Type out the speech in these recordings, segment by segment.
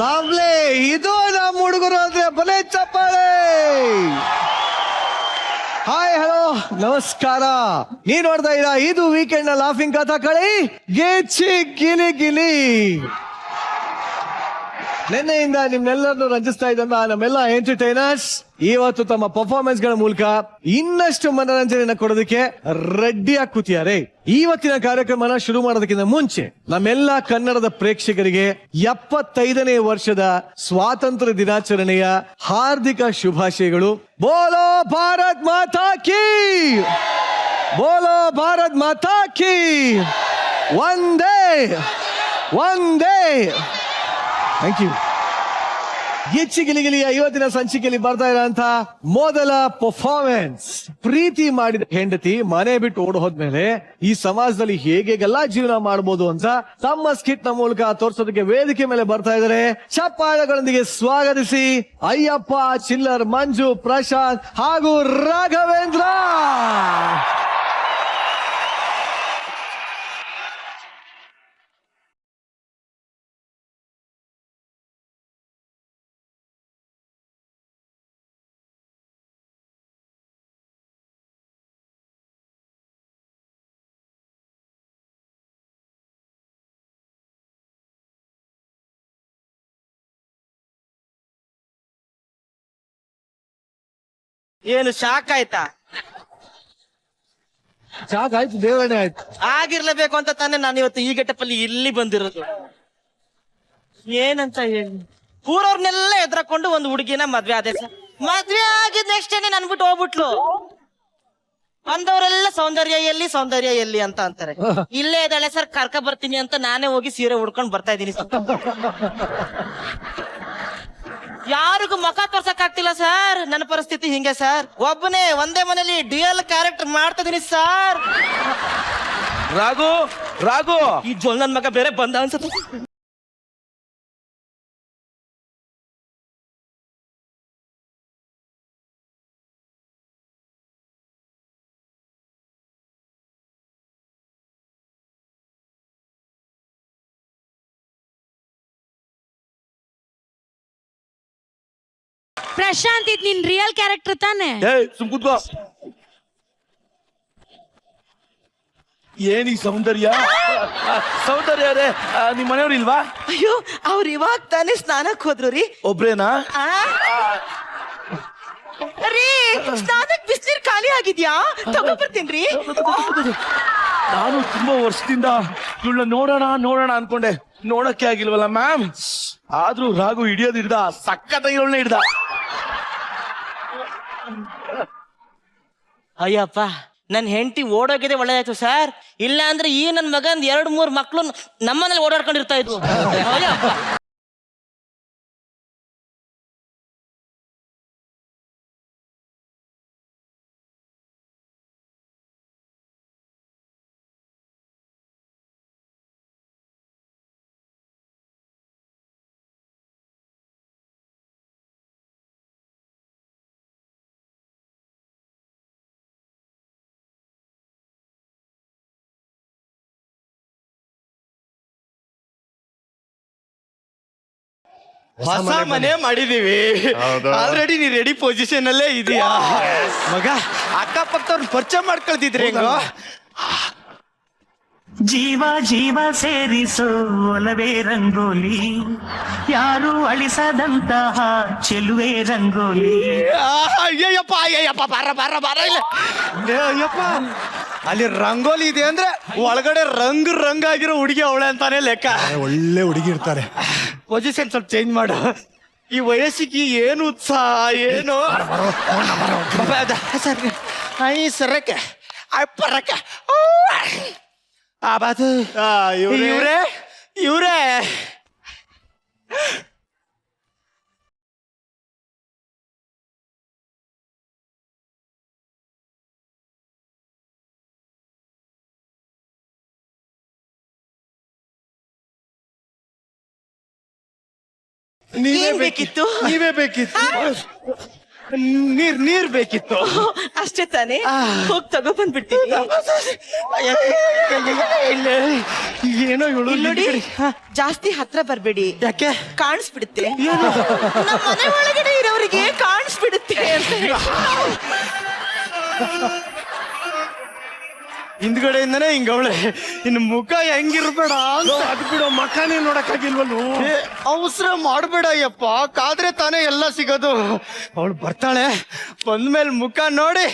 Lovely, ಇದು ನಮ್ಮ ಹುಡುಗರು ಅಂದ್ರೆ ಬಲೆ ಚಪ್ಪಾಳೆ. ಹಾಯ್, ಹಲೋ, ನಮಸ್ಕಾರ. ನೀನ್ ನೋಡ್ತಾ ಇರಾ ಇದು ವೀಕೆಂಡ್ ನ ಲಾಫಿಂಗ್ ಕಥಾ ಕಳಿ ಗೆಚ್ಚಿ ಗಿಲಿ ಗಿಲಿ. ನಿನ್ನೆಯಿಂದ ನಿಮ್ನೆಲ್ಲರನ್ನು ರಂಜಿಸ್ತಾ ಇದ್ದಂತ ನಮ್ಮೆಲ್ಲ ಎಂಟರ್ಟೈನರ್ಸ್ ಇವತ್ತು ತಮ್ಮ ಪರ್ಫಾರ್ಮೆನ್ಸ್ ಗಳ ಮೂಲಕ ಇನ್ನಷ್ಟು ಮನೋರಂಜನೆಯನ್ನು ಕೊಡೋದಕ್ಕೆ ರೆಡಿಯಾಗಿ ಕೂತಿದ್ದಾರೆ. ಇವತ್ತಿನ ಕಾರ್ಯಕ್ರಮನ ಶುರು ಮಾಡೋದಕ್ಕಿಂತ ಮುಂಚೆ ನಮ್ಮೆಲ್ಲ ಕನ್ನಡದ ಪ್ರೇಕ್ಷಕರಿಗೆ 75ನೇ ವರ್ಷದ ಸ್ವಾತಂತ್ರ್ಯ ದಿನಾಚರಣೆಯ ಹಾರ್ದಿಕ ಶುಭಾಶಯಗಳು. ಬೋಲೋ ಭಾರತ್ ಮಾತಾ ಕೀ, ಬೋಲೋ ಭಾರತ್ ಮಾತಾ key, Vande Vande. Thank you. ಗಿಚ್ಚಿ ಗಿಲಿಗಿಲಿಯ ಇವತ್ತಿನ ಸಂಚಿಕೆಯಲ್ಲಿ ಬರ್ತಾ ಇರೋಂತ ಮೊದಲ ಪರ್ಫಾರ್ಮೆನ್ಸ್, ಪ್ರೀತಿ ಮಾಡಿದ ಹೆಂಡತಿ ಮನೆ ಬಿಟ್ಟು ಓಡ್ ಹೋದ್ಮೇಲೆ ಈ ಸಮಾಜದಲ್ಲಿ ಹೇಗೆಲ್ಲ ಜೀವನ ಮಾಡಬಹುದು ಅಂತ ತಮ್ಮ ಸ್ಕಿಟ್ ನ ಮೂಲಕ ತೋರ್ಸೋದಕ್ಕೆ ವೇದಿಕೆ ಮೇಲೆ ಬರ್ತಾ ಇದ್ದಾರೆ. ಚಪ್ಪಾಳೆಗಳೊಂದಿಗೆ ಸ್ವಾಗತಿಸಿ ಅಯ್ಯಪ್ಪ, ಚಿಲ್ಲರ್, ಮಂಜು, ಪ್ರಶಾಂತ್ ಹಾಗೂ ರಾಘವೇಂದ್ರ. ಏನು ಶಾಕ್ ಆಯ್ತಾ? ಶಾಕ್ ಆಯ್ತು, ದೇವರೇ ಆಯ್ತು. ಆಗಿರ್ಲೇಬೇಕು ಅಂತ ತಾನೇ ನಾನು ಇವತ್ತು ಈ ಗೆಟಪ್ಪಲ್ಲಿ ಇಲ್ಲಿ ಬಂದಿರೋದು. ಏನಂತ ಹೇಳಿ ಊರವ್ರನ್ನೆಲ್ಲ ಎದ್ರಕೊಂಡು ಒಂದು ಹುಡುಗಿನ ಮದ್ವೆ ಆದೆ ಸರ್. ಮದ್ವೆ ಆಗಿದ್ ನೆಕ್ಸ್ಟ್ ಡೇನೆ ನನ್ಬಿಟ್ಟು ಹೋಗ್ಬಿಟ್ಲು. ಅಂದವರೆಲ್ಲ ಸೌಂದರ್ಯ ಎಲ್ಲಿ ಸೌಂದರ್ಯ ಎಲ್ಲಿ ಅಂತ ಅಂತಾರೆ. ಇಲ್ಲೇ ಇದ್ದಾಳೆ ಸರ್, ಕರ್ಕ ಬರ್ತೀನಿ ಅಂತ ನಾನೇ ಹೋಗಿ ಸೀರೆ ಉಡ್ಕೊಂಡು ಬರ್ತಾ ಇದ್ದೀನಿ ಸರ್. ಯಾರಿಗೂ ಮುಖ ತೋರ್ಸಕ್ ಆಗ್ತಿಲ್ಲ ಸರ್. ನನ್ನ ಪರಿಸ್ಥಿತಿ ಹಿಂಗೆ ಸರ್. ಒಬ್ಬನೇ ಒಂದೇ ಮನೇಲಿ ಡ್ಯೂಯಲ್ ಕ್ಯಾರೆಕ್ಟರ್ ಮಾಡ್ತಾ ಇದೀನಿ ಸರ್. ರಾಘು, ರಾಘು, ಈ ಜೋಲ್ ನನ್ ಮಗ ಬೇರೆ ಬಂದ ಅನ್ಸುತ್ತೆ. ಪ್ರಶಾಂತ್, ಇದ್ ನಿನ್ ರಿಯಲ್ ಕ್ಯಾರೆಕ್ಟರ್ ತಾನೆ? ಸುಮ್ ಕೂತ್ಕೋ. ಏನಿ ಸೌಂದರ್ಯ, ಸೌಂದರ್ಯ ರೇ, ನಿಮ್ ಮನೆಯವ್ರು ಇಲ್ವಾ? ಅಯ್ಯೋ, ಅವ್ರು ಇವಾಗ ತಾನೇ ಸ್ನಾನಕ್ ಹೋದ್ರು ರೀ. ಒಬ್ರೇನಾ? ರೀ, ಸ್ನಾನಕ್ ಬಿಸ್ನೀರ್ ಖಾಲಿ ಆಗಿದ್ಯಾ? ತಗೊಬರ್ತೀನ್ರಿ. ನಾನು ತುಂಬಾ ವರ್ಷದಿಂದ ಇವಳನ್ನ ನೋಡೋಣ ಅನ್ಕೊಂಡೆ. ನೋಡಕ್ಕೆ ಆಗಿಲ್ವಲ್ಲ ಮ್ಯಾಮ್. ಆದ್ರೂ ರಾಘು ಹಿಡಿಯೋದು ಹಿಡ್ದ, ಸಕ್ಕತ್ತಾಗಿ ಇವಳನ್ನ ಹಿಡ್ದ. ಅಯ್ಯಪ್ಪ, ನನ್ ಹೆಂಡತಿ ಓಡೋಗಿದೆ ಒಳ್ಳೇದಾಯ್ತು ಸರ್. ಇಲ್ಲ ಅಂದ್ರೆ ಈ ನನ್ ಮಗಂದ್ 2-3 ಮಕ್ಳು ನಮ್ಮನೇಲಿ ಓಡಾಡ್ಕೊಂಡಿರ್ತಾ ಇದ್ವು. ಹೊಸ ಮನೆ ಮಾಡಿದೀವಿ ಆಲ್ರೆಡಿ. ನೀ ರೆಡಿ ಪೊಸಿಷನ್ ಅಲ್ಲೇ ಇದೀಯಾ ಮಗ? ಅಕ್ಕಪಕ್ಕದವ್ರನ್ನ ಪರಿಚಯ ಮಾಡ್ಕೊಳ್ತಿದ್ರಿ ಹೆಂಗೋ? ಜೀವ ಜೀವ ಸೇರಿಸೋ ಒಲವೇ ರಂಗೋಲಿ, ಯಾರು ಅಳಿಸದಂತಹ ಚೆಲುವೆ ರಂಗೋಲಿ. ಅಯ್ಯಪ್ಪ ಅಯ್ಯಪ್ಪ, ಬಾರ ಬಾರ ಬಾರ ಇಲ್ಲ. ಅಯ್ಯಪ್ಪ, ಅಲ್ಲಿ ರಂಗೋಲಿ ಇದೆ ಅಂದ್ರೆ ಒಳಗಡೆ ರಂಗಾಗಿರೋ ಹುಡುಗಿ ಅವಳೆ ಅಂತಾನೆ ಲೆಕ್ಕ. ಒಳ್ಳೆ ಹುಡುಗಿ ಇರ್ತಾರೆ. ಪೊಸಿಷನ್ ಸ್ವಲ್ಪ ಚೇಂಜ್ ಮಾಡು. ಈ ವಯಸ್ಸಿಗೆ ಏನು ಉತ್ಸಾಹ, ಏನು ಸರಕ್ಕೆ ಪರಕ್ಕೆ ಆಬಾದು. ಇವ್ರೇ ನೀವೇ ಬೇಕಿತ್ತು. ನೀವೇ ಬೇಕಿತ್ತು. ನೀರ್ ಬೇಕಿತ್ತು. ಅಷ್ಟೇ ತಾನೇ, ಹೋಗ್ ತಗೋ ಬಂದ್ಬಿಡ್ತೀನಿ. ಏನೋ ಹೇಳು. ಇಲ್ಲಿ ನೋಡಿ, ಜಾಸ್ತಿ ಹತ್ರ ಬರ್ಬೇಡಿ, ಯಾಕೆ? ಕಾಣಿಸ್ಬಿಡುತ್ತೆ. ನಮ್ಮ ಮನೆ ಒಳಗಡೆ ಇರೋರಿಗೆ ಕಾಣಿಸ್ಬಿಡುತ್ತೆ ಅಂತ ಹೇಳಿ. ಹಿಂದ್ಗಡೆಯಿಂದನೇ ಹಿಂಗವಳೆ, ಇನ್ನು ಮುಖ ಹೆಂಗಿರ್ಬೇಡ. ಅದು ಬಿಡೋ, ಮಕಾನೇ ನೋಡಕ್ಕಾಗಿಲ್ವಲ್ಲು. ಅವಸರ ಮಾಡ್ಬೇಡ ಯಪ್ಪ, ಕಾದ್ರೆ ತಾನೇ ಎಲ್ಲ ಸಿಗೋದು. ಅವಳು ಬರ್ತಾಳೆ, ಬಂದ್ಮೇಲೆ ಮುಖ ನೋಡಿ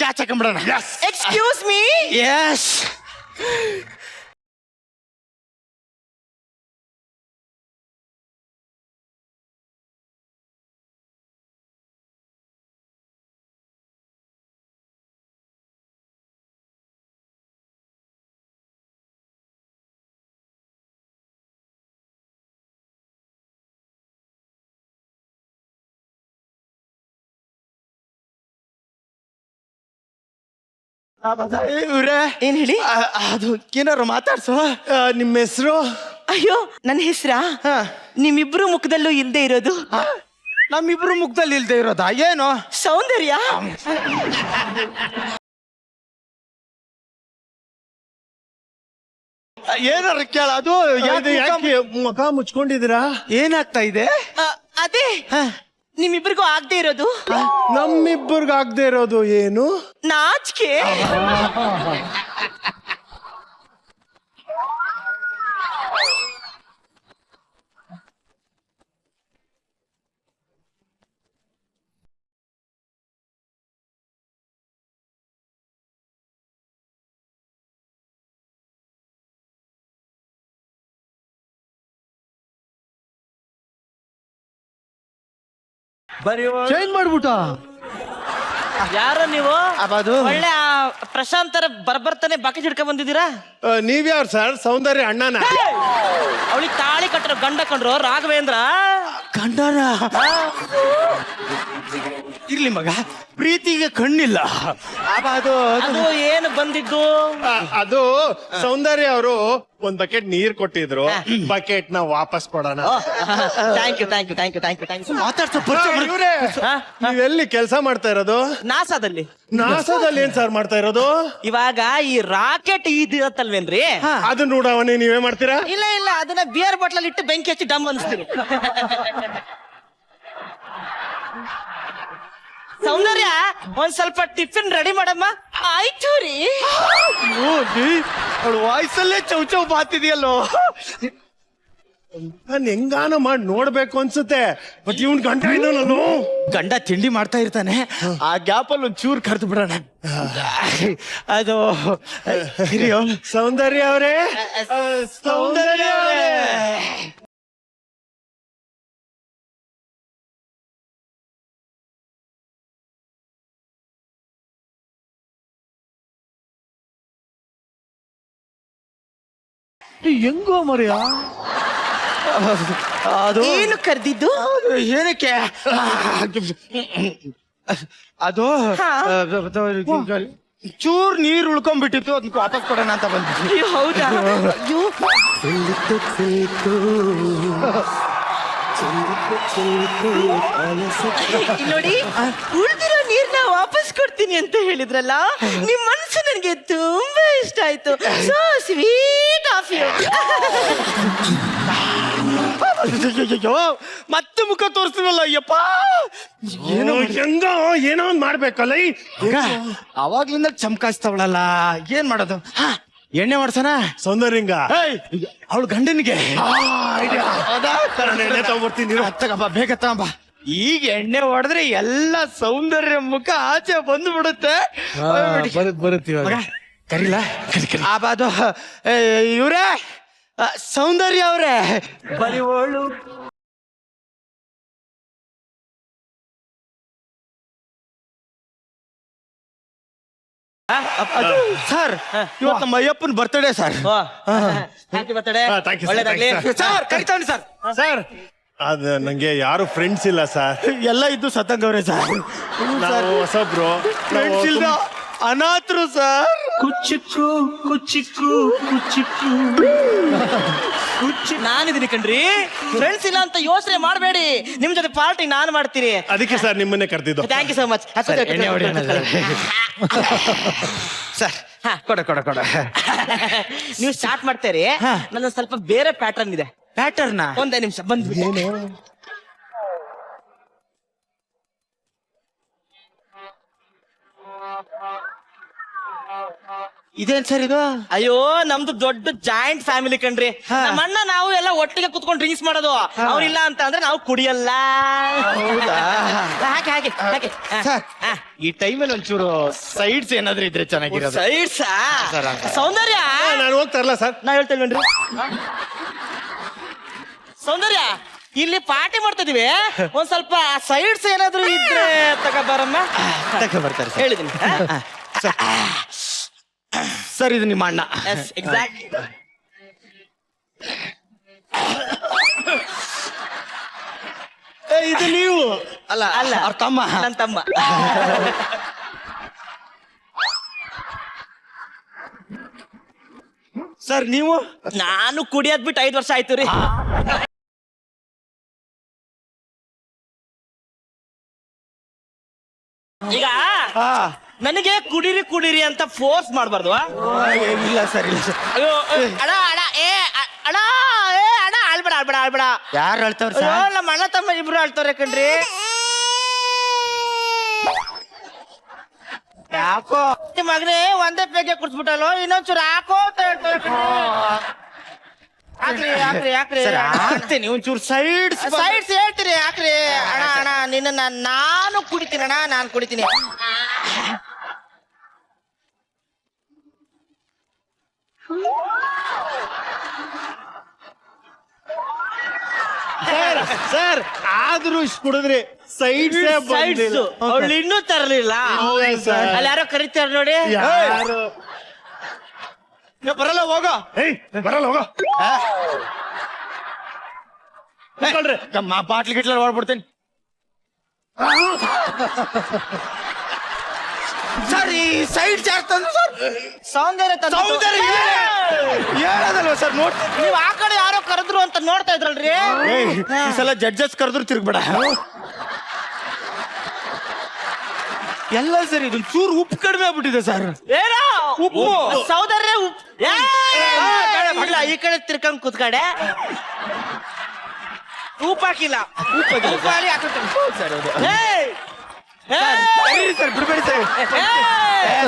ಕ್ಯಾಚ್ ಹಾಕೊಂಡ್ಬಿಡೋಣ. Excuse me. ಎಸ್. ಇವ್ರೆ, ಏನ್ ಹೇಳಿ? ಅದು ಏನಾರು ಮಾತಾಡ್ಸೋ. ನಿಮ್ಮ ಹೆಸರು? ಅಯ್ಯೋ, ನನ್ನ ಹೆಸ್ರಾ? ನಿಮ್ಮಿಬ್ರು ಮುಖದಲ್ಲೂ ಇಲ್ದೇ ಇರೋದು. ನಮ್ಮಿಬ್ರು ಮುಖದಲ್ಲಿ ಇಲ್ದೇ ಇರೋದಾ? ಏನು ಸೌಂದರ್ಯ. ಏನಾರು ಕೇಳ. ಅದು ಯಾಕೆ ಮುಖ ಮುಚ್ಕೊಂಡಿದ್ದೀರಾ? ಏನಾಗ್ತಾ ಇದೆ? ಅದೇ ನಿಮ್ಮಿಬ್ರಿಗೂ ಆಗದೆ ಇರೋದು. ನಮ್ಮಿಬ್ಬರಿಗಾಗದೆ ಇರೋದು ಏನು? ನಾಚಿಕೆ. ಚೇಂಜ್ ಮಾಡ್ಬಿಟ್ಟ. ಯಾರೋ ನೀವು? ಅದು ಒಳ್ಳೆ ಪ್ರಶಾಂತರ ಬರ್ಬರ್ತಾನೆ ಬಾಕಿ ಹಿಡ್ಕೊಂಡ್ ಬಂದಿದ್ದೀರಾ? ನೀವ್ಯಾರು ಸರ್? ಸೌಂದರ್ಯ ಅಣ್ಣನ? ಅವಳಿಗೆ ತಾಳಿ ಕಟ್ಟರು ಗಂಡ ಕಂಡ್ರು ರಾಘವೇಂದ್ರ. ಗಂಡನ? ಇರ್ಲಿ ಮಗ, ಪ್ರೀತಿಗೆ ಕಣ್ಣಿಲ್ಲ. ಅದು ಅದು ಏನು ಬಂದಿದ್ದು? ಅದು ಸೌಂದರ್ಯ ಅವರು ಒಂದ್ ಬಕೆಟ್ ನೀರ್ ಕೊಟ್ಟಿದ್ರು, ಬಕೆಟ್ ನ ವಾಪಸ್ ಕೊಡೋಣ. Thank you thank you thank you thank you thank you. ಮಾತಾಡ್ಸೋ. ಇವ್ರೇ, ನೀವೆಲ್ಲಿ ಕೆಲಸ ಮಾಡ್ತಾ ಇರೋದು? ನಾಸಾದಲ್ಲಿ. ನಾಸಾದಲ್ಲಿ ಏನ್ ಸರ್ ಮಾಡ್ತಾ ಇರೋದು? ಇವಾಗ ಈ ರಾಕೆಟ್ ಇದಿರತ್ತಲ್ವೇನ್ರಿ, ಅದು ನೋಡವನೇ ನೀವೇ ಮಾಡ್ತೀರಾ? ಇಲ್ಲ ಇಲ್ಲ, ಅದನ್ನ ಬಿಯರ್ ಬಾಟ್ಲಲ್ಲಿ ಇಟ್ಟು ಬೆಂಕಿ ಹಚ್ಚಿ ಡಮ್ ಅನಿಸ್ತೀನಿ. ಸೌಂದರ್ಯ, ಒಂದ್ ಸ್ವಲ್ಪ ಟಿಫಿನ್ ರೆಡಿ ಮಾಡಮ್ಮ. ಆಯ್ತು ರೀ. ಅವಳು ವಾಯ್ಸಲ್ಲೇ ಚೌಚೌ ಬಾತಿದೆಯಲ್ಲೋ. ನಾನ್ ಹೆಂಗಾನ ಮಾಡಿ ನೋಡ್ಬೇಕು ಅನ್ಸುತ್ತೆ, ಬಟ್ ಇವ್ನ್ ಗಂಡ ಏನೋ ನಾನು. ಗಂಡ ತಿಂಡಿ ಮಾಡ್ತಾ ಇರ್ತಾನೆ, ಆ ಗ್ಯಾಪ್ ಅಲ್ಲಿ ಒಂದ್ ಚೂರ್ ಕರೆದು ಬಿಡೋಣ. ಅದು ಸೌಂದರ್ಯ ಅವರೇ, ಸೌಂದರ್ಯ ಅವರೇ, ಹೆಂಗೋ ಮರ್ಯ. ಅದು ಏನು ಕರ್ದಿದ್ದು? ಏನಕ್ಕೆ? ಅದು ಚೂರ್ ನೀರ್ ಉಳ್ಕೊಂಡ್ಬಿಟ್ಟಿತ್ತು, ಅದಕ್ಕೆ ವಾಪಸ್ ಕೊಡೋಣ ಅಂತ ಬಂದ್ಬಿಟ್ಟು. ಅಯ್ಯೋ, ಹೌದಾ? ಅಯ್ಯೋ, ಇಲ್ಲಿ ನೋಡಿ, ಉಳಿದಿರೋ ನೀರ್ನ ವಾಪಸ್ ಕೊಡ್ತೀನಿ ಅಂತ ಹೇಳಿದ್ರಲ್ಲ, ನಿಮ್ ಮನಸ್ಸು ನನಗೆ ತುಂಬಾ ಇಷ್ಟ ಆಯ್ತು. So sweet of you. ಮತ್ತೆ ಮುಖ ತೋರಿಸ್ತೀವಲ್ಲ, ಅಯ್ಯಪ್ಪ. ಏನೋ ಹೆಂಗೋ ಏನೋ ಒಂದ್ ಮಾಡ್ಬೇಕಲ್ಲ. ಅವಾಗ್ಲಿಂದ ಚಮಕಾಯಿಸ್ತಾವಳಲ್ಲ, ಏನ್ ಮಾಡೋದು? ಎಣ್ಣೆ ಮಾಡ್ಸಣ ಸೌಂದರ್ಯಂಗ ಅವಳು ಗಂಡನಿಗೆ. ಎಣ್ಣೆ ತಗೊಂಡ್ಬರ್ತೀನಿ. ತಗಬ, ಬೇಗ ತಗಬ. ಈಗ ಎಣ್ಣೆ ಹೊಡೆದ್ರೆ ಎಲ್ಲ ಸೌಂದರ್ಯ ಮುಖ ಆಚೆ ಬಂದು ಬಿಡುತ್ತೆ. ಬರುತ್ತೀವ. ಕರಿಲ್ಲ? ಅದು ಇವ್ರೇ, ಸೌಂದರ್ಯ ಅವ್ರೆ, ಬರಿವೋಳು. ಸರ್, ಇವತ್ತು ನಮ್ಮ ಅಯ್ಯಪ್ಪನ birthday sir. Happy birthday. thank you, sir. ಒಳ್ಳೇದಾಗ್ಲಿ. Thank you, ಸರ್ ಕರಿತಾನೆ ಸರ್. ಸರ್, ಅದ ನಂಗೆ ಯಾರು ಫ್ರೆಂಡ್ಸ್ ಇಲ್ಲ ಸರ್. ಎಲ್ಲ ಇದ್ದು ಸತ್ತಂಗವ್ರೆ ಸರ್. ನಾವು ಹೊಸಬ್ರು, ಫ್ರೆಂಡ್ಸ್ ಇಲ್ದ ಅನಾಥರು ಸರ್. ಕುಚಿಕ್ಕು ಕುಚಿಕ್ಕು ಕುಚಿಕ್ಕು ನಾನಿದ್ದೀನಿ ಕಣ್ರಿ. ಫ್ರೆಂಡ್ಸ್ ಇಲ್ಲ ಅಂತ ಯೋಚನೆ ಮಾಡಬೇಡಿ, ನಿಮ್ ಜೊತೆ ಪಾರ್ಟಿ ನಾನು ಮಾಡ್ತೀನಿ. ಅದಕ್ಕೆ ಸರ್ ನಿಮ್ಮನ್ನೇ ಕರೆದಿದ್ದು. Thank you so much. Sir ಕೊಡ ನೀವು ಸ್ಟಾರ್ಟ್ ಮಾಡ್ತೀರಿ, ನನ್ನ ಸ್ವಲ್ಪ ಬೇರೆ ಪ್ಯಾಟರ್ನ್ ಇದೆ. ಪ್ಯಾಟರ್ನ ಒಂದೇ ನಿಮಿಷ ಬಂದ್ಬಿಟ್ಟು. ಇದೇನ್ ಸರ್ ಇದು? ಅಯ್ಯೋ ನಮ್ದು ದೊಡ್ಡ ಜಾಯಿಂಟ್ ಫ್ಯಾಮಿಲಿ ಕಣ್ರಿ. ನಮ್ಮ ಅಣ್ಣ ನಾವು ಎಲ್ಲ ಒಟ್ಟಿಗೆ ಕುತ್ಕೊಂಡು ಡ್ರಿಂಕ್ಸ್ ಮಾಡೋದು. ಅವ್ರಿಲ್ಲ ಅಂತ ಅಂದ್ರೆ ನಾವು ಕುಡಿಯಲ್ಲ. ಹಾಗೆ ಹಾಗೆ ಹಾಗೆ. ಸರ್ ಈ ಟೈಮಲ್ಲಿ ಒಂಚೂರು ಸೈಡ್ಸ್ ಏನಾದ್ರೂ ಇದ್ರೆ ಚೆನ್ನಾಗಿರೋದು. ಸೈಡ್ಸ್ ಸೌಂದರ್ಯ. ನಾನು ಹೋಗ್ತಾ ಇರಲ್ಲ ಸರ್. ನಾ ಹೇಳ್ತೇವೇನ್ರಿ ಸೌಂದರ್ಯ, ಇಲ್ಲಿ ಪಾರ್ಟಿ ಮಾಡ್ತಾ ಇದೀವಿ, ಒಂದ್ ಸ್ವಲ್ಪ ಸೈಡ್ಸ್ ಏನಾದ್ರು ಇದ್ರೆ ತಗೋಬಾರಮ್ಮ. ಬರ್ತಾರೆ ಹೇಳಿದೀನಿ. ಸರ್ ಇದು ನಿಮ್ಮ ಅಣ್ಣ. ಎಕ್ಸಾಕ್ಟ್. ಇದು ನೀವು ಅಲ್ಲ ಅಲ್ಲ, ಅವ್ರ ತಮ್ಮ. ನನ್ನ ತಮ್ಮ. ಸರ್ ನೀವು? ನಾನು ಕುಡಿಯೋದ್ ಬಿಟ್ಟು 5 ವರ್ಷ ಆಯ್ತು ರೀ. ಈಗ ನನಗೆ ಕುಡೀರಿ ಕುಡೀರಿ ಅಂತ ಫೋರ್ಸ್ ಮಾಡಬಾರ್ದು. ಇಲ್ಲ ಸರ್ ಇಲ್ಲ ಸರ್. ಅಯ್ಯೋ ಅಣ್ಣ ಅಣ್ಣ ಅಣ್ಣ ಅಣ್ಣ ಆಳ್ಬೇಡ ಆಳ್ಬೇಡ ಆಳ್ಬೇಡ. ಯಾರು ಹೇಳ್ತಾವ್ರ ಅಯ್ಯೋ ಸರ್? ನಮ್ಮ ಅಣ್ಣ ತಮ್ಮ ಇಬ್ರು ಆಳ್ತಾವ್ರೆ ಕಣ್ರಿ. ಯಾಕೋ ಮಗನೇ ಒಂದೇ ಪೇಗೆ ಕುಡ್ಸ್ಬಿಟ್ಟಲ್ಲ, ಇನ್ನೊಂಚೂರು ಹಾಕೋ ಅಂತ ಹೇಳ್ತಾರೆ ಕಣ್ರೀ. ಹಾಕ್ರಿ ಹಾಕ್ರಿ ಹಾಕ್ರಿ. ಸರ್ ಆಗ್ತೇನೆ ಒಂಚೂರು ಸೈಡ್ಸ್. ಸೈಡ್ಸ್ ಹೇಳ್ತೀರಿ ಹಾಕ್ರಿ. ಅಣ್ಣ ಅಣ್ಣ ನಿನ್ನ ನಾನು ಕುಡಿತೀನಿ ಅಣ್ಣ, ನಾನು ಕುಡಿತೀನಿ. ಸರ್ ಆದ್ರೂ ಇಷ್ಟು ಕುಡಿದ್ರಿ ಸೈಡ್ಸ್ ಸೈಡ್ಸ್ ಅವಳು ಇನ್ನೂ ತರಲಿಲ್ಲ. ಅಲ್ಲಿ ಯಾರೋ ಕರೀತಾರ ನೋಡಿ. ಯಾರು ಬರಲ್ಲ ಹೋಗೋ. ಬರಲ್ಲ ಹೋಗೋ. ಬಾಟ್ಲಿ ಗಿಟ್ಲ ಹೊಡ್ಬಿಡ್ತೇನೆ. ಸರ್ ಈ ಸೈಡ್ ಚಾರ್ಜ್ ತಂದು ಸರ್ ಸೌಂದರ್ಯ ಸೌಂದರ್ಯ ಹೇಳೋದಲ್ವ ಸರ್? ನೋಡ್ ನೀವ್ ಆ ಕಡೆ ಯಾರೋ ಕರೆದ್ರು ಅಂತ ನೋಡ್ತಾ ಇದ್ರಲ್ರಿ. ಈ ಸಲ ಜಡ್ಜಸ್ ಕರೆದ್ರು ತಿರ್ಗ್ಬೇಡ. ಎಲ್ಲ ಸರ್ ಇದು ಚೂರು ಉಪ್ಪು ಕಡಿಮೆ ಆಗ್ಬಿಟ್ಟಿದೆ ಸರ್. ಏನೋ ಉಪ್ಪು. ಸೌಂದರ್ಯ ಇಲ್ಲ, ಈ ಕಡೆ ತಿರ್ಕೊಂಡ್ ಕೂತ್ಕಡೆ. ಉಪ್ಪು ಹಾಕಿಲ್ಲ. ಉಪ್ಪು ಹಾಕಿ ಸರ್ ಹೌದು. ಸರ್ ಬಿಡ್ಬೇಡಿ ಸರ್.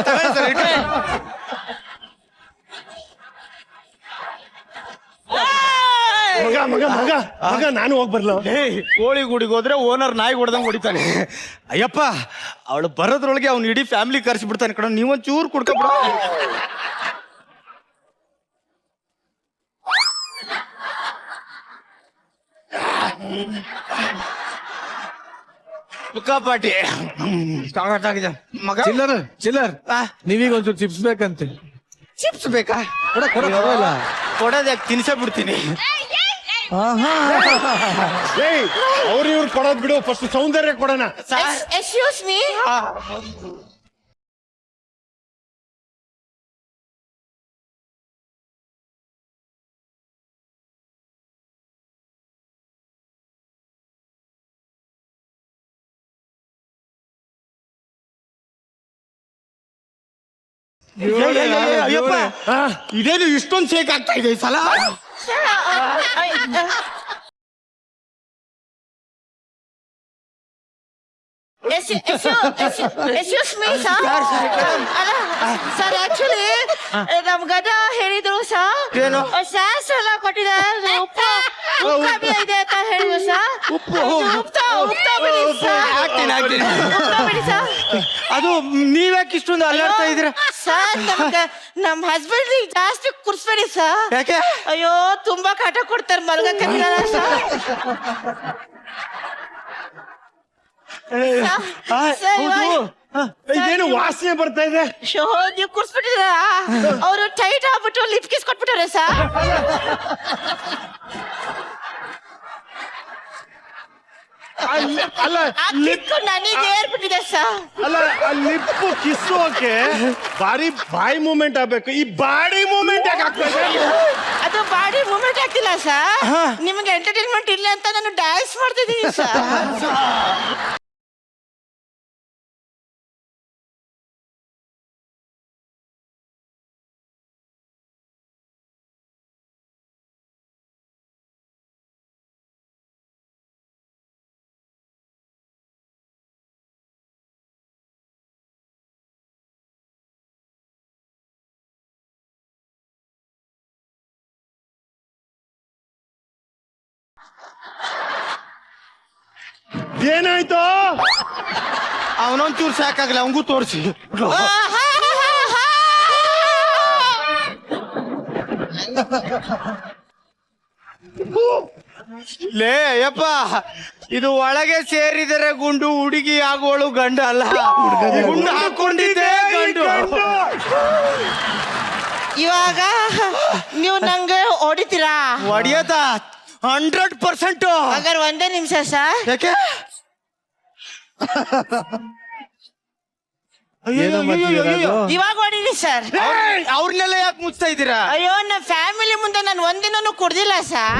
ತಗೊಳ್ಳಿ ಸರ್ ಇಟ್ಕೊಳ್ಳಿ. ಮಗ ಮಗ ಮಗ ಮಗ ನಾನು ಹೋಗ್ ಬರ್ಲ. ಕೋಳಿ ಗುಡಿಗೆ ಹೋದ್ರೆ ಓನರ್ ನಾಯಿ ಹೊಡೆದಂಗ್ ಹೊಡಿತಾನೆ. ಅಯ್ಯಪ್ಪ ಅವಳು ಬರೋದ್ರೊಳಗೆ ಅವ್ನು ಇಡೀ ಫ್ಯಾಮಿಲಿ ಕರ್ಸಿ ಬಿಡ್ತಾನೆ ಕಣ. ನೀವೊಂದ್ ಚೂರು ಕುಡ್ಕೊಬಿಡ. ಪಾಟಿ ಮಗ ಚಿಲ್ಲರ್ ಚಿಲ್ಲರ್, ನೀವೀಗ ಒಂಚೂರು ಚಿಪ್ಸ್ ಬೇಕಂತೆ. ಚಿಪ್ಸ್ ಬೇಕಾ? ಪರವಾಗಿಲ್ಲ. ಕೊಡೋದ್ ಯಾಕೆ ತಿನ್ಸೇ ಬಿಡ್ತೀನಿ. ಅವ್ರು ಇವ್ರು ಕೊಡೋದ್ ಬಿಡು, ಫಸ್ಟ್ ಸೌಂದರ್ಯ ಕೊಡೋಣ. Excuse me. ಅಯ್ಯಪ್ಪ ಇದೇನು ಇಷ್ಟೊಂದು ಶೇಕ್ ಆಗ್ತಾ ಇದೆ ಈ ಸಲ? Excuse me sir. Sir actually ನಮ್ ಗದ ಹೇಳಿದ್ರು ಸರ್, ಸಾಸ್ ಎಲ್ಲ ಕೊಟ್ಟಿದ್ದಾರೆ, ಉಪ್ಪು ಕಮ್ಮಿ ಇದೆ ಅಂತ ಹೇಳಿದ್ರು ಸರ್. ಉಪ್ಪಿಡಿ ಸರ್. ಅದು ನೀವ್ಯಾಕೆ ಇಷ್ಟೊಂದು ಅಲ್ಲಾಡ್ತಾ ಇದೀರ ಸರ್? ನಮ್ ಹಸ್ಬೆಂಡ್ ಜಾಸ್ತಿ ಕುರ್ಸ್ಬೇಡಿ ಸರ್. ಯಾಕೆ? ಅಯ್ಯೋ ತುಂಬಾ ಕಾಟ ಕೊಡ್ತಾರೆ, ಮಲ್ಗಕ್ಕೆ ಬಿಡಲ್ಲ ಸರ್. ಇದೇನು ವಾಸನೆ ಬರ್ತಾ ಇದೆ? ಶೋ ನೀವು ಕುರ್ಸ್ಬಿಟ್ಟಿದ್ರ? ಅವರು ಟೈಟ್ ಆಗ್ಬಿಟ್ಟು ಲಿಪ್ ಕಿಸ್ ಕೊಟ್ಬಿಟ್ಟಾರೆ ಸರ್. ಅಲ್ಲ ಲಿಪ್ ನನಗೆ ಏರ್ಬಿಟ್ಟಿದೆ ಸರ್. ಅಲ್ಲ ಲಿಪ್ ಕಿಸ್ಸೋಕೆ ಬಾರಿ ಬಾಯಿ ಮೂವ್ಮೆಂಟ್ ಆಗ್ಬೇಕು, ಈ ಬಾಡಿ ಮೂವ್ಮೆಂಟ್ ಯಾಕೆ ಆಗ್ತಾ ಇದೆ? ಅದು ಬಾಡಿ ಮೂವ್ಮೆಂಟ್ ಆಗ್ತಿಲ್ಲ ಸರ್. ನಿಮ್ಗೆ ಎಂಟರ್ಟೈನ್ಮೆಂಟ್ ಇಲ್ಲ ಅಂತ ನಾನು ಡ್ಯಾನ್ಸ್ ಮಾಡ್ತಿದ್ದೀನಿ ಸರ್. ಏನಾಯ್ತು? ಅವನೊಂಚೂರು ಸಾಕಾಗಲ್ಲ, ಅವಂಗೂ ತೋರಿಸಿ. ಲೇ ಯಪ್ಪ, ಇದು ಒಳಗೆ ಸೇರಿದರೆ ಗುಂಡು, ಹುಡುಗಿ ಆಗೋಳು ಗಂಡು ಅಲ್ಲ. ಗುಂಡು ಹಾಕೊಂಡಿದ್ದೆ ಗಂಡು. ಇವಾಗ ನೀವು ನಂಗೆ ಹೊಡಿತೀರಾ? ಹೊಡಿಯದ 100%. ಹಾಗಾದ್ರೆ ಒಂದೇ ನಿಮಿಷ ಸರ್. ಯಾಕೆ? ಏನೋ ಮಾಡ್ತಿದ್ದೀರಾ ಅದು? ಇವಾಗ ಹೊಡೀನಿ ಸರ್. ಅವ್ರನ್ನೆಲ್ಲ ಯಾಕೆ ಮುಚ್ತಾ ಇದ್ದೀರಾ? ಅಯ್ಯೋ, ನನ್ನ ಫ್ಯಾಮಿಲಿ ಮುಂದೆ ನಾನು ಒಂದಿನೂ ಕುಡ್ದಿಲ್ಲ ಸರ್.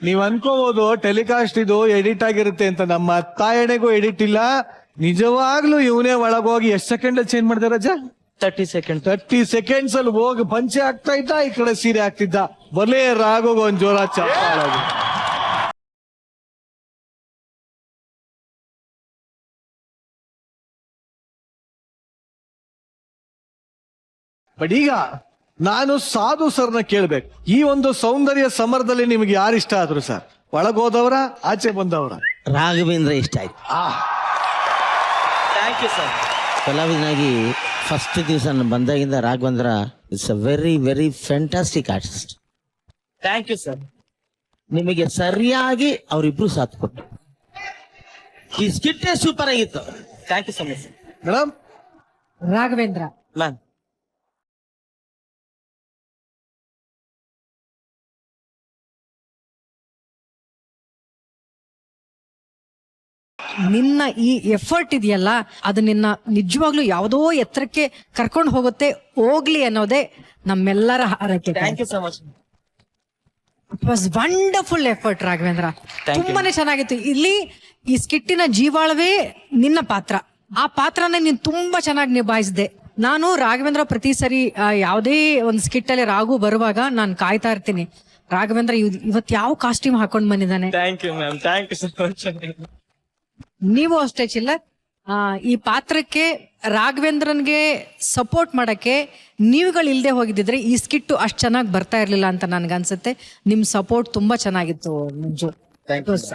ನೀವ್ ಅನ್ಕೋಬಹುದು ಟೆಲಿಕಾಸ್ಟ್ ಇದು ಎಡಿಟ್ ಆಗಿರುತ್ತೆ ಅಂತ. ನಮ್ಮ ತಾಯಣೆಗೂ ಎಡಿಟ್ ಇಲ್ಲ. ನಿಜವಾಗ್ಲೂ ಇವನೇ ಒಳಗೋಗಿ ಎಷ್ಟು ಸೆಕೆಂಡ್ ಚೇಂಜ್ ಮಾಡಿದ ರಜ? 30 ಸೆಕೆಂಡ್. 30 ಸೆಕೆಂಡ್ಸ್ ಅಲ್ಲಿ ಹೋಗಿ ಪಂಚೆ ಆಗ್ತಾ ಇದ್ದ, ಈ ಕಡೆ ಸೀರೆ ಆಗ್ತಿದ್ದ. ಬಲೇ ರಾಗೋಗ ಒಂದ್ ಜೋರ ಚಪ್ಪಾಳೆ. ಬಟ್ ಈಗ ನಾನು ಸಾಧು ಸರ್ನ ಕೇಳ್ಬೇಕು, ಈ ಒಂದು ಸೌಂದರ್ಯ ಸಮರದಲ್ಲಿ ನಿಮ್ಗೆ ಯಾರು ಇಷ್ಟ ಆದ್ರು ಸರ್? ಒಳಗೋದವರ, ಆಚೆ ಬಂದವರ? ರಾಘವೇಂದ್ರ ಇಷ್ಟ ಆಯ್ತು. Thank you sir. ಕಲಾವಿದನಾಗಿ ಫಸ್ಟ್ ದಿವಸ ನಾನು ಬಂದಾಗಿಂದ Raghavendra it's a very very fantastic artist. Thank you sir. ನಿಮಗೆ ಸರಿಯಾಗಿ ಅವರಿಬ್ರು ಸಾಥ್ ಕೊಟ್ಟು ಈ ಸ್ಕಿಟ್ಟೇ ಸೂಪರ್ ಆಗಿತ್ತು. Thank you so much madam. Raghavendra ma'am. ನಿನ್ನ ಈ ಎಫರ್ಟ್ ಇದೆಯಲ್ಲ, ಅದು ನಿನ್ನ ನಿಜವಾಗ್ಲೂ ಯಾವುದೋ ಎತ್ತರಕ್ಕೆ ಕರ್ಕೊಂಡು ಹೋಗುತ್ತೆ. ಹೋಗ್ಲಿ ಅನ್ನೋದೇ ನಮ್ಮೆಲ್ಲರ ಹಾರೈಕೆ. Thank you so much. It was wonderful effort Raghavendra. ತುಂಬಾನೇ ಚೆನ್ನಾಗಿತ್ತು. ಇಲ್ಲಿ ಈ ಸ್ಕಿಟ್ಟಿನ ಜೀವಾಳವೇ ನಿನ್ನ ಪಾತ್ರ. ಆ ಪಾತ್ರನ ನೀನ್ ತುಂಬಾ ಚೆನ್ನಾಗಿ ನಿಭಾಯಿಸಿದೆ. ನಾನು ರಾಘವೇಂದ್ರ ಪ್ರತಿ ಸರಿ ಯಾವುದೇ ಒಂದು ಸ್ಕಿಟ್ ಅಲ್ಲಿ ರಾಘು ಬರುವಾಗ ನಾನು ಕಾಯ್ತಾ ಇರ್ತೀನಿ, ರಾಘವೇಂದ್ರ ಇವತ್ತು ಯಾವ ಕಾಸ್ಟ್ಯೂಮ್ ಹಾಕೊಂಡ್ ಬಂದಿದ್ದಾನೆ. Thank you ma'am. Thank you so much. ನೀವು ಅಷ್ಟೇ ಚಿಲ್ಲರ್. ಈ ಪಾತ್ರಕ್ಕೆ ರಾಘವೇಂದ್ರನ್ಗೆ ಸಪೋರ್ಟ್ ಮಾಡಕ್ಕೆ ನೀವುಗಳು ಇಲ್ದೆ ಹೋಗಿದ್ದಿದ್ರೆ ಈ ಸ್ಕಿಟ್ಟು ಅಷ್ಟು ಚೆನ್ನಾಗಿ ಬರ್ತಾ ಇರ್ಲಿಲ್ಲ ಅಂತ ನನ್ಗನ್ಸುತ್ತೆ. ನಿಮ್ ಸಪೋರ್ಟ್ ತುಂಬಾ ಚೆನ್ನಾಗಿತ್ತು ಮಂಜು.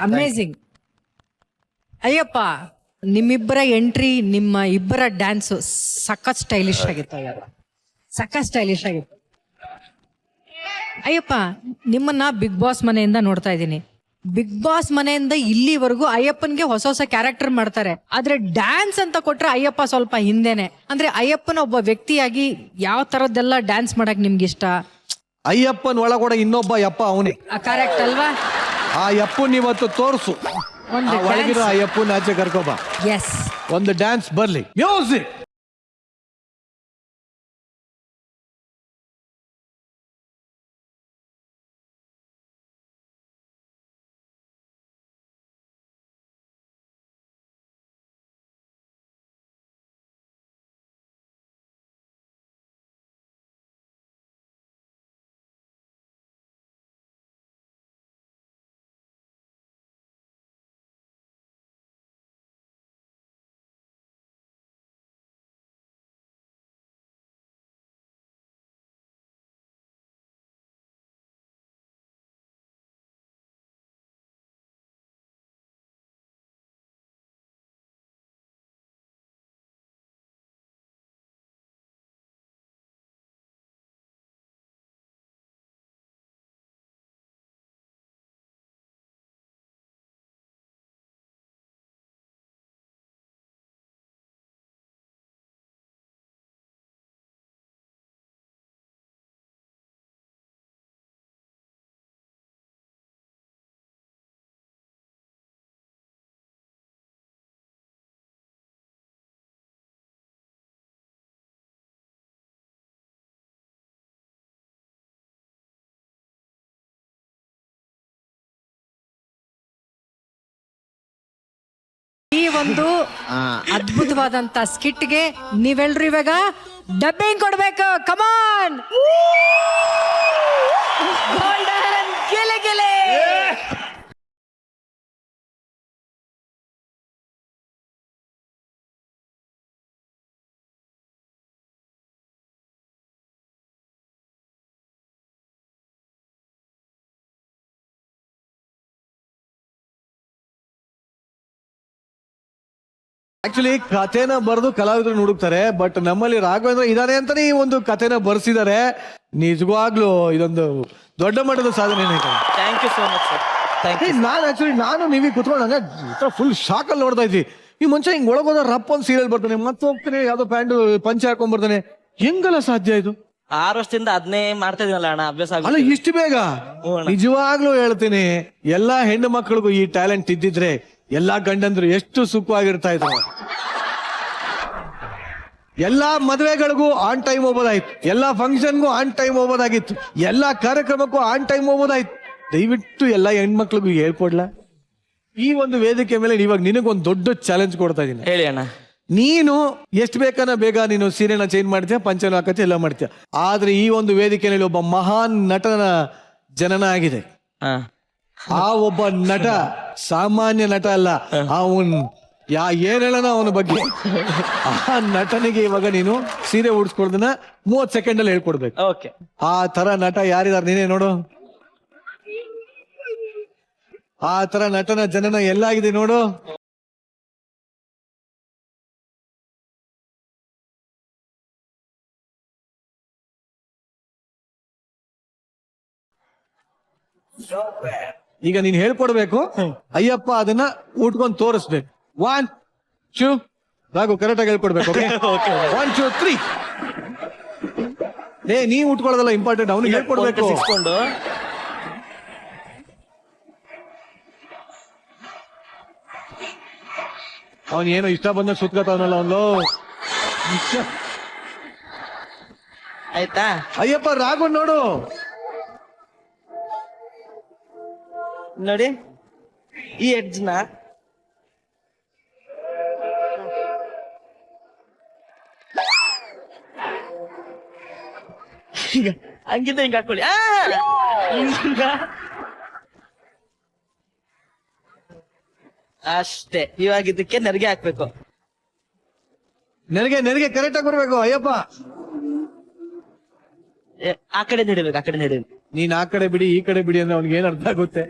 ಅಮೇಝಿಂಗ್. ಅಯ್ಯಪ್ಪ, ನಿಮ್ಮಿಬ್ಬರ ಎಂಟ್ರಿ, ನಿಮ್ಮ ಇಬ್ಬರ ಡ್ಯಾನ್ಸ್ ಸಖತ್ ಸ್ಟೈಲಿಶ್ ಆಗಿತ್ತು. ಸಖತ್ ಸ್ಟೈಲಿಶ್ ಆಗಿತ್ತು. ಅಯ್ಯಪ್ಪ, ನಿಮ್ಮನ್ನ ಬಿಗ್ ಬಾಸ್ ಮನೆಯಿಂದ ನೋಡ್ತಾ ಇದ್ದೀನಿ. ಬಿಗ್ ಬಾಸ್ ಮನೆಯಿಂದ ಇಲ್ಲಿವರೆಗೂ ಅಯ್ಯಪ್ಪನ್ಗೆ ಹೊಸ ಹೊಸ ಕ್ಯಾರೆಕ್ಟರ್ ಮಾಡ್ತಾರೆ. ಆದ್ರೆ ಡ್ಯಾನ್ಸ್ ಅಂತ ಕೊಟ್ರೆ ಅಯ್ಯಪ್ಪ ಸ್ವಲ್ಪ ಹಿಂದೆನೆ. ಅಂದ್ರೆ ಅಯ್ಯಪ್ಪನ ಒಬ್ಬ ವ್ಯಕ್ತಿಯಾಗಿ ಯಾವ ತರದ್ದೆಲ್ಲ ಡ್ಯಾನ್ಸ್ ಮಾಡಕ್ ನಿಮ್ಗೆ ಇಷ್ಟ? ಅಯ್ಯಪ್ಪನ್ ಒಳಗಡೆ ಇನ್ನೊಬ್ಬ ಯಪ್ಪ ಅವನೇ. ಕರೆಕ್ಟ್ ಅಲ್ವಾ? ಆ ಯಪ್ಪನ್ ಇವತ್ತು ತೋರ್ಸು. ಒಳಗಿರೋ ಅಯ್ಯಪ್ಪನ ಆಚೆ ಕರ್ಕೋಬಾ. ಎಸ್, ಒಂದು ಡ್ಯಾನ್ಸ್ ಬರ್ಲಿ. ಮ್ಯೂಸಿಕ್. ಒಂದು ಅದ್ಭುತವಾದಂತ ಸ್ಕಿಟ್ಗೆ ನೀವೆಲ್ರು ಇವಾಗ ಡಬ್ಬಿಂಗ್ ಕೊಡ್ಬೇಕು. ಕಮಾನ್ ಗೋಲ್ಡನ್ ಗೆಲೆ ಗೆಲೆ. ಆಕ್ಚುಲಿ ಕಥೆನ ಬರೆದು ಕಲಾವಿದರು ಹುಡುಕ್ತಾರೆ, ಬಟ್ ನಮ್ಮಲ್ಲಿ ರಾಘವೇಂದ್ರ ಇದಾರೆ ಅಂತಾನೆ ಈ ಒಂದು ಕಥೆನ ಬರ್ಸಿದ್ದಾರೆ. ನಿಜವಾಗ್ಲೂ ಇದೊಂದು ದೊಡ್ಡ ಮಟ್ಟದ ಸಾಧನೆ. Thank you so much sir. Thank you. ನಾನು ನೀವೀಗ ಕುತ್ಕೊಂಡಾಗ ಫುಲ್ ಶಾಕ್ ಅಲ್ಲಿ ನೋಡ್ತಾ ಇದ್ವಿ. ಈ ಮುಂಚೆ ಹಿಂಗ್ ಒಳಗೋದ ರಪ್ ಒಂದು ಸೀರಿಯಲ್ ಬರ್ತಾನೆ, ಮತ್ತೆ ಹೋಗ್ತಾನೆ ಯಾವ್ದೋ ಪ್ಯಾಂಟ್ ಪಂಚೆ ಹಾಕೊಂಡ್ ಬರ್ತಾನೆ. ಹೆಂಗಲ್ಲ ಸಾಧ್ಯ ಇದು? 6 ವರ್ಷದಿಂದ ಅದನ್ನೇ ಮಾಡ್ತಾ ಇದೀನಲ್ಲ ಅಣ್ಣ, ಅಭ್ಯಾಸ ಅಲ್ಲ ಇಷ್ಟು ಬೇಗ? ನಿಜವಾಗ್ಲೂ ಹೇಳ್ತೀನಿ, ಎಲ್ಲಾ ಹೆಣ್ಣು ಮಕ್ಕಳಿಗೂ ಈ ಟ್ಯಾಲೆಂಟ್ ಇದ್ದಿದ್ರೆ ಎಲ್ಲಾ ಗಂಡಂದ್ರು ಎಷ್ಟು ಸುಖವಾಗಿರ್ತಾ ಇದ್ರು. ಎಲ್ಲಾ ಮದುವೆಗಳಿಗೂ ಆನ್ ಟೈಮ್ ಹೋಗೋದಾಯ್ತು, ಎಲ್ಲಾ ಫಂಕ್ಷನ್ಗೂ ಆನ್ ಟೈಮ್ ಹೋಗೋದಾಗಿತ್ತು, ಎಲ್ಲಾ ಕಾರ್ಯಕ್ರಮಕ್ಕೂ ಆನ್ ಟೈಮ್ ಹೋಗೋದಾಯ್ತು. ದಯವಿಟ್ಟು ಎಲ್ಲಾ ಹೆಣ್ಮಕ್ಳಿಗೂ ಹೇಳ್ಕೊಡ್ಲಾ, ಈ ಒಂದು ವೇದಿಕೆ ಮೇಲೆ ಇವಾಗ ನಿನಗೊಂದು ದೊಡ್ಡ ಚಾಲೆಂಜ್ ಕೊಡ್ತಾ ಇದೀನಿ. ಹೇಳಿ ಅಣ್ಣ. ನೀನು ಎಷ್ಟು ಬೇಕಾನ ಬೇಗ ನೀನು ಸೀರೆನ ಚೇಂಜ್ ಮಾಡ್ತೀಯ, ಪಂಚನ ಹಾಕತ್ತೀಯ, ಎಲ್ಲ ಮಾಡ್ತೀಯ. ಆದ್ರೆ ಈ ಒಂದು ವೇದಿಕೆಯಲ್ಲಿ ಒಬ್ಬ ಮಹಾನ್ ನಟನ ಜನನ ಆಗಿದೆ. ಆ ಒಬ್ಬ ನಟ ಸಾಮಾನ್ಯ ನಟ ಅಲ್ಲ, ಅವನ್ ಏನ್ ಹೇಳೋಣ ಅವನ ಬಗ್ಗೆ. ಆ ನಟನಿಗೆ ಇವಾಗ ನೀನು ಸೀರೆ ಉಡ್ಸ್ಕೊಳ್ದನ್ನ 30 ಸೆಕೆಂಡ್ ಅಲ್ಲಿ ಹೇಳ್ಕೊಡ್ಬೇಕು. ಓಕೆ. ಆ ತರ ನಟ ಯಾರಿದಾರ ನೀನೇ ನೋಡು. ಆ ತರ ನಟನ ಜನನ ಎಲ್ಲಾಗಿದೆ ನೋಡು. ಈಗ ನೀನ್ ಹೇಳ್ಕೊಡ್ಬೇಕು, ಅಯ್ಯಪ್ಪ ಅದನ್ನ ಉಟ್ಕೊಂಡ್ ತೋರಿಸ್ಬೇಕು. 1 2 ರಾಘು ಕರೆಕ್ಟ್ ಆಗಿ ಹೇಳ್ಕೊಡ್ಬೇಕು. 1 2 3. ನೀ ಉಟ್ಕೊಳ್ಳೋದಲ್ಲ ಇಂಪಾರ್ಟೆಂಟ್, ಅವ್ನಿಗೆ ಹೇಳ್ಕೊಡ್ಬೇಕು. ಅವನ್ ಏನೋ ಇಷ್ಟ ಬಂದ ಸುತ್ಕತಾವನಲ್ಲ ಅವನು. ಆಯ್ತಾ? ಅಯ್ಯಪ್ಪ ರಾಘು ನೋಡು ನೋಡಿ ಈ ಎಡ್ಜ್ ನ ಹಂಗಿಂದ ಹಿಂಗ ಹಾಕೊಳ್ಳಿ. ಅಷ್ಟೇ. ಇವಾಗ ಇದಕ್ಕೆ ನೆರಿಗೆ ಹಾಕ್ಬೇಕು. ನೆರಿಗೆ ಕರೆಕ್ಟ್ ಆಗಿ ಬರ್ಬೇಕು. ಅಯ್ಯಪ್ಪ ಆ ಕಡೆ ನಡಿಬೇಕು, ಆ ಕಡೆ ನಡಿಬೇಕು. ನೀನ್ ಆ ಕಡೆ ಬಿಡಿ ಈ ಕಡೆ ಬಿಡಿ ಅಂದ್ರೆ ಅವ್ನಿಗೆ ಏನ್ ಅರ್ಥ ಆಗುತ್ತೆ?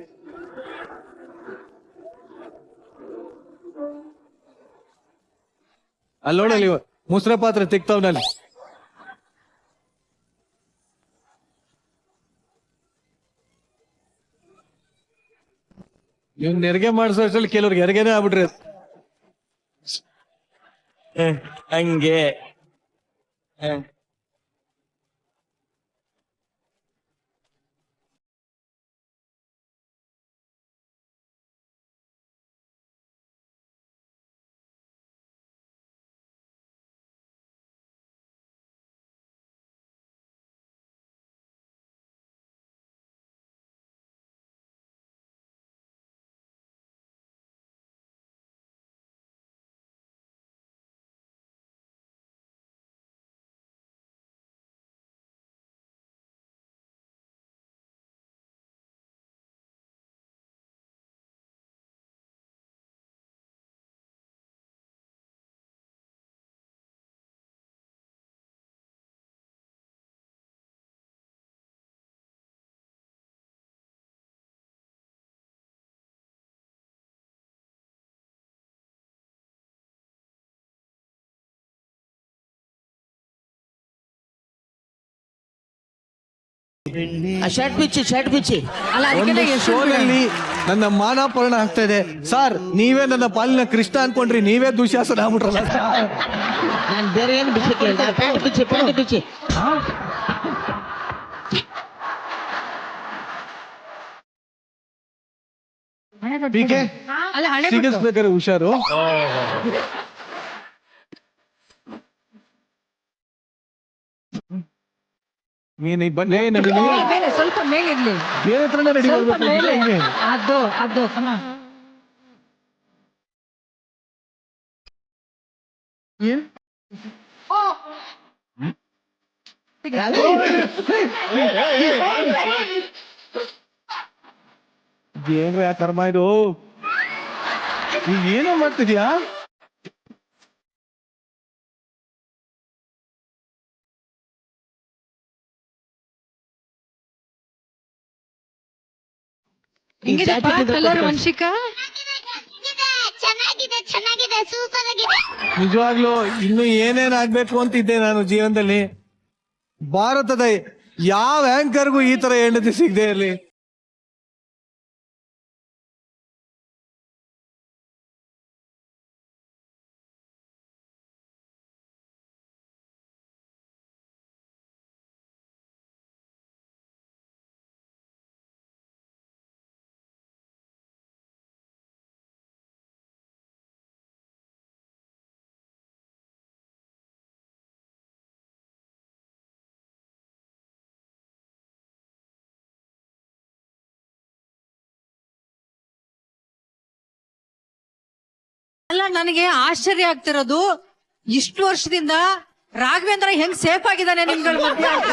ಅಲ್ಲಿ ನೋಡಲ್ಲಿ ಮುಸ್ರ ಪಾತ್ರ ತೆಗ್ತಾವ್ನಲ್ಲಿ. ನೀವು ನೆರಿಗೆ ಮಾಡಿಸೋ ಅಷ್ಟರಲ್ಲಿ ಕೆಲವ್ರಿಗೆ ಹೆರಿಗೆನೆ ಆಗ್ಬಿಟ್ರೆ. ಹಂಗೆ ಶರ್ಟ್ ಬಿಚ್ಚಿ ಅಲ್ಲ ಅದಕ್ಕೆಲ್ಲ ಒಂದು ಎಷ್ಟು ಶೋನಲ್ಲಿ ನನ್ನ ಮಾನಾಪರಣ ಆಗ್ತಾ ಇದೆ ಸರ್. ನೀವೇ ನನ್ನ ಪಾಲಿನ ಕೃಷ್ಣ ಅನ್ಕೊಂಡ್ರಿ, ನೀವೇ ದುಶ್ಯಾಸನ ಆಗ್ಬಿಟ್ರಲ್ಲ. ನಾನು ಬೇರೆ ಏನು ಬಿಚ್ಚಿ ಕೇಳಿದೆ. ಪ್ಯಾಂಟ್ ಬಿಚ್ಚಿ ಪೀಕೆ ಅಲ್ಲ ಹಳೆ ಸಿಗಿಸ್ಬೇಕಾದ್ರೆ ಹುಷಾರು. ನೀನ್ ಬಂದೇ ನನಗೆ ಮೇಲೆ ಸ್ವಲ್ಪ ಮೇಲಿರ್ಲಿ, ಬೇರೆ ಹತ್ರನೇ ರೆಡಿ ಸ್ವಲ್ಪ ಮಾಡ್ಬೇಕು. ಮೇಲೆ. ಹಿಂಗೆ. ಅದು ಏನ್ರ ಕರ್ಮ ಇದು, ಏನೋ ಮಾಡ್ತಿದ್ಯಾ? ಕಲರ್ ವಂಶಿಕಾ ನಿಜವಾಗ್ಲು ಇನ್ನು ಏನೇನ್ ಆಗ್ಬೇಕು ಅಂತಿದ್ದೆ ನಾನು ಜೀವನದಲ್ಲಿ. ಭಾರತದ ಯಾವ ಆಂಕರ್ಗೂ ಈ ತರ ಹೆಂಡತಿ ಸಿಗದೆ ಇರ್ಲಿ. ಅಲ್ಲ, ನನಗೆ ಆಶ್ಚರ್ಯ ಆಗ್ತಿರೋದು, ಇಷ್ಟು ವರ್ಷದಿಂದ ರಾಘವೇಂದ್ರ ಹೆಂಗ್ ಸೇಫ್ ಆಗಿದ್ದಾನೆ ನಿಮ್ಗಳ ಮಧ್ಯೆ ಅಂತ.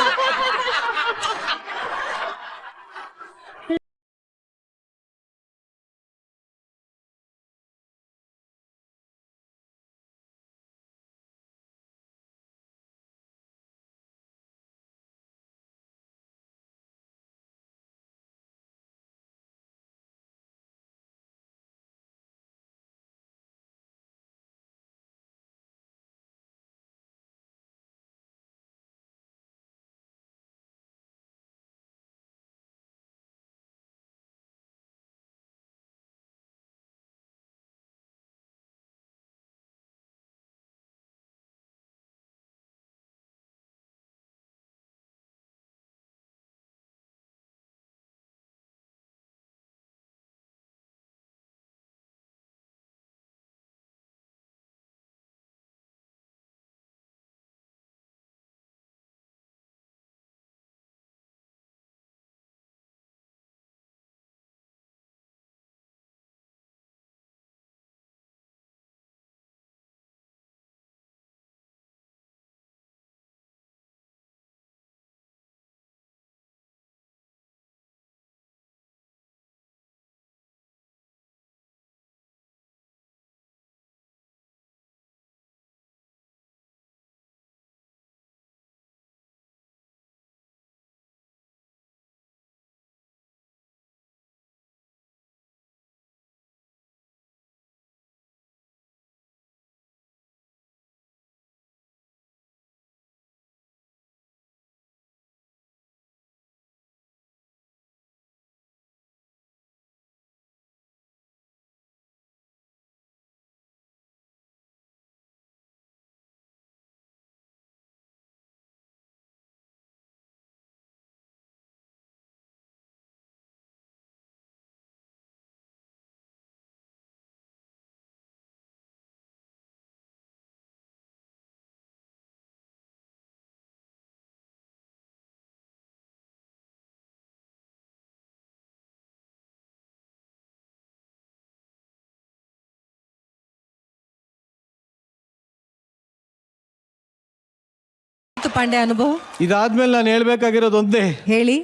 ಪಾಂಡೆ ಅನುಭವ ಇದಾದ್ಮೇಲೆ ನಾನು ಹೇಳ್ಬೇಕಾಗಿರೋದು ಒಂದೇ, ಹೇಳಿ.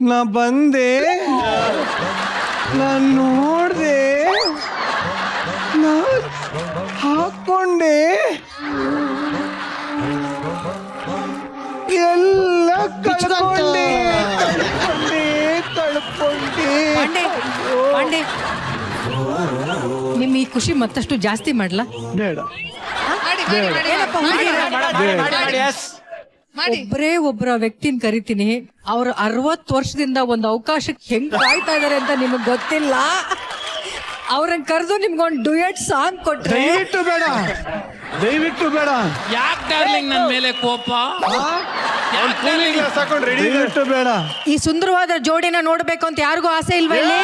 ನಾ ಬಂದೆ, ನಾನ್ ನೋಡ್ದೆ, ನಾ ಹಾಕೊಂಡೆ, ಎಲ್ಲ ಕಳ್ಕೊಂಡೆ, ಕಳ್ಕೊಂಡೆ. ಪಾಂಡೆ ಪಾಂಡೆ, ನಿಮ್ ಈ ಖುಷಿ ಮತ್ತಷ್ಟು ಜಾಸ್ತಿ ಮಾಡ್ಲಾ? ಬೇಡ, ಏನಪ್ಪ ಹುಡುಗಿರ? ಒಬ್ಬರೇ ಒಬ್ಬರ ವ್ಯಕ್ತಿನ ಕರಿತೀನಿ, ಅವ್ರು 60 ವರ್ಷದಿಂದ ಒಂದು ಅವಕಾಶಕ್ಕೆ ಹೆಂಗ್ ಕಾಯ್ತಾ ಇದಾರೆ ಅಂತ ನಿಮಗ್ ಗೊತ್ತಿಲ್ಲ. ಅವ್ರನ್ನ ಕರೆದು ನಿಮ್ಗೊಂದು ಡುಯೆಟ್ ಸಾಂಗ್ ಕೊಟ್ರೆ. ದಯವಿಟ್ಟು ಬೇಡ, ದಯವಿಟ್ಟು ಬೇಡ. ಯಾಕೆ ಡಾರ್ಲಿಂಗ್ ನನ್ನ ಮೇಲೆ ಕೋಪ? ದಯವಿಟ್ಟು ಬೇಡ. ಈ ಸುಂದರವಾದ ಜೋಡಿನ ನೋಡ್ಬೇಕು ಅಂತ ಯಾರಿಗೂ ಆಸೆ ಇಲ್ವಾ ಇಲ್ಲಿ?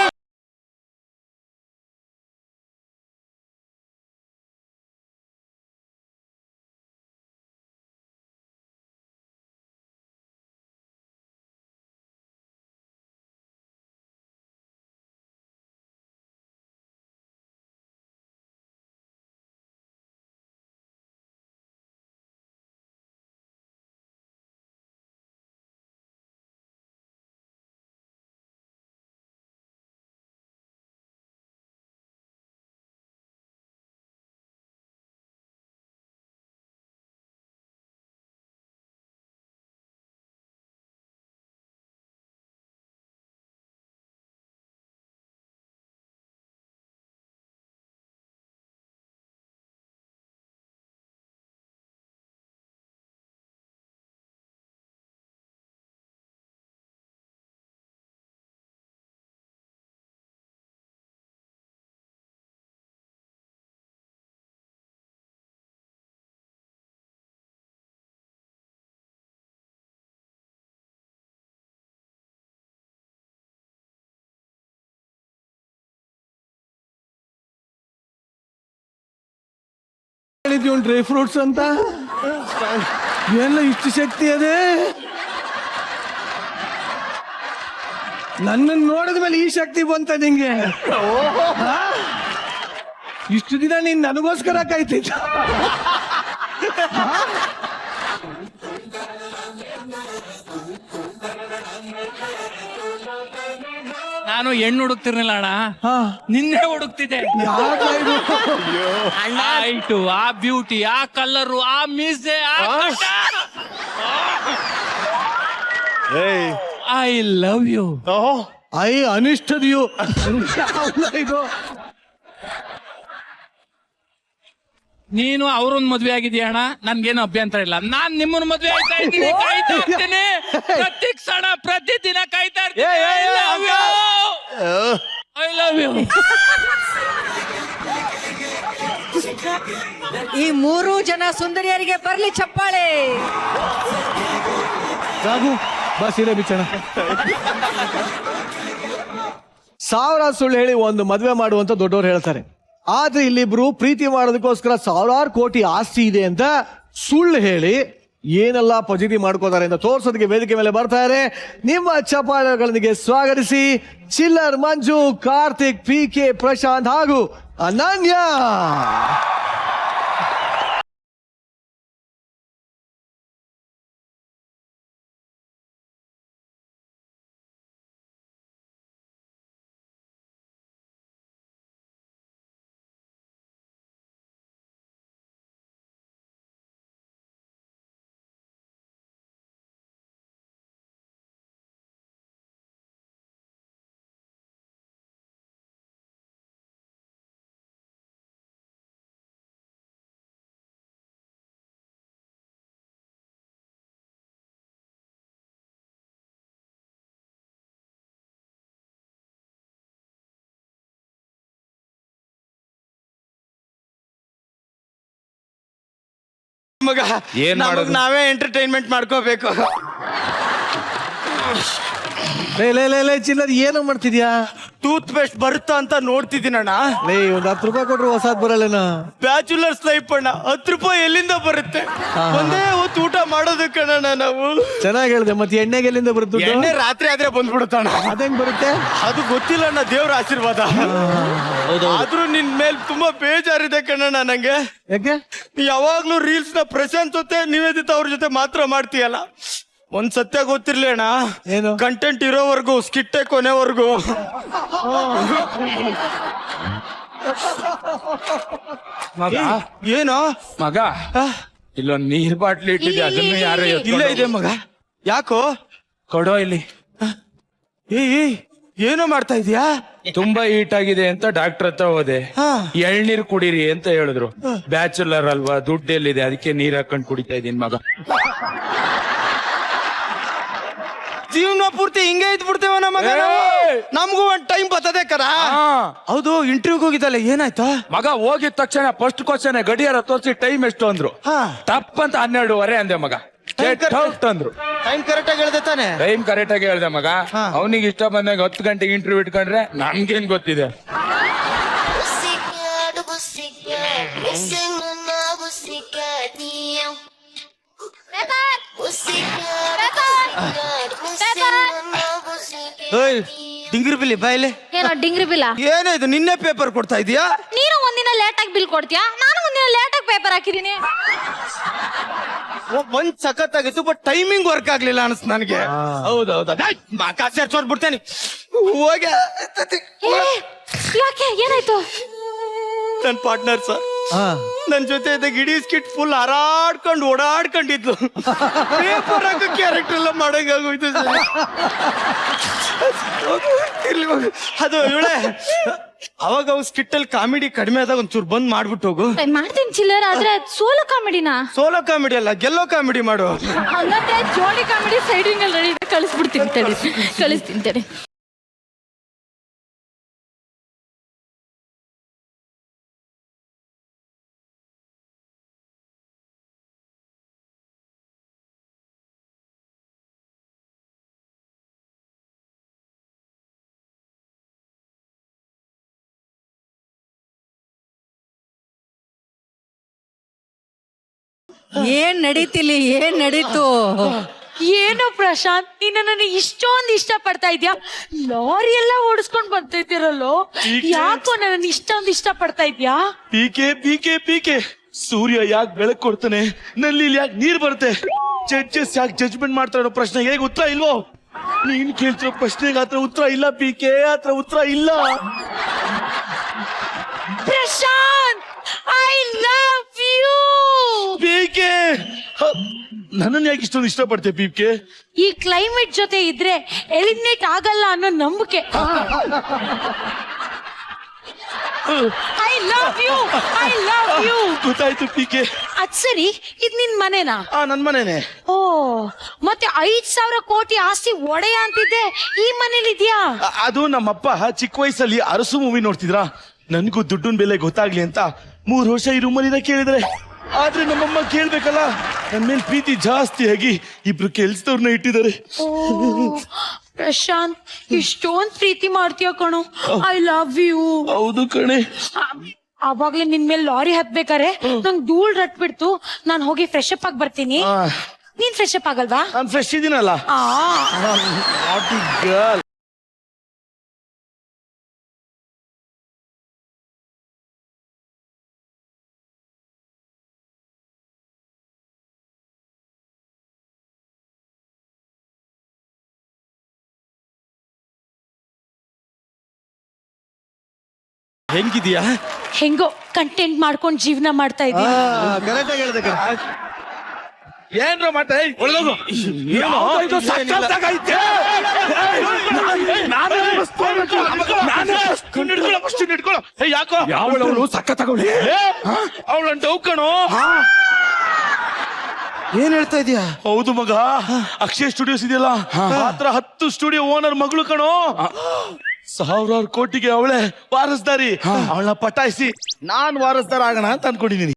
ಹೇಳಿದ್ವಿ ಡ್ರೈ ಫ್ರೂಟ್ಸ್ ಅಂತ. ಎಲ್ಲ ಇಷ್ಟು ಶಕ್ತಿ ಅದೇ. ನನ್ನನ್ನು ನೋಡಿದ ಮೇಲೆ ಈ ಶಕ್ತಿ ಬಂತ ನಿಂಗೆ? ಹಾ? ಇಷ್ಟು ದಿನ ನೀನ್ ನನಗೋಸ್ಕರ ಕಾಯ್ತಿದ್ದ. ನಾನು ಹೆಣ್ಣು ಹುಡುಕ್ತಿರ್ಲಿಲ್ಲ ಅಣ್ಣ, ಹಾ. ನಿನ್ನೆ ಹುಡುಕ್ತಿದ್ದೆ. ಯಾಕ ಇದು? ಆ ಹೈಟು, ಆ ಬ್ಯೂಟಿ, ಆ ಕಲರು, ಆ ಮೀಸೆ, ಐ ಲವ್ ಯು. ಐ ಅನಿಷ್ಟದಿಯು ಇದು. ನೀನು ಅವ್ರನ್ನ ಮದ್ವೆ ಆಗಿದ್ಯಾ ಅಣ್ಣ, ನನ್ಗೇನು ಅಭ್ಯಂತರ ಇಲ್ಲ. ನಾನ್ ನಿಮ್ಮನ್ನ ಮದ್ವೆ ಆಯ್ತಾ ಇದ್ದೀನಿ, ಕಾಯ್ತಾ ಇರ್ತೀನಿ. ಪ್ರತಿ ಕ್ಷಣ ಪ್ರತಿ ದಿನ ಕಾಯ್ತಾ ಇರ್ತೀನಿ. I love you. ಈ 3 ಜನ ಸುಂದರಿಯರಿಗೆ ಬರ್ಲಿ ಚಪ್ಪಾಳೆ. ರಾಘು ಬಾ ಸೀರೆ ಬಿಚ್ಚಣ. 1000 ಸುಳ್ಳು ಹೇಳಿ ಒಂದು ಮದ್ವೆ ಮಾಡುವಂತ ದೊಡ್ಡವರು ಹೇಳ್ತಾರೆ. ಆದ್ರೆ ಇಲ್ಲಿಬ್ರು ಪ್ರೀತಿ ಮಾಡೋದಕ್ಕೋಸ್ಕರ 1000 ಕೋಟಿ ಆಸ್ತಿ ಇದೆ ಅಂತ ಸುಳ್ಳು ಹೇಳಿ ಏನೆಲ್ಲ ಪಜಿತಿ ಮಾಡ್ಕೋತಾರೆ ಅಂತ ತೋರ್ಸೋದಕ್ಕೆ ವೇದಿಕೆ ಮೇಲೆ ಬರ್ತಾರೆ. ನಿಮ್ಮ ಚಪ್ಪಾಳೆಗಳೊಂದಿಗೆ ಸ್ವಾಗತಿಸಿ ಚಿಲ್ಲರ್ ಮಂಜು, ಕಾರ್ತಿಕ್, PK, ಪ್ರಶಾಂತ್ ಹಾಗೂ ಅನನ್ಯ. ಮಗ ಏನ್ ಮಾಡೋದು? ನಾವೇ ಎಂಟರ್ಟೈನ್ಮೆಂಟ್ ಮಾಡ್ಕೋಬೇಕು. ಲೇ ಚಿಲ್ಲರ್ ಏನೋ ಮಾಡ್ತಿದ್ಯಾ? ಟೂತ್ ಪೇಸ್ಟ್ ಬರುತ್ತಾ ಅಂತ ನೋಡ್ತಿದ್ದೀನಣ್ಣ. ಲೇ ಒಂದ್ 10 ರೂಪಾಯಿ ಕೊಟ್ರು ಹೊಸಾದ್ ಬರಲ್ಲೇನ? ಬ್ಯಾಚುಲರ್ಸ್ ಲೈಫ್ ಅಣ್ಣ, 10 ರೂಪಾಯಿ ಎಲ್ಲಿಂದ ಬರುತ್ತೆ? ಒಂದೇ ಹೊತ್ತು ಊಟ ಮಾಡೋದಕ್ಕಣ್ಣ ನಾವು. ಚೆನ್ನಾಗಿ ಹೇಳ್ದೆ. ಮತ್ತೆ ಎಣ್ಣೆಗೆ ಎಲ್ಲಿಂದ ಬರುತ್ತೆ ದುಡ್ಡು? ಎಣ್ಣೆ ರಾತ್ರಿ ಆದ್ರೆ ಬಂದ್ಬಿಡುತ್ತಣ್ಣ. ಅದೇಂಗ್ ಬರುತ್ತೆ? ಅದು ಗೊತ್ತಿಲ್ಲ ಅಣ್ಣ, ದೇವ್ರ ಆಶೀರ್ವಾದ. ಆದ್ರೂ ನಿನ್ ಮೇಲ್ ತುಂಬಾ ಬೇಜಾರಿದೆ ಕಣ್ಣಣ್ಣ ನಂಗೆ. ಯಾಕೆ? ಯಾವಾಗ್ಲೂ ರೀಲ್ಸ್ ನ ಪ್ರಶಾಂತ್ ಜೊತೆ ನಿವೇದಿತ ಅವ್ರ ಜೊತೆ ಮಾತ್ರ ಮಾಡ್ತೀಯಲ್ಲ. ಒಂದ್ ಸತ್ಯ ಗೊತ್ತಿರ್ಲಿ ಅಣ್ಣ, ಏನು? ಕಂಟೆಂಟ್ ಇರೋವರೆಗೂ ಸ್ಕಿಟ್ಟೆ ಕೊನೆವರೆಗೂ. ಮಗ ಏನೋ ಮಗ, ಇಲ್ಲೊಂದ್ ನೀರ್ ಬಾಟ್ಲಿ ಇಟ್ಟಿದ್ದೆ, ಅದನ್ನು ಯಾರೋ ಇಲ್ಲ ಇದೆ ಮಗ. ಯಾಕೋ? ಕೊಡೋ ಇಲ್ಲಿ. ಏಯ್ ಏನೋ ಮಾಡ್ತಾ ಇದೀಯಾ? ತುಂಬಾ ಹೀಟ್ ಆಗಿದೆ ಅಂತ ಡಾಕ್ಟರ್ ಹತ್ರ ಹೋದೆ. ಎಳ್ನೀರ್ ಕುಡೀರಿ ಅಂತ ಹೇಳಿದ್ರು. ಬ್ಯಾಚುಲರ್ ಅಲ್ವಾ, ದುಡ್ಡು ಎಲ್ಲಿದೆ, ಅದಕ್ಕೆ ನೀರ್ ಹಾಕೊಂಡ್ ಕುಡಿತಾ ಇದೀನಿ ಮಗ. ಜೀವನ ಪೂರ್ತಿ ಹಿಂಗೆ ಇದ್ಬಿಡ್ತೇವ ನಮಗ. ನಮಗೂ ಒಂದ್ ಟೈಮ್ ಬರ್ತದೆ ಕರ. ಹೌದು, ಇಂಟರ್ವ್ಯೂಗೆ ಹೋಗಿದ್ದಲ್ಲ, ಏನಾಯ್ತಾ? ಮಗ ಹೋಗಿದ ತಕ್ಷಣ ಫಸ್ಟ್ ಕ್ವಶನ್ ಗಡಿಯಾರ ತೋರಿಸಿ ಟೈಮ್ ಎಷ್ಟು ಅಂದ್ರು. ತಪ್ಪ ಅಂತ 12:15 ಅಂದೆ ಮಗ. ಔಟ್ ಅಂದ್ರು. ಟೈಮ್ ಕರೆಕ್ಟ್ ಆಗಿ ಹೇಳ್ದೆ ತಾನೆ? ಟೈಮ್ ಕರೆಕ್ಟ್ ಆಗಿ ಹೇಳ್ದೆ ಮಗ. ಅವನಿಗೆ ಇಷ್ಟ ಬಂದಾಗ 10 ಗಂಟೆಗೆ ಇಂಟರ್ವ್ಯೂ ಇಟ್ಕೊಂಡ್ರೆ ನಮ್ಗೇನ್ ಗೊತ್ತಿದೆ. ಡಿಂಗ್ರಿ ಬಿಲ್ಲಿ ಬಾಯ್ಲೆ. ಏನೋ ಡಿಂಗ್ರಿ ಬಿಲ್ಲ? ಏನೋ ಇದು, ನಿನ್ನೆ ಪೇಪರ್ ಕೊಡ್ತಾ ಇದೀಯಾ? ನೀನು ಒಂದಿನ ಲೇಟ್ ಆಗಿ ಬಿಲ್ ಕೊಡ್ತೀಯಾ, ನಾನು ಒಂದಿನ ಲೇಟ್ ಆಗಿ ಪೇಪರ್ ಹಾಕಿದೀನಿ. ಒಂದ್ ಸಖತ್ ಆಗಿತ್ತು, ಬಟ್ ಟೈಮಿಂಗ್ ವರ್ಕ್ ಆಗ್ಲಿಲ್ಲ ಅನ್ಸ್ ನನಗೆ. ಹೌದೌದ, ಬಿಡ್ತೇನೆ. ಹೋಗ. ಯಾಕೆ, ಏನಾಯ್ತು? ನನ್ ಪಾರ್ಟ್ನರ್ ಸರ್ ನನ್ ಜೊತೆ ಇದ್ದಾಗ ಇಡೀ ಸ್ಕಿಟ್ ಫುಲ್ ಹಾರಾಡ್ಕೊಂಡು ಓಡಾಡ್ಕೊಂಡಿದ್ಲು. ಪೇಪರ್ ಹಾಕೋ ಕ್ಯಾರೆಕ್ಟರ್ ಎಲ್ಲ ಮಾಡಂಗಾಗೋಯ್ತು ಸರ್. ಅದು ಇವಳೆ ಅವಾಗ ಅವ್ ಸ್ಕಿಟ್ ಅಲ್ಲಿ ಕಾಮಿಡಿ ಕಡಿಮೆ ಆದಾಗ ಒಂಚೂರು ಬಂದ್ ಮಾಡ್ಬಿಟ್ಟು ಹೋಗು. ಮಾಡ್ತೀನಿ ಚಿಲ್ಲರ್, ಆದ್ರೆ ಸೋಲೋ ಕಾಮಿಡಿನಾ? ಸೋಲೋ ಕಾಮಿಡಿ ಅಲ್ಲ, ಗೆಲ್ಲೋ ಕಾಮಿಡಿ ಮಾಡು. ಹಂಗಂದ್ರೆ ಜೋಡಿ ಕಾಮಿಡಿ ಸೈಡಿಂಗ್ ಅಲ್ಲಿ ರೆಡಿ, ಕಳಿಸ್ಬಿಡ್ತೀನಿ, ಕಳಿಸ್ತೀನಿ. ಏನ್ ನಡೀತಿಲಿ, ಏನ್ ನಡೀತು? ಏನೋ ಪ್ರಶಾಂತ್, ನೀನು ನನ್ನ ಇಷ್ಟೊಂದು ಇಷ್ಟ ಪಡ್ತಾ ಇದ್ಯಾ? ಲಾರಿ ಎಲ್ಲ ಓಡಿಸ್ಕೊಂಡ್ ಬರ್ತಿದ್ದೀರಲ್ಲೋ, ಯಾಕೋ ನನ್ನ ಇಷ್ಟೊಂದು ಇಷ್ಟ ಪಡ್ತಾ ಇದ್ಯಾ? ಪೀಕೆ ಪೀಕೆ ಪೀಕೆ, ಸೂರ್ಯ ಯಾಕೆ ಬೆಳಕು ಕೊಡ್ತಾನೆ, ನಲ್ಲಿ ಯಾಕೆ ನೀರ್ ಬರುತ್ತೆ, ಜಡ್ಜಸ್ ಯಾಕೆ ಜಡ್ಜ್ಮೆಂಟ್ ಮಾಡ್ತಾರೆ ಅನ್ನೋ ಪ್ರಶ್ನೆಗೆ ಹೇಗೆ ಉತ್ತರ ಇಲ್ವೋ? ನೀನ್ ಕೇಳ್ತಿರೋ ಪ್ರಶ್ನೆಗೆ ಆತರ ಉತ್ತರ ಇಲ್ಲ ಪೀಕೆ, ಆತರ ಉತ್ತರ ಇಲ್ಲ. Prashanth, I love you. PK, ನನ್ನನ್ನು ಯಾಕೆ ಇಷ್ಟೊಂದು ಇಷ್ಟಪಡ್ತೆ ಪೀಕೆ? ಈ ಕ್ಲೈಮೇಟ್ ಜೊತೆ ಇದ್ರೆ ಎಲಿಮಿನೇಟ್ ಆಗಲ್ಲ ಅನ್ನೋ ನಂಬಿಕೆ. I love you, I love you. ಗೊತ್ತಾಯ್ತು ಪೀಕೆ. ಅದ್ ಸರಿ, ಇದ್ ನಿನ್ ಮನೆನಾ? ನನ್ ಮನೇನೆ. ಓ, ಮತ್ತೆ 5,000 ಕೋಟಿ ಆಸ್ತಿ ಒಡೆಯ ಅಂತಿದ್ದೆ, ಈ ಮನೇಲಿ ಇದ್ಯಾ? ಅದು ನಮ್ಮಪ್ಪ ಚಿಕ್ಕ ವಯಸ್ಸಲ್ಲಿ ಅರಸು ಮೂವಿ ನೋಡ್ತಿದ್ರ, ನನ್ಗೂ ದುಡ್ಡಿನ ಬೆಲೆ ಗೊತ್ತಾಗ್ಲಿ ಅಂತ 3 ವರ್ಷ ಈ ರೂಮಲ್ಲಿ ಕೇಳಿದ್ರೆ. ಆದ್ರೆ ನಮ್ಮಮ್ಮ ಕೇಳ್ಬೇಕಲ್ಲ, ನನ್ ಮೇಲೆ ಪ್ರೀತಿ ಜಾಸ್ತಿ ಆಗಿ ಇಬ್ರು ಕೆಲ್ಸದವ್ರನ್ನ ಇಟ್ಟಿದ್ದಾರೆ. ಓ ಪ್ರಶಾಂತ್, ಇಷ್ಟೊಂದ್ ಪ್ರೀತಿ ಮಾಡ್ತೀಯ ಕಣೋ. I love you. ಹೌದು ಕಣೆ. ಅವಾಗ್ಲೇ ನಿನ್ ಮೇಲೆ ಲಾರಿ ಹತ್ಬೇಕಾರೆ ನಂಗ್ ಧೂಳ್ ರಟ್ಬಿಡ್ತು. ನಾನ್ ಹೋಗಿ ಫ್ರೆಶ್ ಅಪ್ ಆಗಿ ಬರ್ತೀನಿ. ನೀನ್ ಫ್ರೆಶ್ ಅಪ್ ಆಗಲ್ವಾ? ನಾನ್ ಫ್ರೆಶ್ ಇದೀನಲ್ಲ. ಗರ್ಲ್, ಹೆಂಗಿದ್ಯಾ? ಹೆಂಗೋ ಕಂಟೆಂಟ್ ಮಾಡ್ಕೊಂಡ್ ಜೀವನ ಮಾಡ್ತಾ ಇದೀನಿ. ಕರೆಕ್ಟ್ ಆಗಿ ಹೇಳ್ದೆ ಕಣೆ. ಏನ್ರ ಮಾತೆ, ಒಳಗೋಗು. ಯಾಕೋ ಅವಳು ಸಕ್ಕ ತಗೊಳ್ಳಿ. ಅವಳನ್ನ ಡೌ ಕಣೋ. ಏನ್ ಹೇಳ್ತಾ ಇದೀಯಾ? ಹೌದು ಮಗ, ಅಕ್ಷಯ್ ಸ್ಟುಡಿಯೋಸ್ ಇದೆಯಲ್ಲ, ಮಾತ್ರ 10 ಸ್ಟುಡಿಯೋ ಓನರ್ ಮಗಳು ಕಣೋ. 1,000 ಕೋಟಿಗೆ ಅವಳೆ ವಾರಸ್ದಾರಿ. ಅವಳನ್ನ ಪಟಾಯಿಸಿ ನಾನ್ ವಾರಸ್ದಾರ ಆಗೋಣ ಅಂತ ಅನ್ಕೊಂಡಿದೀನಿ.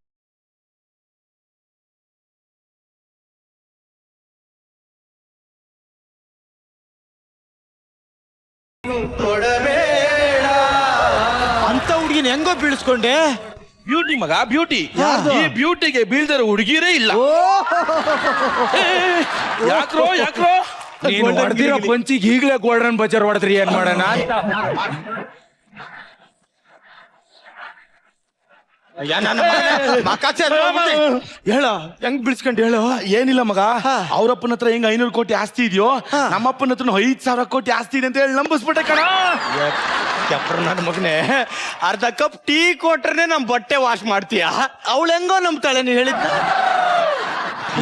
ಅಂತ ಹುಡುಗಿನ ಹೆಂಗೋ ಬೀಳಿಸ್ಕೊಂಡೆ? ಬ್ಯೂಟಿ ಮಗ, ಬ್ಯೂಟಿ. ಈ ಬ್ಯೂಟಿಗೆ ಬೀಳ್ದಾರ ಹುಡುಗಿರೇ ಇಲ್ಲ. ಯಾಕ್ರೋ ಯಾಕ್ರೋ ನೀನು ಹೊಡೆದಿರೋ ಪಂಚಿಗೆ ಈಗಲೇ ಗೋಲ್ಡನ್ ಬಜಾರ್ ಹೊಡೆದ್ರಿ, ಏನ್ ಮಾಡೋಣ ಅಂತ. ಹೇಳ, ಹೆಂಗ್ ಬೀಳ್ಸ್ಕೊಂಡ್ ಹೇಳು. ಏನಿಲ್ಲ ಮಗ, ಅವ್ರಪ್ಪನ ಹತ್ರ ಹೆಂಗ್ 500 ಕೋಟಿ ಆಸ್ತಿ ಇದೆಯೋ, ನಮ್ಮಪ್ಪನ ಹತ್ರ 5,000 ಕೋಟಿ ಆಸ್ತಿ ಇದೆ ಅಂತ ಹೇಳಿ ನಂಬಿಸ್ಬಿಟ್ಟೆ ಕಣ. ನನ್ನ ಮಗನೇ, ಅರ್ಧ ಕಪ್ ಟೀ ಕೊಟ್ರೆ ನಮ್ ಬಟ್ಟೆ ವಾಶ್ ಮಾಡ್ತೀಯ? ಅವಳು ಹೆಂಗೋ ನಂಬ್ತಾಳೆ ನೀ ಹೇಳಿದ್ದ.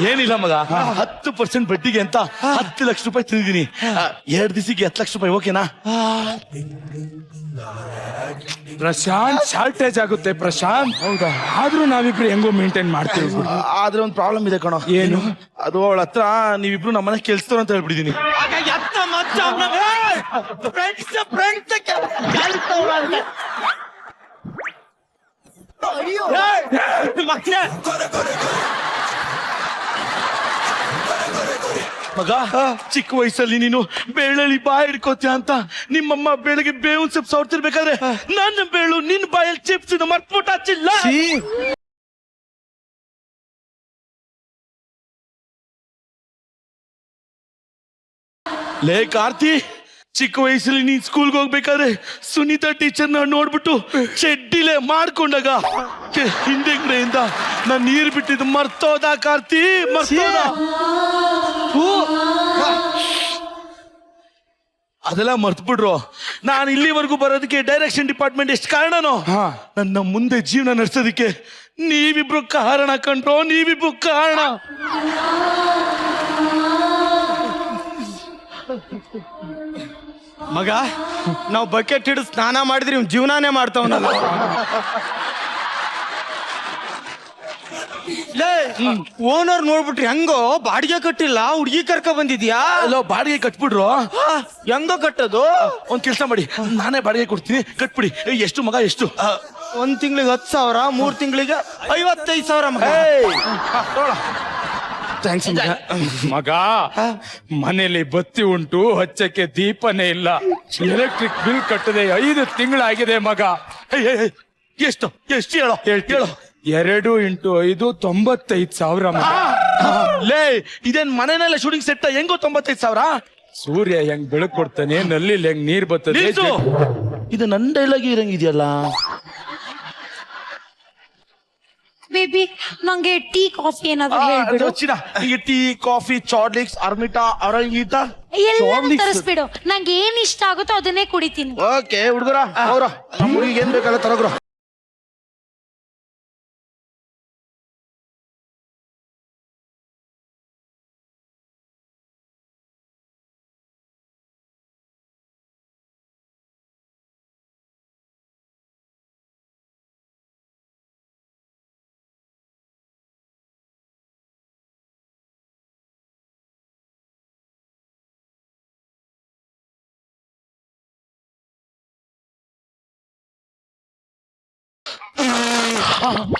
ಏನಿಲ್ಲ ಮಗ, 10% ಬಡ್ಡಿಗೆ ಅಂತ 10 ಲಕ್ಷ ರೂಪಾಯಿ ತಿಂದಿದ್ದೀನಿ. 2 ದಿವಸಕ್ಕೆ 10 ಲಕ್ಷ ರೂಪಾಯಿ ಓಕೆನಾ? ಪ್ರಶಾಂತ್, ಶಾರ್ಟೇಜ್ ಆಗುತ್ತೆ ಪ್ರಶಾಂತ್. ಹೌದಾ? ಆದ್ರೂ ನಾವಿಬ್ರು ಹೆಂಗೋ ಮೇಂಟೈನ್ ಮಾಡ್ತೀವಿ. ಆದ್ರೆ ಒಂದು ಪ್ರಾಬ್ಲಮ್ ಇದೆ ಕಣೋ. ಏನು? ಅದು ಅವಳ ಹತ್ರ ನೀವಿಬ್ರು ನಮ್ಮನೆ ಕೆಲ್ಸದವ್ರು ಅಂತ ಹೇಳ್ಬಿಟ್ಟಿದೀನಿ. ಮಗ, ಚಿಕ್ಕ ವಯಸ್ಸಲ್ಲಿ ನೀನು ಬೇಳಲ್ಲಿ ಬಾಯಿ ಹಿಡ್ಕೋತ್ಯ ಅಂತ ನಿಮ್ಮಮ್ಮ ಬೆಳಗ್ಗೆ ಬೇವಿನ ಸೊಪ್ಪು ಸೌಡ್ತಿರ್ಬೇಕಾದ್ರೆ ನನ್ನ ಬೇಳು ನಿನ್ನ ಬಾಯಲ್ಲಿ ಚಿಪ್ಸ್ ಮರ್ತ್ಬಿಟ್ಟ ಹಚ್ಚಿಲ್ಲ. ಲೇ ಕಾರ್ತಿ, ಚಿಕ್ಕ ವಯಸ್ಸಲ್ಲಿ ನೀನ್ ಸ್ಕೂಲ್ಗೆ ಹೋಗ್ಬೇಕಾದ್ರೆ ಸುನೀತಾ ಟೀಚರ್ನ ನೋಡ್ಬಿಟ್ಟು ಚೆಡ್ಡಿಲೆ ಮಾಡ್ಕೊಂಡಾಗ ಹಿಂದೆಗಡೆಯಿಂದ ನಾನ್ ನೀರ್ ಬಿಟ್ಟಿದ್ದು ಮರ್ತೋದ ಕಾರ್ತಿ, ಮರ್ತೋದ. ಅದೆಲ್ಲ ಮರ್ತ್ಬಿಡ್ರು. ನಾನು ಇಲ್ಲಿವರೆಗೂ ಬರೋದಕ್ಕೆ ಡೈರೆಕ್ಷನ್ ಡಿಪಾರ್ಟ್ಮೆಂಟ್ ಎಷ್ಟು ಕಾರಣನೋ, ನನ್ನ ಮುಂದೆ ಜೀವನ ನಡೆಸೋದಕ್ಕೆ ನೀವಿಬ್ರು ಕಾರಣ ಕಂಡ್ರೋ, ನೀವಿಬ್ರು ಕಾರಣ. ಮಗ, ನಾವು ಬಕೆಟ್ ಹಿಡಿದು ಸ್ನಾನ ಮಾಡಿದ್ರಿ ಇವ್ನು ಜೀವನಾನೇ ಮಾಡ್ತಾವನಲ್ಲ. ಓನರ್ ನೋಡ್ಬಿಟ್ರಿ ಹೆಂಗೋ ಬಾಡಿಗೆ ಕಟ್ಟಿಲ್ಲ, ಹುಡುಗಿ ಕರ್ಕ ಬಂದಿದ್ಯಾ? ಅಲ್ಲೋ ಬಾಡಿಗೆ ಕಟ್ಬಿಡ್ರು. ಹೆಂಗೋ ಕಟ್ಟೋದು? ಒಂದ್ ಕೆಲಸ ಮಾಡಿ, ನಾನೇ ಬಾಡಿಗೆ ಕೊಡ್ತೀನಿ, ಕಟ್ಬಿಡಿ. ಎಷ್ಟು ಮಗ, ಎಷ್ಟು? 1 ತಿಂಗಳಿಗೆ 10,000, 3 ತಿಂಗಳಿಗೆ 55,000 ಮಗ. ಥ್ಯಾಂಕ್ಸ್ ಮಗ. ಮನೇಲಿ ಬತ್ತಿ ಉಂಟು, ಹಚ್ಚಕ್ಕೆ ದೀಪನೇ ಇಲ್ಲ. ಎಲೆಕ್ಟ್ರಿಕ್ ಬಿಲ್ ಕಟ್ಟದೆ 5 ತಿಂಗಳಾಗಿದೆ ಮಗ. ಎಷ್ಟು ಎಷ್ಟು ಹೇಳೋ, ಹೇಳು. 2 × 5 95,000 ಮಗ. ಲೇ ಇದೇನ್ ಮನೆಯಲ್ಲ ಶೂಟಿಂಗ್ ಸೆಟ್ ಹೆಂಗೋ 95,000. ಸೂರ್ಯ ಹೆಂಗ್ ಬೆಳಕ್ ಕೊಡ್ತಾನೆ, ನಲ್ಲಿ ಹೆಂಗ್ ನೀರ್ ಬರ್ತದೆ. ನಿಲ್ಸು. ಇದು ನನ್ನ ಡೈಲಾಗ್ ಇರಂಗಿದೆಯಲ್ಲ. ಬೇಬಿ ನಂಗೆ ಟೀ ಕಾಫಿ ಏನಾದ್ರು ಹೇಳ್ಬಿಡು. ಈಗ ಟೀ ಕಾಫಿ ಚಾರ್ಲಿಕ್ಸ್ ಅರ್ಮಿಟಾ ಅರಂಗೀತ ಎಲ್ಲ ತರಿಸ್ಬಿಡು. ನಂಗೆ ಏನ್ ಇಷ್ಟ ಆಗುತ್ತೋ ಅದನ್ನೇ ಕುಡಿತೀನಿ. ಓಕೆ ಹುಡುಗರ ಅವ್ರ ನಮ್ಮ ಹುಡುಗಿಗೆ ಏನ್ ಬೇಕಲ್ಲ ತರಗ್ರ.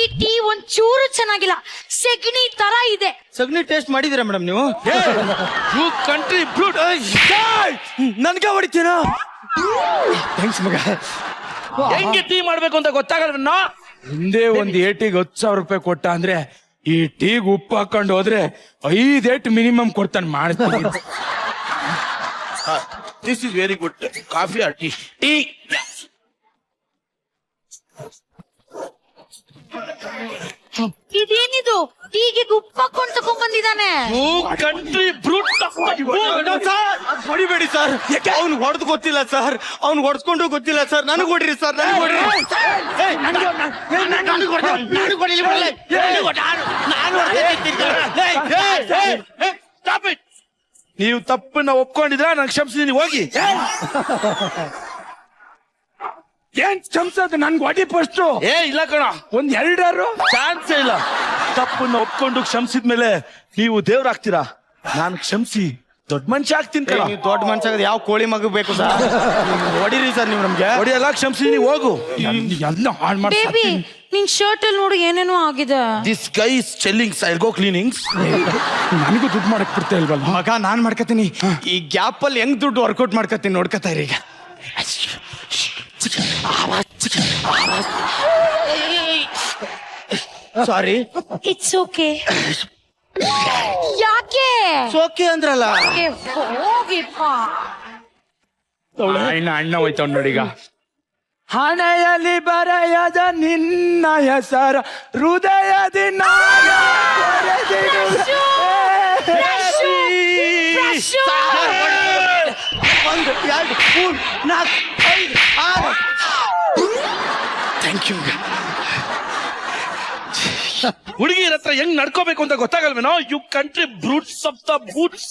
ಈ ಟೀ ಒಂದ್ ಚೂರು ಚೆನ್ನಾಗಿಲ್ಲ, ಸೆಗಣಿ ತರ ಇದೆ. ಸಗಣಿ ಟೇಸ್ಟ್ ಮಾಡಿದೀರಾ ಮೇಡಮ್ ನೀವು? You country ಬ್ರೂಟ್. ನನ್ಗೆ ಹೊಡಿತೀರಾ? ಥ್ಯಾಂಕ್ಸ್ ಮಗ. ಹೆಂಗೆ ಟೀ ಮಾಡ್ಬೇಕು ಅಂತ ಗೊತ್ತಾಗಲ್ಲ. ಹಿಂದೆ ಒಂದ್ ಏಟಿಗೆ 10,000 ರೂಪಾಯಿ ಕೊಟ್ಟ ಅಂದ್ರೆ ಈ ಟೀಗ್ ಉಪ್ಪು ಹಾಕೊಂಡು ಹೋದ್ರೆ 5 ಏಟ್ ಮಿನಿಮಮ್ ಕೊಡ್ತಾನೆ ಮಾಡ್ತೀನಿ. This is very good. Coffee or tea? Tea. ಇದೇನಿದು? ಟೀಗೆ ಉಪ್ಪು ಹಾಕೊಂಡು ತಕೊಂಡ್ ಬಂದಿದ್ದಾನೆ. You country brute. ಹೊಡಿಬೇಡಿ ಸರ್, ಅವ್ನು ಹೊಡೆದು ಗೊತ್ತಿಲ್ಲ ಸರ್, ಅವ್ನು ಹೊಡ್ಸ್ಕೊಂಡು ಗೊತ್ತಿಲ್ಲ ಸರ್. ನನಗ್ ಹೊಡ್ರಿ ಸರ್, ನನಗ್ ಹೊಡ್ರಿ. ನೀವು ತಪ್ಪನ್ನ ಒಪ್ಕೊಂಡಿದ್ರ ನಾನು ಕ್ಷಮಿಸಿದೀನಿ, ಹೋಗಿ. ಏನ್ ಕ್ಷಮಿಸೋದು? ನನ್ಗೆ ಹೊಡಿ ಫಸ್ಟ್. ಇಲ್ಲ ಕಣ, ಒಂದ್ 2 ಚಾನ್ಸೇ ಇಲ್ಲ. ತಪ್ಪನ್ನ ಒಪ್ಕೊಂಡು ಕ್ಷಮಿಸಿದ್ಮೇಲೆ ನೀವು ದೇವ್ರಾಗ್ತೀರಾ. ನಾನು ಕ್ಷಮಿಸಿ ದೊಡ್ಡ ಮನುಷ್ಯ ಆಗ್ತೀನಿ ಕಣ. ನೀವು ದೊಡ್ಡ ಮನುಷ್ಯ ಆಗೋದು ಯಾವ ಕೋಳಿ ಮಗ ಬೇಕು ಸರ್? ಹೊಡಿರಿ ಸರ್, ನೀವು ನಮ್ಗೆ ಹೊಡಿಯಲ್ಲ, ಕ್ಷಮಿಸಿದೀನಿ, ಹೋಗು. ಎಲ್ಲ ಹಾಳು ಮಾಡಿ. ಬೇಬಿ ನಿನ್ ಶರ್ಟ್ ಅಲ್ಲಿ ನೋಡು ಏನೇನೋ ಆಗಿದೆ. ದಿಸ್ ಗೈ ಇಸ್ ಚೆಲ್ಲಿಂಗ್ಸ್, ಐ ಗೋ ಕ್ಲೀನಿಂಗ್ಸ್. ನನಗೂ ದುಡ್ಡು ಮಾಡಕ್ ಬಿಡ್ತಾ ಇಲ್ವಲ್ಲ ಮಗ. ನಾನ್ ಮಾಡ್ಕತೀನಿ. ಈ ಗ್ಯಾಪ್ ಅಲ್ಲಿ ಹೆಂಗ್ ದುಡ್ಡು ವರ್ಕೌಟ್ ಮಾಡ್ಕತೀನಿ ನೋಡ್ಕತಾ ಇರಿ ಈಗ. ಸಾರಿ. It's okay. ಯಾಕೆ ಸೋಕೆ ಅಂದ್ರಲ್ಲ. ಹೋಗಿಪ್ಪ. ಅಣ್ಣ ಹೋಯ್ತವ್ ನೋಡೀಗ. ಹಣೆಯಲ್ಲಿ ಬರೆಯದ ನಿನ್ನ ಹೆಸರ ಹೃದಯದಿ ನಾನು ಬರೆದಿಡುವೆ. ಒಂದು 2 3 4 5 6. Thank you. ಹುಡುಗಿರ ಹತ್ರ ಹೆಂಗ್ ನಡ್ಕೋಬೇಕು ಅಂತ ಗೊತ್ತಾಗಲ್ವೇನೋ. You country brutes of the boots.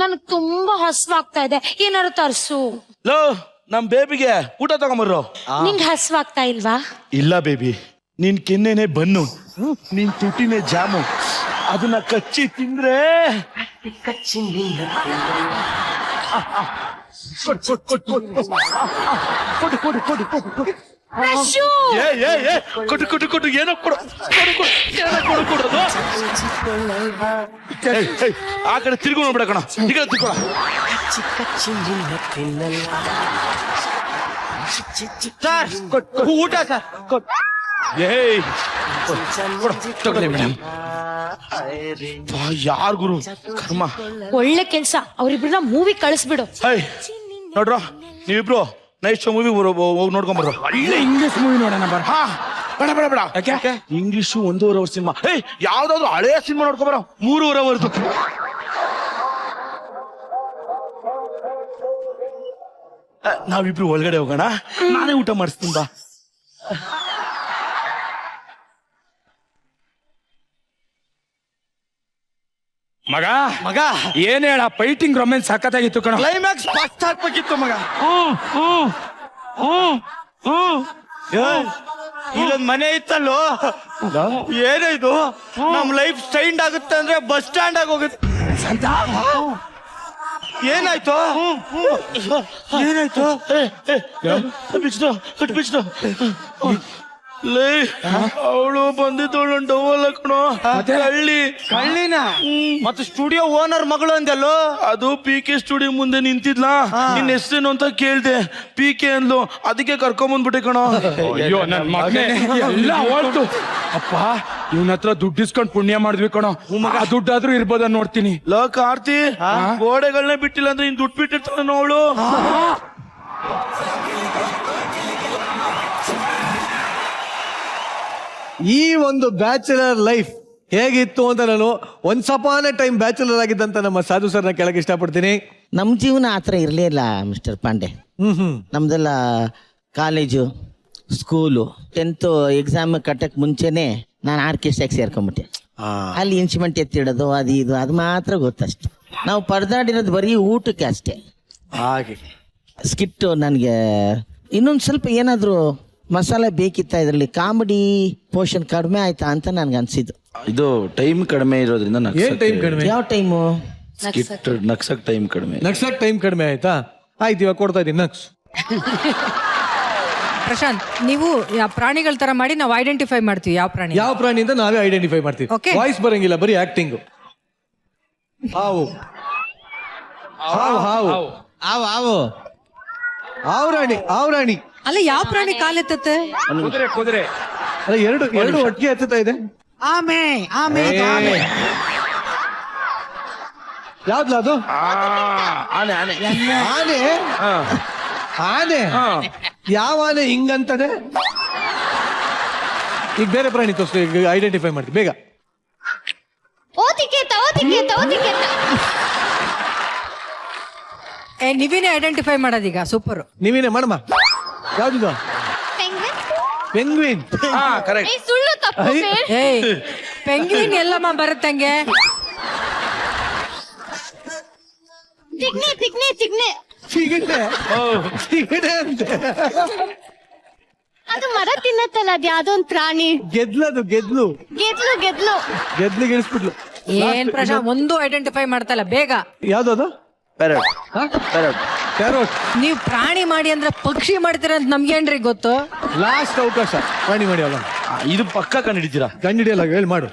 ನನಗ್ ತುಂಬಾ ಹಸ್ವಾಗ್ತಾ ಇದೆ, ಏನಾರು ತರ್ಸು. ಲೋ, ನಮ್ ಬೇಬಿಗೆ ಊಟ ತಗೊಂಬರ್ರು. ನಿಂಗ್ ಹಸ್ವಾಗ್ತಾ ಇಲ್ವಾ? ಇಲ್ಲ ಬೇಬಿ, ನಿನ್ ಕೆನ್ನೆನೆ ಬನ್ನು, ನಿನ್ ತುಟಿನೇ ಜಾಮು. ಅದನ್ನ ಕಚ್ಚಿ ತಿಂದ್ರೆ ಕೊಡು ಏನೋ ಕೊಡು ಕೊಡೋದು. ಆ ಕಡೆ ತಿರ್ಗು ನೋಡ್ಬಿಡ ಕಣ, ಈ ಕಡೆ ತಿರ್ಕೊಳ. ಸರ್ ಊಟ ಸರ್. ತಗೊಳ್ಳಿ ಮೇಡಮ್. ಯಾರ್ ಗುರು ಕರ್ಮ. ಒಳ್ಳೆ ಕೆಲ್ಸ, ಅವ್ರಿಬ್ರನ್ನ ಮೂವಿ ಕಳಿಸ್ಬಿಡು. ನೋಡ್ರ ನೀವಿಬ್ರು ನೈಟ್ ಶೋ ಮೂವಿ ನೋಡ್ಕೊಂಬರ್ರು. ಒಳ್ಳೆ ಇಂಗ್ಲಿಷ್ ಮೂವಿ ನೋಡೋಣ ಬರ. ಬೇಡ ಇಂಗ್ಲಿಷು 1.5 ಅವರ್ ಸಿನಿಮಾ. ಯಾವ್ದಾದ್ರು ಹಳೆಯ ಸಿನಿಮಾ ನೋಡ್ಕೊಂಬರ 3.5 ಅವರ್ದು. ನಾವಿಬ್ರು ಒಳಗಡೆ ಹೋಗೋಣ, ನಾನೇ ಊಟ ಮಾಡಿಸ್ತೀನಿ ಬಾ. ಮಗ ಏನ್ ಹೇಳ, ಫೈಟಿಂಗ್ ರೊಮ್ಯಾನ್ಸ್ ಸಖತ್ತಾಗಿತ್ತು ಕಣ. ಕ್ಲೈಮ್ಯಾಕ್ಸ್ ಫಸ್ಟ್ ಹಾಕ್ಬೇಕಿತ್ತು ಮಗ. ಇಲ್ಲೊಂದ್ ಮನೆ ಇತ್ತಲ್ಲೋ, ಏನಿದು ನಮ್ ಲೈಫ್ ಸ್ಟೈಂಡ್ ಆಗುತ್ತೆ ಅಂದ್ರೆ ಬಸ್ ಸ್ಟ್ಯಾಂಡ್ ಆಗಿ ಹೋಗುತ್ತೆ. ಏನಾಯ್ತು? ಲೇ ಅವಳು ಬಂದಿದ್ದವಳು ಡವಲ್ ಕಣೋ ಹಳ್ಳಿ ಕಳ್ಳಿನ ಮತ್ತು ಸ್ಟುಡಿಯೋ ಓನರ್ ಮಗಳು ಅಂದಲ್ಲೋ. ಅದು PK ಸ್ಟುಡಿಯೋ ಮುಂದೆ ನಿಂತಿದ್ಲಾ, ನಿನ್ ಹೆಸರೇನು ಅಂತ ಕೇಳ್ದೆ, PK ಅಂದ್ಲು, ಅದಕ್ಕೆ ಕರ್ಕೊಂಬಂದ್ಬಿಟ್ಟೆ ಕಣೋ. ಅಯ್ಯೋ ನನ್ ಮಗನೇ ಎಲ್ಲ ಹೋಯ್ತು. ಅಪ್ಪ ಇವನ ಹತ್ರ ದುಡ್ಡು ಇಸ್ಕೊಂಡ್ ಪುಣ್ಯ ಮಾಡಿದ್ವಿ ಕಣೋ, ಆ ದುಡ್ಡಾದ್ರೂ ಇರ್ಬೋದ ನೋಡ್ತೀನಿ. ಲೋ ಕಾರ್ತಿ, ಗೋಡೆಗಳನ್ನೇ ಬಿಟ್ಟಿಲ್ಲ ಅಂದ್ರೆ ಇನ್ ದುಡ್ಡು ಬಿಟ್ಟಿರ್ತಾನ ಅವಳು. ಈ ಒಂದು ಬ್ಯಾಚುಲರ್ ಲೈಫ್ ಹೇಗಿತ್ತು ಅಂತ ನಾನು once upon a time bachelor ಆಗಿದ್ದಂತ ನಮ್ಮ ಸಾಧು ಸರ್ನ ಕೇಳಕ್ ಇಷ್ಟಪಡ್ತೀನಿ. ನಮ್ಮ ಜೀವನ ಆ ಥರ ಇರಲಿಲ್ಲ ಮಿಸ್ಟರ್ ಪಾಂಡೆ. ನಮ್ದೆಲ್ಲ ಕಾಲೇಜು, ಸ್ಕೂಲು, 10th ಎಕ್ಸಾಮ್ ಕಟ್ಟಕ್ಕೆ ಮುಂಚೆನೆ ನಾನು ಆರ್ಕೆಸ್ಟ್ರಾಗೆ ಸೇರ್ಕೊಂಬಿಟ್ಟೆ. ಅಲ್ಲಿ ಇನ್ಸ್ಟ್ರೂಮೆಂಟ್ ಎತ್ತಿಡೋದು ಅದು ಇದು ಅದು ಮಾತ್ರ ಗೊತ್ತಷ್ಟೆ. ನಾವು ಪರದಾಡಿರೋದು ಬರೀ ಊಟಕ್ಕೆ ಅಷ್ಟೇ. ಹಾಗೆ ಸ್ಕಿಟ್ಟು ನನಗೆ ಇನ್ನೊಂದು ಸ್ವಲ್ಪ ಏನಾದರೂ ಮಸಾಲೆ ಬೇಕಿತ್ತ, ಇದರಲ್ಲಿ ಕಾಮಿಡಿ ಪೋರ್ಷನ್ ಕಡಿಮೆ ಆಯ್ತಾ ಅಂತ ನನ್ಗೆ ಅನ್ಸಿದ್ದು. ಇದು ಟೈಮ್ ಕಡಿಮೆ ಇರೋದ್ರಿಂದ ಏನ್ ಟೈಮ್ ಕಡಿಮೆ? ಯಾವ ಟೈಮು? ನಕ್ಸಕ್ ಟೈಮ್ ಕಡಿಮೆ. ನಗ್ಸಕ್ ಟೈಮ್ ಕಡಿಮೆ ಆಯ್ತಾ? ಆಯ್ತು, ಇವಾಗ ಕೊಡ್ತಾ ಇದೀನಿ ನಗ್ಸ್. ಪ್ರಶಾಂತ್, ನೀವು ಪ್ರಾಣಿಗಳ ತರ ಮಾಡಿ ನಾವು ಐಡೆಂಟಿಫೈ ಮಾಡ್ತೀವಿ ಯಾವ ಪ್ರಾಣಿ. ಯಾವ ಪ್ರಾಣಿ ಅಂತ ನಾವೇ ಐಡೆಂಟಿಫೈ ಮಾಡ್ತೀವಿ. Okay. ವಾಯ್ಸ್ ಬರಂಗಿಲ್ಲ, ಬರೀ ಆಕ್ಟಿಂಗ್. ಹಾವು ಹಾವು ಹಾವು ಆವು ಆವು ಆವ್ರಾಣಿ ಆವ್ರಾಣಿ. ಅಲ್ಲ, ಯಾವ ಪ್ರಾಣಿ ಕಾಲೆತ್ತತ್ತೆ? ಕುದುರೆ ಅಲ್ಲ, ಎರಡು ಒಟ್ಟಿಗೆ ಹತ್ತುತ್ತಾ ಇದೆ. ಆಮೆ ಆಮೆ ಯಾವ್ದಲ್ಲ ಅದು? ಆನೆ ಆನೆ ಆನೆ. ಆನೆ ಯಾವ ಆನೆ ಹಿಂಗಂತದೆ? ಈಗ ಬೇರೆ ಪ್ರಾಣಿ ತೋರಿಸ್ತು, ಈಗ ಐಡೆಂಟಿಫೈ ಮಾಡ್ತೀವಿ ಬೇಗ. ನೀವೇನೇ ಐಡೆಂಟಿಫೈ ಮಾಡೋದೀಗ. ಸೂಪರ್. ನೀವೇನೆ ಮಾಡಮ್ಮ. ಯಾವ್ದಿದು? ಪೆಂಗ್ವಿನ್. ಏಯ್, ಪೆಂಗ್ವಿನ್ ಎಲ್ಲಮ್ಮ ಬರುತ್ತಂಗೆ. ಸಿಗಡೆ ಸಿಗಡೆ ಅಂತೆ. ಅದು ಮರ ತಿನ್ನತ್ತಲ್ಲ, ಅದು ಯಾವ್ದೋ ಒಂದು ಪ್ರಾಣಿ. ಗೆದ್ಲದು, ಗೆದ್ಲು ಗೆದ್ಲಿಗೆ ಇಳಿಸ್ಬಿಟ್ಲು. ಏನ್ ಪ್ರಶಾಂತ್, ಒಂದು ಐಡೆಂಟಿಫೈ ಮಾಡ್ತಾ ಇಲ್ಲ. ಬೇಗ. ಯಾವ್ದದು? ಕ್ಯಾರೋಟ್. ನೀವು ಪ್ರಾಣಿ ಮಾಡಿ ಅಂದ್ರೆ ಪಕ್ಷಿ ಮಾಡ್ತೀರ ಅಂತ ನಮ್ಗೇನ್ರಿ ಗೊತ್ತು? ಲಾಸ್ಟ್ ಅವಕಾಶ. ಪ್ರಾಣಿ ಮಾಡಿ ಅಲ್ಲ, ಇದು ಪಕ್ಕ ಕಂಡಿಡಿತೀರಾ? ಕಂಡಿಡಿಯಲ್ಲ, ಹೇಳಿ ಮಾಡು.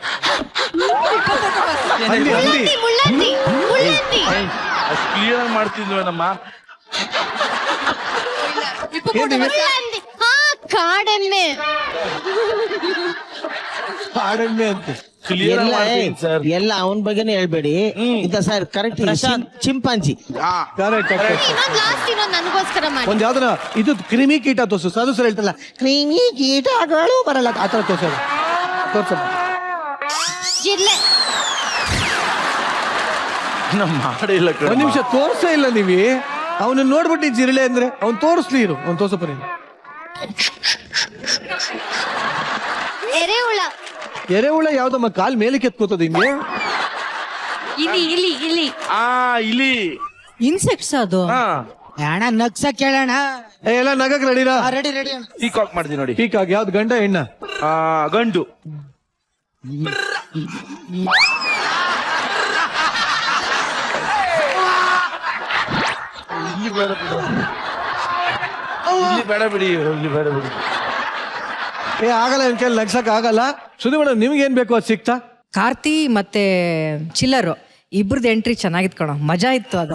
ಹಂದಿ ಹಂದಿ. ಅಷ್ಟು ಕ್ಲಿಯರ್ ಆಗಿ ಮಾಡ್ತಿದ್ವಿ ನಮ್ಮ. ಕಾಡೆಮ್ಮೆ. ಕಾಡೆಮ್ಮೆ ಅಂತ ಕ್ಲಿಯರ್ ಆಗಿ ಮಾಡ್ತೀನಿ ಸರ್. ಎಲ್ಲ ಅವನ ಬಗ್ಗೆನೇ ಹೇಳ್ಬೇಡಿ. ಇಂತ ಸರ್ ಕರೆಕ್ಟ್ ಚಿಂಪಾಂಜಿ. ಕರೆಕ್ಟ್. ನನಗೋಸ್ಕರ ಮಾಡಿ. ಒಂದ್ ಯಾವ್ದನ ಇದು ಕ್ರಿಮಿ ಕೀಟ ತೋರ್ಸು. ಸಾಧು ಸರ್ ಹೇಳ್ತಲ್ಲ, ಕ್ರಿಮಿ ಕೀಟಗಳು ಬರಲ್ಲ, ಆ ತರ ತೋರ್ಸಲ್ಲ. ಜಿರ್ಲೆ. ನಮ್ಮ ಮಾಡಿಲ್ಲ ಕಣೋ. ಒಂದ್ ನಿಮಿಷ ತೋರ್ಸೇ ಇಲ್ಲ ನೀವಿ. ಅವನು ನೋಡ್ಬಿಟ್ಟು ಜಿರಳೆ ಅಂದ್ರೆ ಅವ್ನು ತೋರಿಸ್ಲಿ ಇರು. ಅವ್ನು ತೋರ್ಸಪ್ಪ ನೀನು. ಎರೆಹುಳ. ಎರೆಹುಳ ಯಾವ್ದಮ್ಮ? ಕಾಲ್ ಮೇಲೆ ಕೆತ್ಕೋತದ ಹಿಂಗೆ. ಇಲಿ. ಇಲಿ. ಇನ್ಸೆಕ್ಟ್ಸ್ ಅದು. ಅಣ್ಣ ನಗ್ಸ ಕೇಳೋಣ. ಎಲ್ಲ ನಗಕ್ ರೆಡಿನಾ? Ready ready. ಪೀಕಾಕ್ ಮಾಡ್ತೀನಿ ನೋಡಿ. ಪೀಕಾಕ್ ಯಾವ್ದು? ಗಂಡ ಹೆಣ್ಣ? ಗಂಡು. ಇಲ್ಲಿ ಬೇಡ ಬಿಡಿ. ಆಗಲ್ಲ, ನಿನ್ ಕೈಲಿ ನಗ್ಸಕ್ ಆಗಲ್ಲ. ಸುದ್ದಿ ಮೇಡಮ್, ನಿಮ್ಗೆ ಏನ್ ಬೇಕು ಅದು ಸಿಕ್ತಾ? ಕಾರ್ತಿ ಮತ್ತೆ ಚಿಲ್ಲರು ಇಬ್ರದ್ದು ಎಂಟ್ರಿ ಚೆನ್ನಾಗಿತ್ತು ಕಣೋ, ಮಜಾ ಇತ್ತು ಅದು.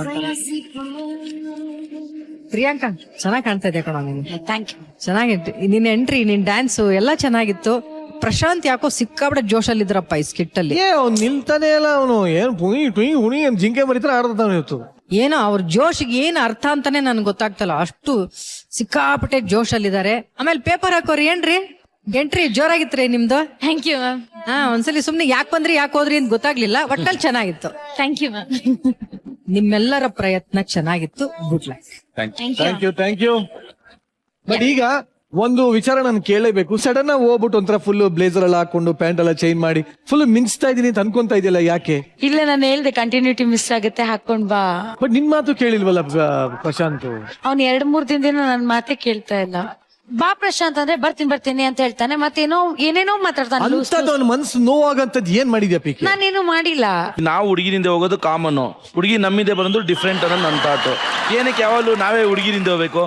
ಪ್ರಿಯಾಂಕಾ ಚೆನ್ನಾಗಿ ಕಾಣ್ತಾ ಇದೆ ಕಣೋ ನೀನು. Thank you. ಚೆನ್ನಾಗಿತ್ತು ನಿನ್ನ ಎಂಟ್ರಿ, ನಿನ್ ಡ್ಯಾನ್ಸು ಎಲ್ಲ ಚೆನ್ನಾಗಿತ್ತು. ಪ್ರಶಾಂತ್ ಯಾಕೋ ಸಿಕ್ಕಾಬಿಡ ಜೋಶಲ್ಲಿದ್ರಪ್ಪ ಈ ಸ್ಕಿಟ್ ಅಲ್ಲಿ. ಅವ್ನು ನಿಲ್ತಾನೆ ಇಲ್ಲ. ಅವನು ಏನ್ ಪುಯಿ ಟುಯಿ ಹುಣಿ ಏನ್ ಜಿಂಕೆ ಮರಿತರ ಆಡ್ತಾನೆ ಇವತ್ತು. ಏನೋ ಅವ್ರ ಜೋಶ್ಗೆ ಏನ್ ಅರ್ಥ ಅಂತಾನೆ ನನ್ಗೆ ಗೊತ್ತಾಗ್ತಲ್ಲ, ಅಷ್ಟು ಸಿಕ್ಕಾಪಟ್ಟೆ ಜೋಶಲ್ಲಿದ್ದಾರೆ. ಆಮೇಲೆ ಪೇಪರ್ ಹಾಕೋರಿ ಏನ್ರಿ ಎಂಟ್ರಿ ಜೋರಾಗಿತ್ರಿ ನಿಮ್ದು. Thank you ma'am. ಒಂದ್ಸಲಿ ಸುಮ್ನೆ ಯಾಕೆ ಬಂದ್ರಿ ಯಾಕೆ ಹೋದ್ರಿ ಅಂತ ಗೊತ್ತಾಗ್ಲಿಲ್ಲ. ಒಟ್ಟಲ್ಲಿ ಚೆನ್ನಾಗಿತ್ತು. Thank you ma'am. ನಿಮ್ಮೆಲ್ಲರ ಪ್ರಯತ್ನ ಚೆನ್ನಾಗಿತ್ತು. Good luck. Thank you. But ಈಗ ಒಂದು ವಿಚಾರ ನಾನು ಕೇಳಲೇಬೇಕು. ಸಡನ್ ಆಗಿ ಹೋಗ್ಬಿಟ್ಟು ಒಂಥರ ಫುಲ್ ಬ್ಲೇಸರ್ ಎಲ್ಲ ಹಾಕೊಂಡು ಪ್ಯಾಂಟ್ ಎಲ್ಲ ಚೇಂಜ್ ಮಾಡಿ ಫುಲ್ ಮಿಂಚ್ತಾ ಇದೀನಿ ಅಂತ ಅನ್ಕೊಂತಾ ಇದೆಯಲ್ಲ, ಯಾಕೆ? ಇಲ್ಲ, ನಾನು ಹೇಳ್ದೆ ಕಂಟಿನ್ಯೂಟಿ ಮಿಸ್ ಆಗುತ್ತೆ, ಹಾಕೊಂಡ್ ಬಾ. ಬಟ್ ನಿನ್ ಮಾತು ಕೇಳಿಲ್ವಲ್ಲ ಪ್ರಶಾಂತ್? ಅವ್ನ್ 2-3 ದಿನದಿಂದ ನನ್ ಮಾತೇ ಕೇಳ್ತಾ ಇಲ್ಲ. ಬಾ ಪ್ರಶಾಂತ್ ಅಂದ್ರೆ ಬರ್ತೀನಿ ಅಂತ ಹೇಳ್ತಾನೆ, ಮತ್ತೇನೋ ಏನೇನೋ ಮಾತಾಡ್ತಾನೆ. ಅಂತದ್ ಮನ್ಸು ನೋವಾಗಂತದ್ ಏನ್ ಮಾಡಿದ್ಯಾ ಪಿ ಕೆ? ನಾನೇನು ಮಾಡಿಲ್ಲ. ನಾವು ಹುಡುಗಿರಿಂದ ಹೋಗೋದು ಕಾಮನ್, ಹುಡುಗಿ ನಮ್ಮಿಂದ ಬಂದ್ರು ಡಿಫ್ರೆಂಟ್ ಅನ್ನೋದು ನನ್ನ ಥಾಟು. ಏನಕ್ಕೆ ಯಾವಾಗಲೂ ನಾವೇ ಹುಡುಗಿರಿಂದ ಹೋಗ್ಬೇಕು,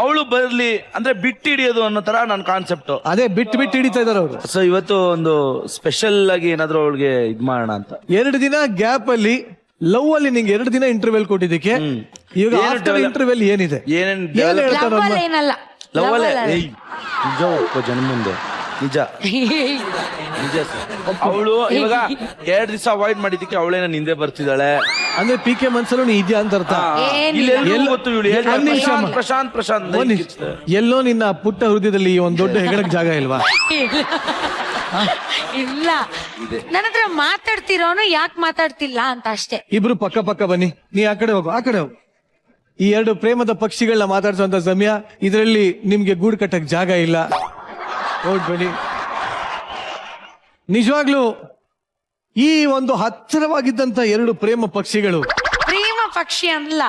ಅವಳು ಬರ್ಲಿ ಅಂದ್ರೆ ಬಿಟ್ಟು ಹಿಡಿಯೋದು ಅನ್ನೋ ತರ ನನ್ನ ಕಾನ್ಸೆಪ್ಟ್. ಅದೇ ಬಿಟ್ಟು ಹಿಡಿತಾ ಇದಾರೆ ಅವರು. ಸೊ ಇವತ್ತು ಒಂದು ಸ್ಪೆಷಲ್ ಆಗಿ ಏನಾದ್ರು ಅವಳಿಗೆ ಇದ್ ಮಾಡೋಣ ಅಂತ. 2 ದಿನ ಗ್ಯಾಪ್ ಅಲ್ಲಿ ಲವ್ ಅಲ್ಲಿ ನಿಂಗೆ 2 ದಿನ ಇಂಟರ್ವ್ಯೂಲ್ ಕೊಟ್ಟಿದ್ದಕ್ಕೆ ಇವಾಗ ಆಫ್ಟರ್ ಇಂಟರ್ವ್ಯೂಲ್ ಏನಿದೆ? ಏನೇನ್ ಏನ್ ಹೇಳ್ತಾರ? ಲವ್ ಅಲ್ಲ ಏನಲ್ಲ. ಲವ್ ಅಲ್ಲೇ ನಿಜ ಒಪ್ಕೋ ಜನ ಮುಂದೆ, ನಿಜ ನಿಜ. ಅವಳು ಇವಾಗ 2 ದಿವಸ ಅವಾಯ್ಡ್ ಮಾಡಿದ್ದಕ್ಕೆ ಅವಳೇನ ನಿಂದೆ ಬರ್ತಿದ್ದಾಳೆ ಅಂದ್ರೆ ಪಿ ಕೆ ಮನ್ಸಲ್ಲೂ ನೀ ಇದ್ಯಾ ಅಂತ ಅರ್ಥ. ಗೊತ್ತು ಇವಳು ಪ್ರಶಾಂತ್ ಪ್ರಶಾಂತ್ ಎಲ್ಲೋ ನಿನ್ನ ಪುಟ್ಟ ಹೃದಯದಲ್ಲಿ ಒಂದ್ ದೊಡ್ಡ ಹೆಗಡಕ್ ಜಾಗ ಇಲ್ವಾ? ಇಲ್ಲ, ನನ್ನ ಹತ್ರ ಮಾತಾಡ್ತಿರೋನು ಯಾಕೆ ಮಾತಾಡ್ತಿಲ್ಲ ಅಂತ ಅಷ್ಟೇ. ಇಬ್ರು ಪಕ್ಕ ಪಕ್ಕ ಬನ್ನಿ, ನೀ ಆ ಕಡೆ ಹೋಗು, ಆ ಕಡೆ ಹೋಗು. ಈ 2 ಪ್ರೇಮದ ಪಕ್ಷಿಗಳನ್ನ ಮಾತಾಡ್ಸುವಂತ ಸಮಯ, ಇದರಲ್ಲಿ ನಿಮ್ಗೆ ಗೂಡು ಕಟ್ಟಕ್ ಜಾಗ ಇಲ್ಲ. ನೋಡ್ಬೇಡಿ, ನಿಜವಾಗ್ಲೂ ಈ ಒಂದು ಹತ್ತಿರವಾಗಿದ್ದಂತ 2 ಪ್ರೇಮ ಪಕ್ಷಿಗಳು, ಪ್ರೇಮ ಪಕ್ಷಿ ಅಲ್ಲ,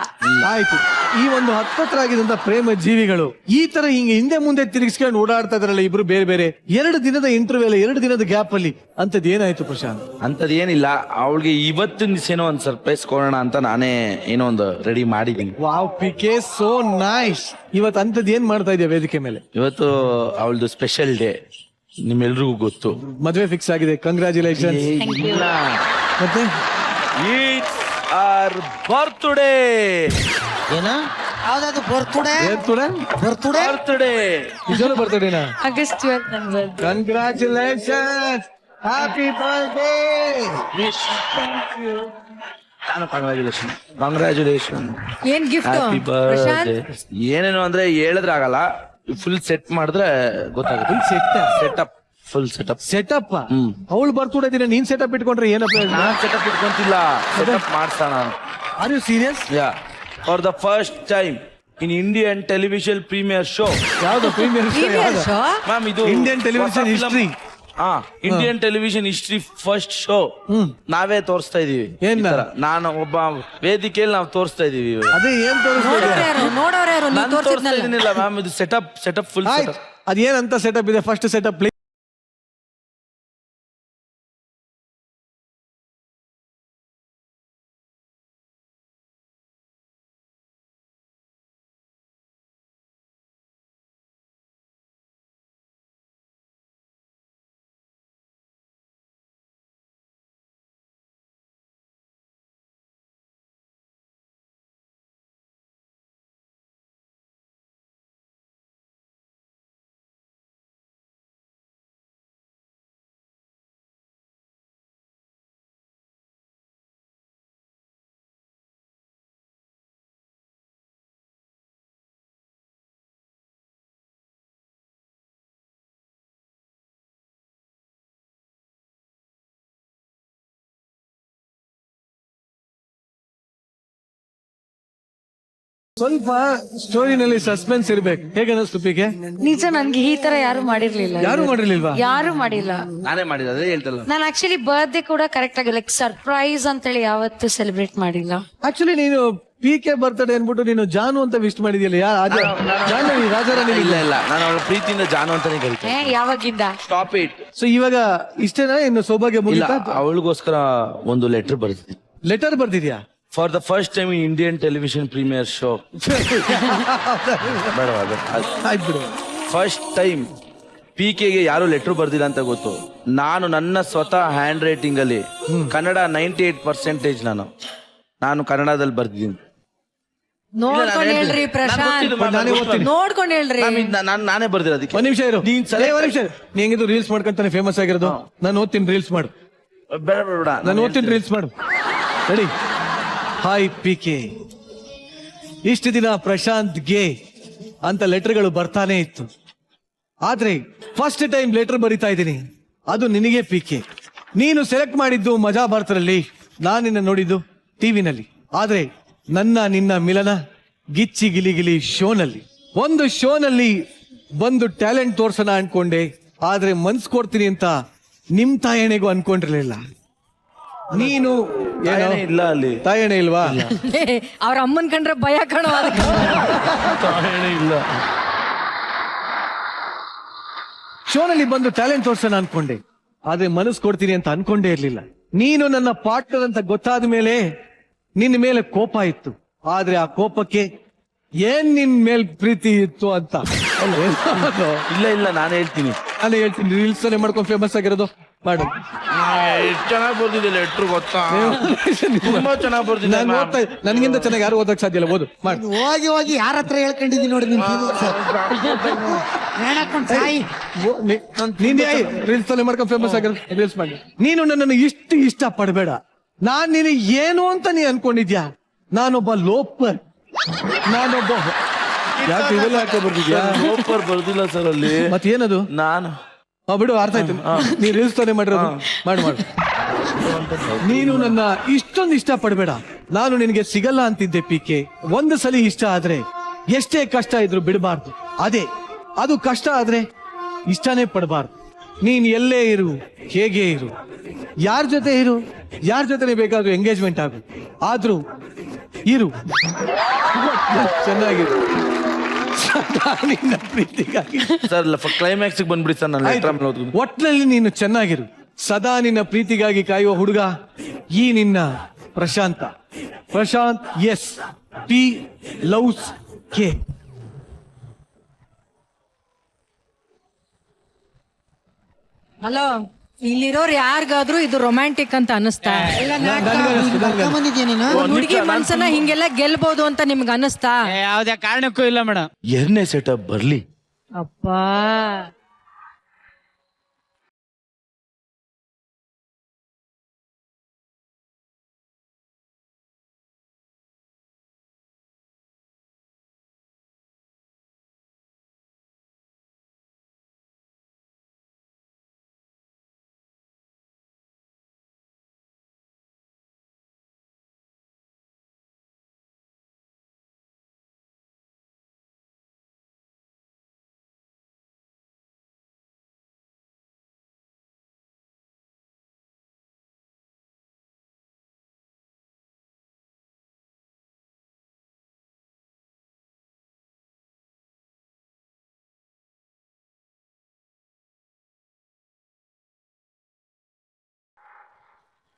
ಆಯ್ತು, ಈ ಒಂದು ಹತ್ತತ್ರ ಆಗಿದ್ದಂತ ಪ್ರೇಮ ಜೀವಿಗಳು ಈ ತರ ಹಿಂದೆ ಮುಂದೆ ತಿರುಗಿಸ್ಕೊಂಡು ಓಡಾಡ್ತಾ ಇದ್ರಲ್ಲ ಇಬ್ರು ಬೇರೆ ಬೇರೆ. 2 ದಿನದ ಇಂಟರ್ವ್ಯೂ, 2 ದಿನದ ಗ್ಯಾಪ್ ಅಲ್ಲಿ ಅಂತದ್ ಏನಾಯ್ತು ಪ್ರಶಾಂತ್? ಅಂತದ್ ಏನಿಲ್ಲ, ಅವಳಿಗೆ ಇವತ್ತಿನ ದಿವಸ ಏನೋ ಒಂದು ಸರ್ಪ್ರೈಸ್ ಕೊಡೋಣ ಅಂತ ನಾನೇ ಏನೋ ಒಂದು ರೆಡಿ ಮಾಡಿದೀನಿ. Wow P K, so nice. ಇವತ್ತು ಅಂತದ್ ಏನ್ ಮಾಡ್ತಾ ಇದೆಯಾ ವೇದಿಕೆ ಮೇಲೆ? ಇವತ್ತು ಅವಳದು ಸ್ಪೆಷಲ್ ಡೇ, ನಿಮ್ಮೆಲ್ರಿಗೂ ಗೊತ್ತು. ಮದ್ವೆ ಫಿಕ್ಸ್ ಆಗಿದೆ, ಕಂಗ್ರಾಚುಲೇಷನ್. ಮತ್ತೆ ಇಟ್ಸ್ ಆರ್ ಬರ್ತ್ಡೇ. ಏನ ಯಾವ್ದಾದ್ರು ಬರ್ತುಡೆ ಬರ್ತ್ಡೇ ನಿಜವೂ ಬರ್ತಡೇನಾ? ಆಗಸ್ಟ್ 12 ನನ್ನ birthday. Congratulation, happy birthday. Congratulation, ಏನ್ ಗಿಫ್ಟ್ ಹ್ಯಾಪಿ ಬರ್ತ್ಡೇ. ಏನೇನು ಅಂದ್ರೆ ಹೇಳಿದ್ರೆ ಆಗಲ್ಲ, ಫುಲ್ ಸೆಟ್ ಮಾಡಿದ್ರೆ ಗೊತ್ತಾಗುತ್ತೆ. Setup, full setup. ಸೆಟಪ್ ಅವಳು ಬರ್ತಡೇ ದಿನ ನೀನ್ ಸೆಟಪ್ ಇಟ್ಕೊಂಡ್ರೆ ಏನಪ್ಪ? ನಾನ್ ಸೆಟಪ್ ಇಟ್ಕೊಂತಿಲ್ಲ, ಸೆಟಪ್ ಮಾಡ್ತಾನ. Are you serious? Yeah, for the first time in Indian television premiere show. ಯಾವ್ದು ಪ್ರೀಮಿಯರ್ ಶೋ? ಮ್ಯಾಮ್ ಇದು Indian television history. Indian television history first show ನಾವೇ ತೋರಿಸ್ತಾ ಇದೀವಿ. ಏನ್ ನಾನು ಒಬ್ಬ ವೇದಿಕೆಯಲ್ಲಿ ನಾವು ತೋರಿಸ್ತಾ ಇದೀವಿ. ಅದೇ ಏನ್ ನೋಡೋರು ಯಾರು? ನಾನು ತೋರಿಸ್ತಾ ಇದೀನಿಲ್ಲ ಮ್ಯಾಮ್, ಇದು ಸೆಟಪ್ ಫುಲ್ ಸೆಟಪ್. ಅದೇನಂತ ಸೆಟಪ್ ಇದೆ? ಫಸ್ಟ್ ಸೆಟಪ್ ಸ್ವಲ್ಪ ಸ್ಟೋರಿನಲ್ಲಿ ಸಸ್ಪೆನ್ಸ್ ಇರ್ಬೇಕು. ಹೇಗೆ ಅನಿಸ್ತು ಪಿಕೆ? ನಿಜ, ನನ್ಗೆ ಈ ತರ ಯಾರು ಮಾಡಿರ್ಲಿಲ್ಲ. ಯಾರು ಮಾಡಿರ್ಲಿಲ್ವಾ? ಯಾರು ಮಾಡಿಲ್ಲ. ನಾನೇ ಮಾಡಿದ, ಅದೇ ಹೇಳ್ತಲ್ಲ. ನಾನು ಆಕ್ಚುಲಿ ಬರ್ತ್ಡೇ ಕೂಡ ಕರೆಕ್ಟ್ ಆಗಿ ಲೈಕ್ ಸರ್ಪ್ರೈಸ್ ಅಂತೇಳಿ ಯಾವತ್ತೂ ಸೆಲೆಬ್ರೇಟ್ ಮಾಡಿಲ್ಲ. ಆಕ್ಚುಲಿ ನೀನು ಪಿ ಕೆ ಬರ್ತಡೇ ಅನ್ಬಿಟ್ಟು ನೀನು ಜಾನು ಅಂತ ವಿಶ್ ಮಾಡಿದ್ಯಲ್ಲ, ರಾಜಾರಾಣಿ? ಇಲ್ಲ ಇಲ್ಲ, ನಾನು ಅವಳ ಪ್ರೀತಿಯಿಂದ ಜಾನು ಅಂತಾನೆ ಕರಿತೀನಿ. ಯಾವಾಗಿಂದ? Stop it. ಸೊ ಇವಾಗ ಇಷ್ಟೇನಾ? ಇನ್ನು ಸೌಭಾಗ್ಯ ಮುಗಿತಾ? ಅವಳಿಗೋಸ್ಕರ ಒಂದು ಲೆಟರ್ ಬರ್ತೀನಿ. ಲೆಟರ್ ಬರ್ತಿದ್ಯಾ? For the first time in Indian television premiere show. ಆಯ್ತು ಬಿಡು. ಫಸ್ಟ್ ಟೈಮ್ PKಗೆ ಯಾರು ಲೆಟರ್ ಬರ್ದಿಲ್ಲ ಅಂತ ಗೊತ್ತು. ನಾನು ನನ್ನ ಸ್ವತಃ ಹ್ಯಾಂಡ್ ರೈಟಿಂಗ್ ಅಲ್ಲಿ ಕನ್ನಡ 98% ನಾನು ಕನ್ನಡದಲ್ಲಿ ಬರ್ದಿದ್ದೀನಿ. ನೋಡ್ಕೊಂಡು ಹೇಳ್ರಿ ಪ್ರಶಾಂತ್, ನೋಡ್ಕೊಂಡು ಹೇಳ್ರಿ. ನಾನೇ ಬರ್ದಿರೋದಕ್ಕೆ. ಒಂದ್ ನಿಮಿಷ ಇರು, ನೀ ಹೆಂಗಿದ್ರು ರೀಲ್ಸ್ ಮಾಡ್ಕೊಂತಾನೆ ಫೇಮಸ್ ಆಗಿರೋದು. ನಾನು ಓದ್ತೀನಿ, ರೀಲ್ಸ್ ಮಾಡು. ಬೇಡ ಬೇಡ, ನಾನು ಓದ್ತೀನಿ, ರೀಲ್ಸ್ ಮಾಡು. ರೆಡಿ? ಹಾಯ್ PK, ಇಷ್ಟು ದಿನ ಪ್ರಶಾಂತ್ ಗೆ ಅಂತ ಲೆಟರ್ಗಳು ಬರ್ತಾನೆ ಇತ್ತು, ಆದ್ರೆ ಫಸ್ಟ್ ಟೈಮ್ ಲೆಟರ್ ಬರಿತಾ ಇದ್ದೀನಿ, ಅದು ನಿನಗೆ PK. ನೀನು ಸೆಲೆಕ್ಟ್ ಮಾಡಿದ್ದು ಮಜಾ ಭಾರತದಲ್ಲಿ, ನಾನು ನಿನ್ನ ನೋಡಿದ್ದು ಟಿವಿನಲ್ಲಿ. ಆದ್ರೆ ನಿನ್ನ ಮಿಲನ ಗಿಚ್ಚಿ ಗಿಲಿ ಗಿಲಿ ಶೋನಲ್ಲಿ. ಒಂದು ಶೋನಲ್ಲಿ ಬಂದು ಟ್ಯಾಲೆಂಟ್ ತೋರ್ಸೋಣ ಅನ್ಕೊಂಡೆ, ಆದ್ರೆ ಮನ್ಸ್ ಕೊಡ್ತೀನಿ ಅಂತ ನಿಮ್ ತಾಯಣೆಗೂ ಅನ್ಕೊಂಡಿರ್ಲಿಲ್ಲ. ನೀನು ಇಲ್ಲ, ಅಲ್ಲಿ ತಾಯಣೆ ಇಲ್ವಾ? ಅವ್ರ ಅಮ್ಮನ್ ಕಂಡ್ರೆ ಭಯ ಕಾಣೋ. ತಾಯಣೆ ಇಲ್ಲ. ಶೋನಲ್ಲಿ ಬಂದು ಟ್ಯಾಲೆಂಟ್ ತೋರ್ಸೋಣ ಅನ್ಕೊಂಡೆ, ಆದ್ರೆ ಮನಸ್ಸು ಕೊಡ್ತೀನಿ ಅಂತ ಅನ್ಕೊಂಡೇ ಇರ್ಲಿಲ್ಲ. ನೀನು ನನ್ನ ಪಾರ್ಟ್ನರ್ ಅಂತ ಗೊತ್ತಾದ ಮೇಲೆ ನಿನ್ನ ಮೇಲೆ ಕೋಪ ಇತ್ತು, ಆದ್ರೆ ಆ ಕೋಪಕ್ಕೆ ಏನ್ ನಿನ್ ಮೇಲ್ ಪ್ರೀತಿ ಇತ್ತು ಅಂತ ಇಲ್ಲ ಇಲ್ಲ ನಾನು ಹೇಳ್ತೀನಿ. ನಾನು ಹೇಳ್ತೀನಿ, ರೀಲ್ಸ್ ಮಾಡ್ಕೊಂಡು ಫೇಮಸ್ ಆಗಿರೋದು ಮಾಡು. ಎಷ್ಟು ಚೆನ್ನಾಗಿ ಬರ್ದಿದೆ ಲೆಟ್ರು ಗೊತ್ತಾ? ತುಂಬಾ ಚೆನ್ನಾಗಿ ಬರ್ದಿದೆ. ನಾನು ಓದ್ತಾ ನನ್ಗಿಂತ ಚೆನ್ನಾಗಿ ಯಾರು ಓದಕ್ ಸಾಧ್ಯ ಇಲ್ಲ. ಓದು ಮಾಡು. ಹೋಗಿ ಹೋಗಿ ಯಾರ ಹತ್ರ ಹೇಳ್ಕೊಂಡಿದ್ದೀನಿ ನೋಡಿ ನಿಮ್ ನೀನ್ ರೀಲ್ಸ್ ಮಾಡ್ಕೊಂಡು ಫೇಮಸ್ ಆಗಿರೋದು ರೀಲ್ಸ್ ಮಾಡಿ. ನೀನು ನನ್ನನ್ನು ಇಷ್ಟ ಪಡಬೇಡ. ನಾನ್ ನೀನು ಏನು ಅಂತ ನೀ ಅನ್ಕೊಂಡಿದ್ಯಾ? ನಾನೊಬ್ಬ ಲೋಪರ್, ನಾನೊಬ್ಬ ಯಾಕೆ ಇವೆಲ್ಲ ಹಾಕೋ ಬರ್ತಿದ್ಯಾ? ಸೂಪರ್ ಬರ್ದಿಲ್ಲ ಸರ್ ಅಲ್ಲಿ. ಮತ್ತೇನದು? ನಾನು ಬಿಡು, ಅರ್ಥ ಆಯ್ತು. ನೀ ರೀಲ್ಸ್ ತಾನೇ ಮಾಡಿರೋದು, ಮಾಡು. ನೀನು ನನ್ನ ಇಷ್ಟೊಂದು ಇಷ್ಟ ಪಡಬೇಡ. ನಾನು ನಿನಗೆ ಸಿಗಲ್ಲ ಅಂತಿದ್ದೆ ಪಿಕೆ. ಒಂದು ಸಲ ಇಷ್ಟ ಆದ್ರೆ ಎಷ್ಟೇ ಕಷ್ಟ ಇದ್ರು ಬಿಡಬಾರ್ದು. ಅದು ಕಷ್ಟ ಆದ್ರೆ ಇಷ್ಟನೇ ಪಡಬಾರ್ದು. ನೀನ್ ಎಲ್ಲೇ ಇರು, ಹೇಗೆ ಇರು, ಯಾರ ಜೊತೆ ಇರು, ಯಾರ ಜೊತೆ ಬೇಕಾದ್ರೂ ಎಂಗೇಜ್ಮೆಂಟ್ ಆಗು, ಆದ್ರೂ ಇರು ಚೆನ್ನಾಗಿರು. ನಿನ್ನ ಪ್ರೀತಿಗಾಗಿ ಸರ್ ಕ್ಲೈಮ್ಯಾಕ್ಸ್ ಬಂದ್ಬಿಡಿ ಸರ್. ನಾನು ಲೆಟರ್ ಮೇಲೆ ಓದ್ತೀನಿ. ಒಟ್ನಲ್ಲಿ ನೀನು ಚೆನ್ನಾಗಿರು. ಸದಾ ನಿನ್ನ ಪ್ರೀತಿಗಾಗಿ ಕಾಯುವ ಹುಡುಗ ಈ ನಿನ್ನ Prashanta. Prashanth S P loves K. Hello, ಇಲ್ಲಿರೋರು ಯಾರಿಗಾದ್ರೂ ಇದು ರೊಮ್ಯಾಂಟಿಕ್ ಅಂತ ಅನಿಸ್ತಾ? ಹುಡುಗಿ ಮನ್ಸನ್ನ ಹಿಂಗೆಲ್ಲ ಗೆಲ್ಬಹುದು ಅಂತ ನಿಮ್ಗೆ ಅನಿಸ್ತಾ? ಯಾವ್ದೇ ಕಾರಣಕ್ಕೂ ಇಲ್ಲ ಮೇಡಮ್. ಎರಡನೇ ಸೆಟಪ್ ಬರ್ಲಿ. ಅಪ್ಪಾ,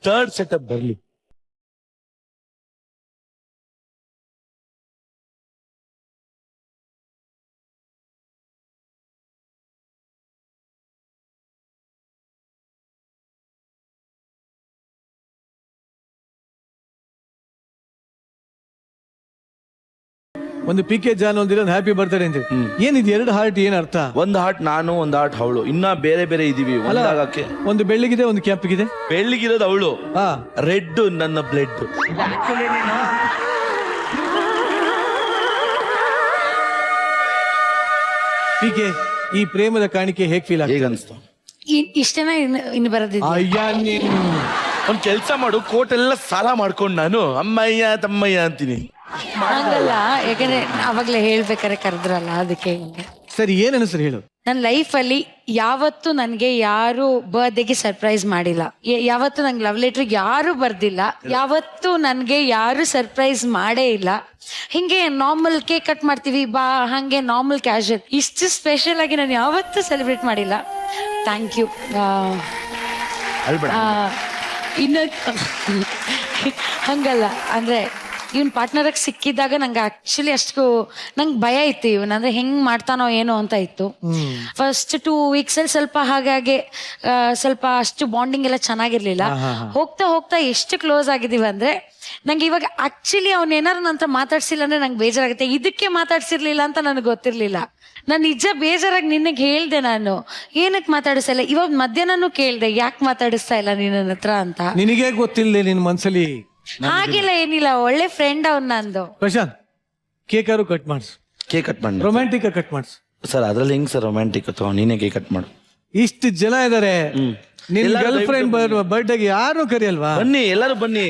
ಥರ್ಡ್ ಸೆಟಪ್ ಬರ್ಲಿ. ಒಂದು ಪಿಕೆ ಜಾನ್ ಒಂದಿರೋ ಹ್ಯಾಪಿ ಬರ್ತಾರೆ ಅಂತ. ಏನಿದೆ ಎರಡು ಹಾರ್ಟ್, ಏನ್ ಅರ್ಥ? ಒಂದು ಹಾರ್ಟ್ ನಾನು, ಒಂದು ಹಾರ್ಟ್ ಅವಳು. ಇನ್ನ ಬೇರೆ ಬೇರೆ ಇದೀವಿ ಒಂದಾಗಕ್ಕೆ. ಒಂದು ಬೆಳ್ಳಿಗಿದೆ, ಒಂದು ಕೆಂಪಿಗಿದೆ. ಬೆಳ್ಳಿಗಿರೋದು ಅವಳು, ಹಾ, ರೆಡ್ ನನ್ನ ಬ್ಲಡ್. ಪಿಕೆ, ಈ ಪ್ರೇಮದ ಕಾಣಿಕೆ ಹೇಗ್ ಫೀಲ್ ಹೇಗ ಆಗ? ಅನ್ಸ್ತು? ಇಷ್ಟೇನ ಇನ್ನು ಬರೋದಿದೆ. ಅಯ್ಯ ನೀನು ಒಂದ್ ಕೆಲ್ಸ ಮಾಡು, ಕೋಟ್ ಎಲ್ಲ ಸಾಲ ಮಾಡ್ಕೊಂಡು ನಾನು ಅಮ್ಮಯ್ಯ ತಮ್ಮಯ್ಯ ಅಂತೀನಿ. ಹಂಗಲ್ಲ, ಯಾಕಂದ್ರೆ ಅವಾಗ್ಲೇ ಹೇಳ್ಬೇಕಾರೆ ಕರೆದ್ರಲ್ಲ, ಅದಕ್ಕೆ ಹಿಂಗೆ. ಸರಿ, ಏನ್ ಅನಿಸ್ರು ಹೇಳು. ನನ್ನ ಲೈಫಲ್ಲಿ ಯಾವತ್ತೂ ನನಗೆ ಯಾರು ಬರ್ತ್ಡೇಗೆ ಸರ್ಪ್ರೈಸ್ ಮಾಡಿಲ್ಲ. ಯಾವತ್ತೂ ನಂಗೆ ಲವ್ ಲೆಟ್ರಿಗೆ ಯಾರು ಬರ್ದಿಲ್ಲ. ಯಾವತ್ತೂ ನನಗೆ ಯಾರು ಸರ್ಪ್ರೈಸ್ ಮಾಡೇ ಇಲ್ಲ. ಹಿಂಗೆ ನಾರ್ಮಲ್ ಕೇಕ್ ಕಟ್ ಮಾಡ್ತೀವಿ ಬಾ, ಹಂಗೆ ನಾರ್ಮಲ್ ಕ್ಯಾಶುವಲ್. ಇಷ್ಟು ಸ್ಪೆಷಲ್ ಆಗಿ ನಾನು ಯಾವತ್ತೂ ಸೆಲೆಬ್ರೇಟ್ ಮಾಡಿಲ್ಲ. Thank you. ಇನ್ನು ಹಂಗಲ್ಲ, ಅಂದ್ರೆ ಇವನ್ ಪಾರ್ಟ್ನರಾಗಿ ಸಿಕ್ಕಿದಾಗ ನಂಗೆ ಆಕ್ಚುಲಿ ಅಷ್ಟು ನಂಗೆ ಭಯ ಇತ್ತು. ಇವನ್ ಅಂದ್ರೆ ಹೆಂಗ್ ಮಾಡ್ತಾನೋ ಏನೋ ಅಂತ ಇತ್ತು. ಫಸ್ಟ್ 2 weeks ಅಲ್ಲಿ ಸ್ವಲ್ಪ ಹಾಗಾಗಿ ಸ್ವಲ್ಪ ಅಷ್ಟು ಬಾಂಡಿಂಗ್ ಎಲ್ಲ ಚೆನ್ನಾಗಿರ್ಲಿಲ್ಲ. ಹೋಗ್ತಾ ಹೋಗ್ತಾ ಎಷ್ಟು ಕ್ಲೋಸ್ ಆಗಿದೀವಿ ಅಂದ್ರೆ ನಂಗೆ ಇವಾಗ ಆಕ್ಚುಲಿ ಅವ್ನ ಏನಾರು ನಂತರ ಮಾತಾಡ್ಸಿಲ್ಲ ಅಂದ್ರೆ ನಂಗೆ ಬೇಜಾರಾಗುತ್ತೆ. ಇದಕ್ಕೆ ಮಾತಾಡ್ಸಿರ್ಲಿಲ್ಲ ಅಂತ ನನಗೆ ಗೊತ್ತಿರ್ಲಿಲ್ಲ. ನಾನು ನಿಜ ಬೇಜಾರಾಗಿ ನಿನಗೆ ಹೇಳ್ದೆ, ನಾನು ಏನಕ್ಕೆ ಮಾತಾಡಿಸ್ತಾ ಇಲ್ಲ. ಇವಾಗ ಮಧ್ಯಾಹ್ನನೂ ಕೇಳ್ದೆ, ಯಾಕೆ ಮಾತಾಡಿಸ್ತಾ ಇಲ್ಲ ನೀನ್ ನನ್ನ ಹತ್ರ ಅಂತ. ನಿನಗೆ ಗೊತ್ತಿಲ್ಲ ನಿನ್ ಮನ್ಸಲ್ಲಿ. ಹಾಗಿಲ್ಲ, ಏನಿಲ್ಲ, ಒಳ್ಳೆ ಫ್ರೆಂಡ್ ಅವ್ನ ನಂದು. ಪ್ರಶಾಂತ್, ಕೇಕಾರು ಕಟ್ ಮಾಡ್ಸು. ಕೇಕ್ ಕಟ್ ಮಾಡಿ. ರೊಮ್ಯಾಂಟಿಕ್ ಕಟ್ ಮಾಡ್ಸು. ಸರ್ ಅದ್ರಲ್ಲಿ ಹೆಂಗ್ ಸರ್ ರೊಮ್ಯಾಂಟಿಕ್ ಅಥವಾ ನೀನೇ ಕೇಕ್ ಕಟ್ ಮಾಡು. ಇಷ್ಟು ಜನ ಇದಾರೆ, ನಿನ್ ಎಲ್ಲರೂ ಗರ್ಲ್ ಫ್ರೆಂಡ್ ದಯವಿಟ್ಟು ಬರ್ಡೇಗೆ ಯಾರು ಕರಿಯಲ್ವಾ? ಬನ್ನಿ, ಎಲ್ಲರೂ ಬನ್ನಿ.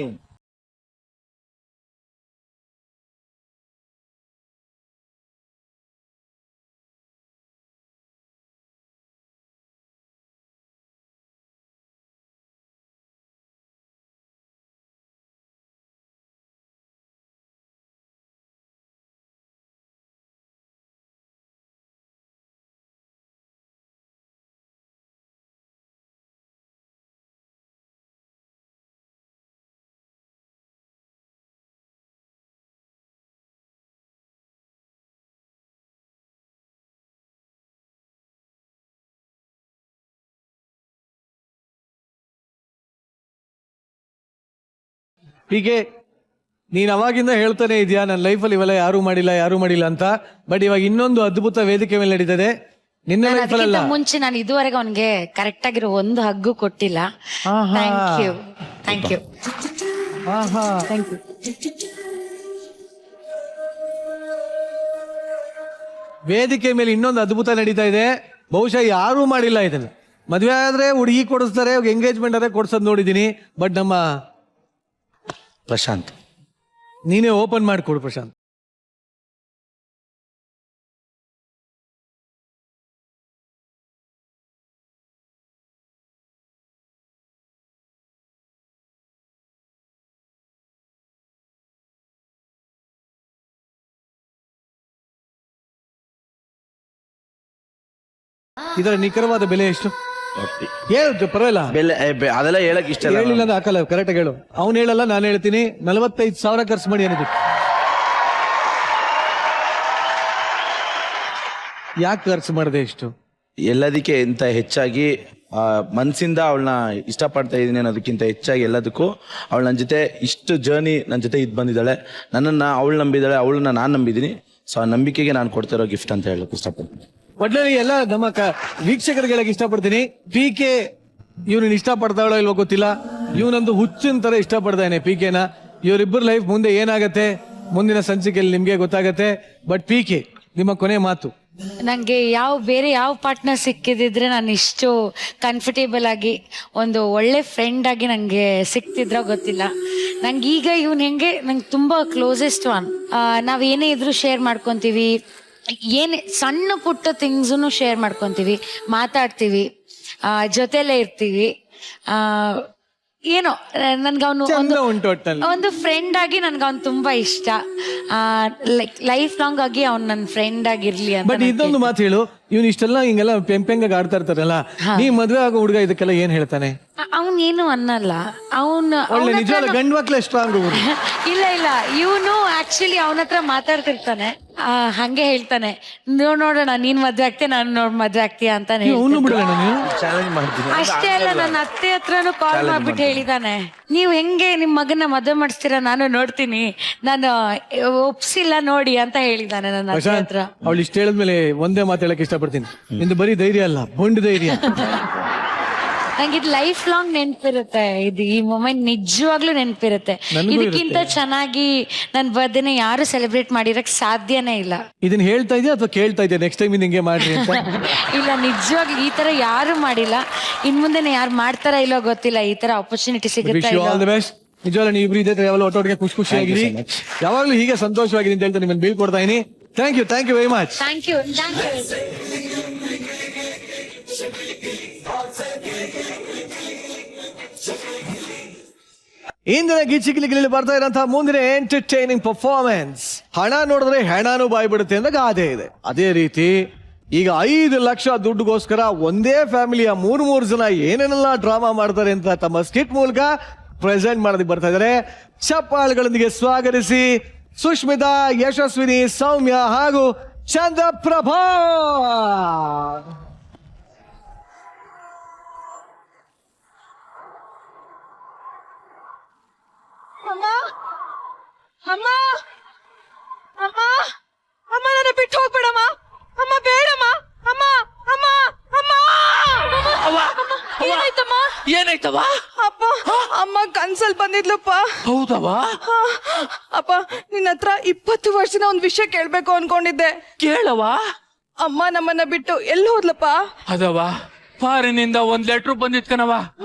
ಹೀಗೆ ನೀನ್ ಅವಾಗಿಂದ ಹೇಳ್ತಾನೆ ಇದೆಯಾ ನನ್ನ ಲೈಫಲ್ಲಿ ಇವೆಲ್ಲ ಯಾರು ಮಾಡಿಲ್ಲ ಅಂತ. ಬಟ್ ಇವಾಗ ಇನ್ನೊಂದು ಅದ್ಭುತ ವೇದಿಕೆ ಮೇಲೆ ನಡೀತದೆ ನಿನ್ನ ಲೈಫಲ್ಲ. ಮುಂಚೆ ನಾನು ಇದುವರೆಗೆ ಅವನಿಗೆ ಕರೆಕ್ಟ್ ಆಗಿರೋ ಒಂದು ಹಗ್ಗು ಕೊಟ್ಟಿಲ್ಲ. Thank you. ವೇದಿಕೆ ಮೇಲೆ ಇನ್ನೊಂದು ಅದ್ಭುತ ನಡೀತಾ ಇದೆ. ಬಹುಶಃ ಯಾರೂ ಮಾಡಿಲ್ಲ ಇದನ್ನ. ಮದ್ವೆ ಆದ್ರೆ ಹುಡುಗಿ ಕೊಡಿಸ್ತಾರೆ, ಎಂಗೇಜ್ಮೆಂಟ್ ಆದ್ರೆ ಕೊಡ್ಸೋದ್ ನೋಡಿದೀನಿ. ಬಟ್ ನಮ್ಮ ಪ್ರಶಾಂತ್ ನೀನೇ ಓಪನ್ ಮಾಡಿಕೊಡು ಪ್ರಶಾಂತ್. ಇದರ ನಿಖರವಾದ ಬೆಲೆ ಎಷ್ಟು ಹೇಳು, ಪರವಾಗಿಲ್ಲ. ಬೆಲೆ ಅದೆಲ್ಲ ಹೇಳಕ್ ಇಷ್ಟ ಇಲ್ಲ. ಹೇಳಿಲ್ಲ ಅಂದ್ರೆ ಹಾಕಲ್ಲ, ಕರೆಕ್ಟ್ ಹೇಳು. ಅವ್ನು ಹೇಳಲ್ಲ, ನಾನು ಹೇಳ್ತೀನಿ. 45,000 ಖರ್ಚು ಮಾಡಿ ಅನ್ನೋದು. ಯಾಕೆ ಖರ್ಚು ಮಾಡಿದೆ ಇಷ್ಟು? ಎಲ್ಲದಕ್ಕೆ ಇಂತ ಹೆಚ್ಚಾಗಿ ಮನ್ಸಿಂದ ಅವಳನ್ನ ಇಷ್ಟಪಡ್ತಾ ಇದ್ದೀನಿ ಅನ್ನೋದಕ್ಕಿಂತ ಹೆಚ್ಚಾಗಿ ಎಲ್ಲದಕ್ಕೂ ಅವಳು ನನ್ನ ಜೊತೆ ಇಷ್ಟು ಜರ್ನಿ ನನ್ನ ಜೊತೆ ಇದ್ ಬಂದಿದ್ದಾಳೆ. ನನ್ನನ್ನು ಅವಳು ನಂಬಿದ್ದಾಳೆ, ಅವಳನ್ನ ನಾನು ನಂಬಿದ್ದೀನಿ. ಸೊ ಆ ನಂಬಿಕೆಗೆ ನಾನು ಕೊಡ್ತಿರೋ ಗಿಫ್ಟ್ ಅಂತ ಹೇಳಕ್ ಇಷ್ಟಪಡ್ತೀನಿ. ಒಟ್ನಲ್ಲಿ ಎಲ್ಲ ನಮ್ಮ ವೀಕ್ಷಕರಿಗೆ ಹೇಳಕ್ ಇಷ್ಟಪಡ್ತೀನಿ. PK ಇವ್ನ ಇಷ್ಟಪಡ್ತಾಳೋ ಇಲ್ವೋ ಗೊತ್ತಿಲ್ಲ, ಇವನಂದು ಹುಚ್ಚಿನ ತರ ಇಷ್ಟಪಡ್ತಾನೆ PK ನ. ಇವರಿಬ್ಬರ ಲೈಫ್ ಮುಂದೆ ಏನಾಗತ್ತೆ ಮುಂದಿನ ಸಂಚಿಕೆಯಲ್ಲಿ ನಿಮ್ಗೆ ಗೊತ್ತಾಗತ್ತೆ. ಬಟ್ PK ನಿಮ್ಮ ಕೊನೆ ಮಾತು. ನಂಗೆ ಬೇರೆ ಯಾವ ಪಾರ್ಟ್ನರ್ ಸಿಕ್ಕಿದಿದ್ರೆ ನಾನು ಇಷ್ಟು ಕಂಫರ್ಟೇಬಲ್ ಆಗಿ ಒಂದು ಒಳ್ಳೆ ಫ್ರೆಂಡ್ ಆಗಿ ನಂಗೆ ಸಿಕ್ತಿದ್ರೋ ಗೊತ್ತಿಲ್ಲ. ನಂಗೆ ಈಗ ಇವನ್ ಹೆಂಗೆ ನಂಗೆ ತುಂಬಾ ಕ್ಲೋಸೆಸ್ಟ್ ಒನ್. ನಾವ್ ಏನೇ ಇದ್ರು ಶೇರ್ ಮಾಡ್ಕೊಂತೀವಿ, ಏನೇ ಸಣ್ಣ ಪುಟ್ಟ ಥಿಂಗ್ಸನ್ನು ಶೇರ್ ಮಾಡ್ಕೊಂತೀವಿ, ಮಾತಾಡ್ತೀವಿ, ಜೊತೆಲೇ ಇರ್ತೀವಿ. ಏನೋ ನನ್ಗೆ ಅವನು ಒಂದು ಫ್ರೆಂಡ್ ಆಗಿ ನನ್ಗೆ ಅವ್ನು ತುಂಬಾ ಇಷ್ಟ. ಲೈಫ್ ಲಾಂಗ್ ಆಗಿ ಅವ್ನು ನನ್ನ ಫ್ರೆಂಡ್ ಆಗಿರ್ಲಿ ಅಂತ. ಬಟ್ ಇದೊಂದು ಮಾತು ಹೇಳು, ಇವ್ನು ಇಷ್ಟೆಲ್ಲ ಹಿಂಗೆಲ್ಲ ಪೆಂಪೆಂಗಾಗಿ ಆಡ್ತಾ ಇರ್ತಾರಲ್ಲ, ನೀ ಮದ್ವೆ ಆಗೋ ಹುಡುಗ ಇದಕ್ಕೆಲ್ಲ ಏನ್ ಹೇಳ್ತಾನೆ? ಅವನ್ ಏನು ಅನ್ನಲ್ಲ. ಅವನು ನಿಜವಾದ ಗಂಡು ಮಕ್ಳು ಸ್ಟ್ರಾಂಗ್. ಇಲ್ಲ ಇವನು ಆಕ್ಚುಲಿ ಅವನ ಹತ್ರ ಮಾತಾಡ್ತಿರ್ತಾನೆ, ಹಂಗೆ ಹೇಳ್ತಾನೆ, ನೋಡೋಣ ನೀನ್ ಮದ್ವೆ ಆಗ್ತೀಯ, ನಾನು ಮದ್ವೆ ಆಗ್ತೀಯ ಅಂತಾನೆ. ಅಷ್ಟೇ ಅಲ್ಲ, ನನ್ನ ಅತ್ತೆ ಹತ್ರನು ಕಾಲ್ ಮಾಡ್ಬಿಟ್ಟು ಹೇಳಿದಾನೆ, ನೀವ್ ಹೆಂಗೆ ನಿಮ್ ಮಗನ ಮದ್ವೆ ಮಾಡಿಸ್ತೀರಾ ನಾನು ನೋಡ್ತೀನಿ, ನಾನು ಒಪ್ಸಿಲ್ಲ ನೋಡಿ ಅಂತ ಹೇಳಿದಾನೆ ನನ್ನ ಅತ್ತೆ ಹತ್ರ. ಅವಳು ಇಷ್ಟ ಹೇಳಿದ್ಮೇಲೆ ಒಂದೇ ಮಾತು ಹೇಳಕ್ ಇಷ್ಟಪಡ್ತೀನಿ, ನಿಂದು ಬರೀ ಧೈರ್ಯ ಅಲ್ಲ, ಬೊಂಡು ಧೈರ್ಯ. ನಂಗೆ ಇದು ಲೈಫ್ ಲಾಂಗ್ ನೆನ್ಪಿರುತ್ತೆ. ಇದು ಈ ಮೊಮೆಂಟ್ ನಿಜವಾಗ್ಲೂ ನೆನ್ಪಿರುತ್ತೆ. ಇದಕ್ಕಿಂತ ಚೆನ್ನಾಗಿ ನನ್ನ ಬರ್ತ್ಡೇನ ಯಾರು ಸೆಲೆಬ್ರೇಟ್ ಮಾಡಿರಕ್ ಸಾಧ್ಯನೇ ಇಲ್ಲ. ಇದನ್ನ ಹೇಳ್ತಾ ಇದೆಯಾ ಅಥವಾ ಕೇಳ್ತಾ ಇದೆಯಾ ನೆಕ್ಸ್ಟ್ ಟೈಮ್ ಹಿಂಗೆ ಮಾಡ್ರಿ ಅಂತ? ಇಲ್ಲ, ನಿಜವಾಗ್ಲೂ ಈ ತರ ಯಾರು ಮಾಡಿಲ್ಲ. ಇನ್ ಮುಂದೆ ಯಾರು ಮಾಡ್ತಾರ ಇಲ್ಲೋ ಗೊತ್ತಿಲ್ಲ. ಈ ತರ ಆಪರ್ಚುನಿಟಿ ಸಿಗುತ್ತೆ. ನಿಜವಾಗ್ಲೂ ನೀವು ಇಬ್ರು ಇದ್ರೆ ಯಾವಾಗಲೂ ಒಟ್ಟೊಟ್ಟಿಗೆ ಖುಷಿಯಾಗಿರಿ, ಯಾವಾಗ್ಲೂ ಹೀಗೆ ಸಂತೋಷವಾಗಿರಿ ಅಂತ ಹೇಳ್ತಾ ನಿಮ್ಮನ್ನು ಬೀಳ್ಕೊಡ್ತಾ ಇದೀನಿ. Thank you very much. Thank you. ಇಂದಿನ ಗಿಚ್ಚಿಗಿಲಿಗಿಲಿ ಬರ್ತಾ ಇರೋಂತಹ ಮುಂದಿನ ಎಂಟರ್ಟೈನಿಂಗ್ ಪರ್ಫಾರ್ಮೆನ್ಸ್. ಹಣ ನೋಡಿದ್ರೆ ಹೆಣನೂ ಬಾಯ್ ಬಿಡುತ್ತೆ ಅಂತ ಗಾದೆ ಇದೆ. ಅದೇ ರೀತಿ ಈಗ 5 ಲಕ್ಷ ದುಡ್ಡುಗೋಸ್ಕರ ಒಂದೇ ಫ್ಯಾಮಿಲಿಯ 3 ಜನ ಏನೇನೆಲ್ಲ ಡ್ರಾಮಾ ಮಾಡ್ತಾರೆ ಅಂತ ತಮ್ಮ ಸ್ಕಿಟ್ ಮೂಲಕ ಪ್ರೆಸೆಂಟ್ ಮಾಡೋದಕ್ಕೆ ಬರ್ತಾ ಇದ್ದಾರೆ. ಚಪ್ಪಾಳುಗಳೊಂದಿಗೆ ಸ್ವಾಗತಿಸಿ ಸುಷ್ಮಿತಾ, ಯಶಸ್ವಿನಿ, ಸೌಮ್ಯ ಹಾಗೂ ಚಂದ್ರಪ್ರಭಾ. ಅಮ್ಮ ನನ್ನ ಬಿಟ್ಟು ಹೋಗ್ಬೇಡಮ್ಮ. ಅಮ್ಮ ಬೇಡಮ್ಮ. ಅಮ್ಮ ಅಮ್ಮ ಅಮ್ಮ. ಏನಾಯ್ತಮ್ಮ? ಏನಾಯ್ತವ? ಅಪ್ಪ, ಅಮ್ಮ ಕನ್ಸಲ್ ಬಂದಿದ್ಲಪ್ಪ. ಹೌದವ? ಅಪ್ಪ, ನಿನ್ನ ಹತ್ರ 20 ವರ್ಷದ ಒಂದ್ ವಿಷಯ ಕೇಳ್ಬೇಕು ಅನ್ಕೊಂಡಿದ್ದೆ. ಕೇಳವ? ಅಮ್ಮ ನಮ್ಮನ್ನ ಬಿಟ್ಟು ಎಲ್ಲಿ ಹೋದ್ಲಪ್ಪ? ಅದವ, ಫಾರಿನಿಂದ 1 ಲೆಟ್ರ್ ಬಂದಿತ್ ಕಣವ.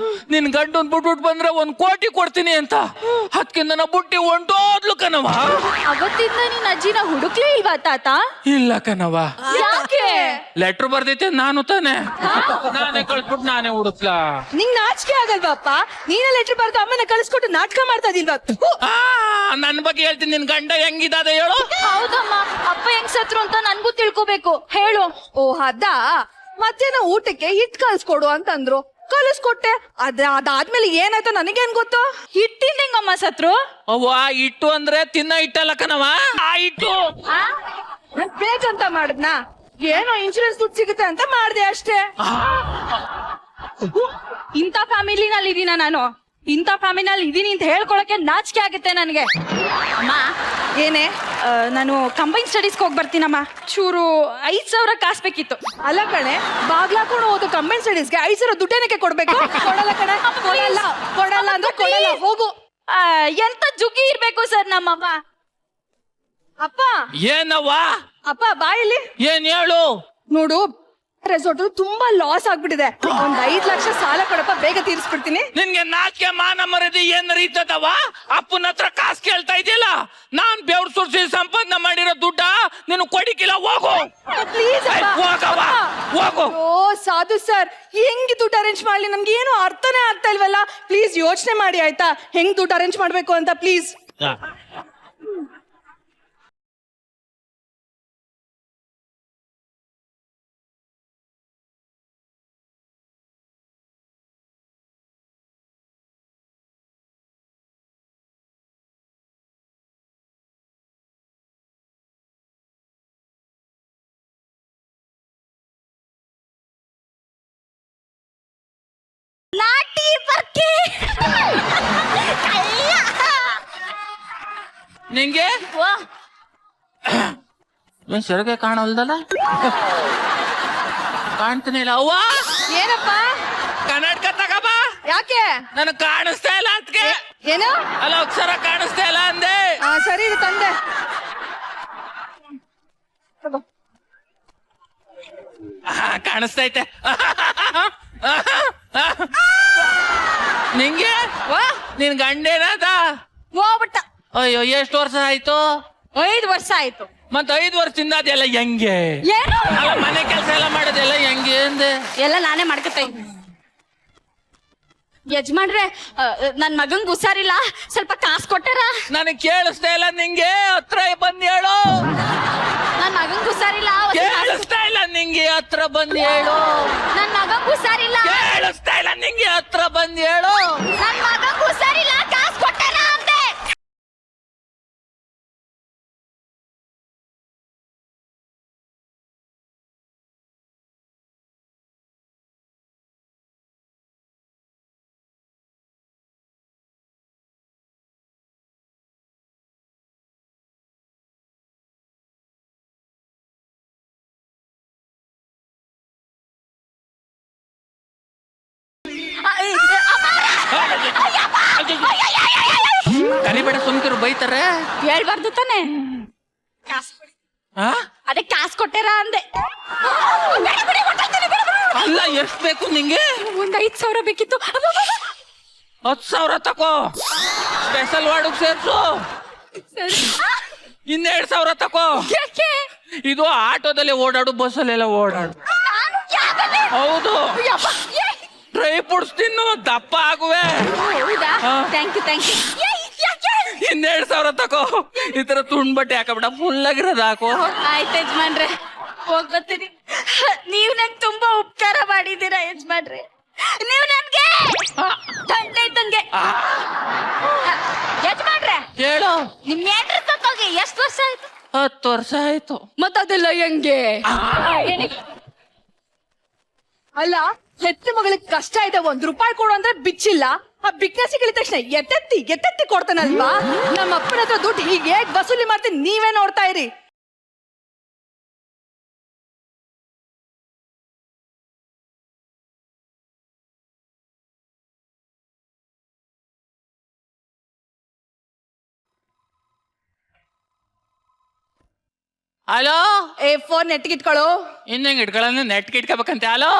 ನಿನ್ ಗಂಡನ್ ಬಿಟ್ಬಿಟ್ಟು ಬಂದ್ರೆ 1 ಕೋಟಿ ಕೊಡ್ತೀನಿ ಅಂತ. ಅದಕ್ಕಿಂತ ನಾ ಬುಟ್ಟಿ ಹೊಂಟೋದ್ಲು ಕಣವ. ಅವತ್ತಿಂದ ನಿನ್ನ ಅಜ್ಜಿನ ಹುಡುಕ್ಲೇ ಇಲ್ವಾ ತಾತ? ಇಲ್ಲ ಕಣವ. ಯಾಕೆ? ಲೆಟ್ರ್ ಬರ್ದೈತೆ ನಾನು ತಾನೆ, ನಾನೇ ಕಳ್ಸ್ಬಿಟ್ಟು ನಾನೇ ಹುಡುಕ್ಲಾ. ನಿಂಗ್ ನಾಚಿಕೆ ಆಗಲ್ವಾಪ್ಪ? ನೀನೇ ಲೆಟ್ರ್ ಬರ್ದು ಅಮ್ಮನ ಕಳಿಸ್ಕೊಟ್ಟು ನಾಟಕ ಮಾಡ್ತಾ ಇದಿಲ್ವಾ? ನನ್ ಬಗ್ಗೆ ಹೇಳ್ತೀನಿ, ನಿನ್ ಗಂಡ ಹೆಂಗಿದಾದೆ ಹೇಳು. ಹೌದಮ್ಮ, ಅಪ್ಪ ಹೆಂಗ್ ಸತ್ರು ಅಂತ ನನ್ಗೂ ತಿಳ್ಕೊಬೇಕು, ಹೇಳು. ಓ ಅದ ಮತ್ತೇನೋ ಊಟಕ್ಕೆ ಹಿಟ್ ಕಳ್ಸ್ಕೊಡು ಅಂತಂದ್ರು, ಕಳಿಸ್ಕೊಟ್ಟೆ. ಅದಾದ್ಮೇಲೆ ಏನಾಯ್ತು ನನಗೇನ್ ಗೊತ್ತು? ಹಿಟ್ಟಿಂದ ಹೆಂಗಮ್ಮ ಸತ್ರು? ಅವ್ವ, ಇಟ್ಟು ಅಂದ್ರೆ ತಿನ್ನ ಇಟ್ಟಲ್ಲ ಕಣವ. ಆ ಇಟ್ಟು ಬೇಕಂತ ಮಾಡದ್ನಾ? ಏನೋ ಇನ್ಶೂರೆನ್ಸ್ ದುಡ್ಡು ಸಿಗುತ್ತೆ ಅಂತ ಮಾಡ್ದೆ ಅಷ್ಟೇ. ಇಂಥ ಫ್ಯಾಮಿಲಿನಲ್ಲಿ ಇದೀನ ನಾನು. ಇಂಥ ಫ್ಯಾಮಿಲಿನಲ್ಲಿ ಇದೀನಿ ಅಂತ ಹೇಳ್ಕೊಳಕ್ಕೆ ನಾಚಿಕೆ ಆಗುತ್ತೆ ನನಗೆ. ಅಮ್ಮ ಏನೇ ನಾನು ಕಂಬೈನ್ ಸ್ಟಡೀಸ್ಗೆ ಹೋಗಿ ಬರ್ತೀನಮ್ಮ. ಚೂರು 5,000 ಕಾಸು ಬೇಕಿತ್ತು. ಅಲ್ಲ ಕಣೆ, ಬಾಗ್ಲಾಕೊಂಡು ಹೋದ ಕಂಬೈನ್ ಸ್ಟಡೀಸ್ಗೆ 5,000 ದುಡ್ಡೇನಕ್ಕೆ ಕೊಡ್ಬೇಕು? ಕೊಡಲ್ಲ ಕಣೆ, ಕೊಡಲ್ಲ ಕೊಡಲ್ಲ ಅಂದ್ರೆ ಕೊಡಲ್ಲ, ಹೋಗು. ಎಂತ ಜುಗ್ಗಿ ಇರ್ಬೇಕು ಸರ್ ನಮ್ಮಮ್ಮ. ಅಪ್ಪ ಏನವ್ವ? ಅಪ್ಪ ಬಾಯಲ್ಲಿ ಏನ್ ಹೇಳು? ನೋಡು, ರೆಸಾರ್ಟ್ ತುಂಬಾ ಲಾಸ್ ಆಗ್ಬಿಟ್ಟಿದೆ. ಒಂದ್ 5 ಲಕ್ಷ ಸಾಲ ಕೊಡಪ್ಪ, ಬೇಗ ತೀರಿಸ್ಬಿಡ್ತೀನಿ. ನಿನ್ಗೆ ನಾಚಿಕೆ ಮಾನ ಮರದಿ ಏನ್ ರೀತದವ? ಅಪ್ಪನ ಹತ್ರ ಕಾಸು ಕೇಳ್ತಾ ಇದೆಯಲ್ಲ. ನಾನ್ ಬೆವ್ರು ಸುರ್ಸಿ ಸಂಪಾದನೆ ಮಾಡಿರೋ ದುಡ್ಡ ನೀನು ಕೊಡಿಕಿಲ್ಲ, ಹೋಗು ಪ್ಲೀಸ್ ಹೋಗವ್ವ, ಹೋಗು. ಓ ಸಾಧು ಸರ್, ಹೆಂಗ್ ದುಡ್ಡು ಅರೇಂಜ್ ಮಾಡ್ಲಿ? ನಮ್ಗೆ ಏನು ಅರ್ಥನೇ ಆಗ್ತಾ ಇಲ್ವಲ್ಲ. ಪ್ಲೀಸ್ ಯೋಚನೆ ಮಾಡಿ ಆಯ್ತಾ, ಹೆಂಗ್ ದುಡ್ಡು ಅರೇಂಜ್ ಮಾಡ್ಬೇಕು ಅಂತ ಪ್ಲೀಸ್. ನಿಂಗೆ ಸೆರಗೆ ಕಾಣಲ್ದಲ್ಲ? ಕಾಣ್ತೀನಿ ಇಲ್ಲ ಅವ್ವ. ಏನಪ್ಪ? ಕನ್ನಡಕ ತಗಬ. ಯಾಕೆ? ನನಗ್ ಕಾಣಿಸ್ತಾ ಇಲ್ಲ ಅದಕ್ಕೆ. ಏನು? ಅಲ್ಲ ಅಕ್ಷರ ಕಾಣಿಸ್ತಾ ಇಲ್ಲ ಅಂದೆ. ಸರಿ ಇದು ತಂದೆ. ಕಾಣಿಸ್ತೈತೆ. ನಿಂಗೆ ನಿನ್ ಗಂಡೇನದ? ಹೋಗ್ಬಿಟ್ಟ. ಅಯ್ಯೋ, ಎಷ್ಟು ವರ್ಷ ಆಯ್ತು? 5 ವರ್ಷ ಆಯ್ತು. ಮತ್ 5 ವರ್ಷದಿಂದ ಅದೆಲ್ಲ ಹೆಂಗೆ? ಏನು? ಅಲ್ಲ ಮನೆ ಕೆಲಸ ಎಲ್ಲ ಮಾಡೋದೆಲ್ಲ ಹೆಂಗೆ ಅಂದೆ? ಎಲ್ಲ ನಾನೇ ಮಾಡ್ಕೊತಾ ಇದ್ದೀನಿ. ಯಜಮಾನ್ರೆ, ನನ್ ಮಗಂಗ್ ಹುಷಾರಿಲ್ಲ, ಸ್ವಲ್ಪ ಕಾಸು ಕೊಟ್ಟಾರ? ನನಗ್ ಕೇಳಿಸ್ತಾ ಇಲ್ಲ. ನಿಂಗೆ ಹತ್ರ ಬಂದ್ ಹೇಳು. ನನ್ ಮಗಂಗ್ ಹುಷಾರಿಲ್ಲ. ಕೇಳಿಸ್ತಾ ಇಲ್ಲ ನಿಂಗೆ, ಹತ್ರ ಬಂದ್ ಹೇಳು. ನನ್ ಮಗಂಗ್ ಹುಷಾರಿಲ್ಲ. ಕೇಳಿಸ್ತಾ ಇಲ್ಲ ನಿಂಗೆ, ಹತ್ರ ಬಂದ್ ಹೇಳು. ನನ್ ಮಗಂಗ್ ಹುಷಾರಿಲ್ಲ, ಕಾಸು ಕೊಟ್ಟಾರ ಅಂದೆ. ಕರಿಬೇಡ, ಸುಮ್ಕಿರು, ಬೈತಾರೆ. ಹೇಳ್ಬಾರ್ದು ತಾನೆ. ಅದಕ್ಕೆ ಕಾಸು ಕೊಟ್ಟಾರ ಅಂದೆ. ಅಲ್ಲ, ಎಷ್ಟ್ ಬೇಕು ನಿಂಗೆ? ಒಂದ್ 5,000 ಬೇಕಿತ್ತು. 10,000 ತಕೋ, ಸ್ಪೆಷಲ್ ವಾರ್ಡ್ ಸೇರ್ಸು. 2,000 ತಕೋ. ಇದು ಆಟೋದಲ್ಲಿ ಓಡಾಡು, ಬಸ್ಸಲ್ಲೆಲ್ಲ ಓಡಾಡು. ಹೌದು, ಡ್ರೈ ಫ್ರೂಟ್ಸ್ ತಿನ್ನು, ದಪ್ಪ ಆಗುವೆ. Thank you. 2,000 ತಕೋ. ಈ ತರ ತುಂಡ್ ಬಟ್ಟೆ ಹಾಕಬೇಡ, ಫುಲ್ ಆಗಿರೋದು ಹಾಕೋ. ಆಯ್ತು ಯಜಮಾನ್ರೆ, ಹೋಗ್ ಬರ್ತೀನಿ. ನೀವ್ ನಂಗೆ ತುಂಬಾ ಉಪಕಾರ ಮಾಡಿದ್ದೀರಾ ಯಜಮಾನ್ರೆ. ನೀವು ನನ್ಗೆ ತಂದೆ ಇದ್ದಂಗೆ. ಯಜಮಾನ್ರೆ ಹೇಳು. ನಿಮ್ ಅಡ್ರೆಸ್ ತಗೋಗಿ ಎಷ್ಟು ವರ್ಷ ಆಯ್ತು? 10 ವರ್ಷ ಆಯ್ತು. ಮತ್ತದೆಲ್ಲ ಹೆಂಗೆ? ಅಲ್ಲ, ಹೆತ್ತ ಮಗಳಿಗೆ ಕಷ್ಟ ಇದೆ, 1 ರೂಪಾಯಿ ಕೊಡು ಅಂದ್ರೆ ಬಿಚ್ಚಿಲ್ಲ. ಆ ಬಿಕ್ನೆಸ್ ಸಿಗಲಿ ತಕ್ಷಣ ಎತ್ತೆತ್ತಿ ಕೊಡ್ತಾನಲ್ವಾ? ನಮ್ಮ ಅಪ್ಪನ ಹತ್ರ ದುಡ್ಡು ಹೀಗೆ ಹೇಗ್ ವಸೂಲಿ ಮಾಡ್ತೀನಿ ನೀವೇ ನೋಡ್ತಾ ಇರಿ. ಹಲೋ, ಫೋನ್ ನೆಟ್ಗೆ ಇಟ್ಕೊಳ್ಳೋ. ಇನ್ನಂಗ್ ಇಟ್ಕೊಳ್ಳ, ನೆಟ್ ಇಟ್ಕೋಬೇಕಂತೆ. Hello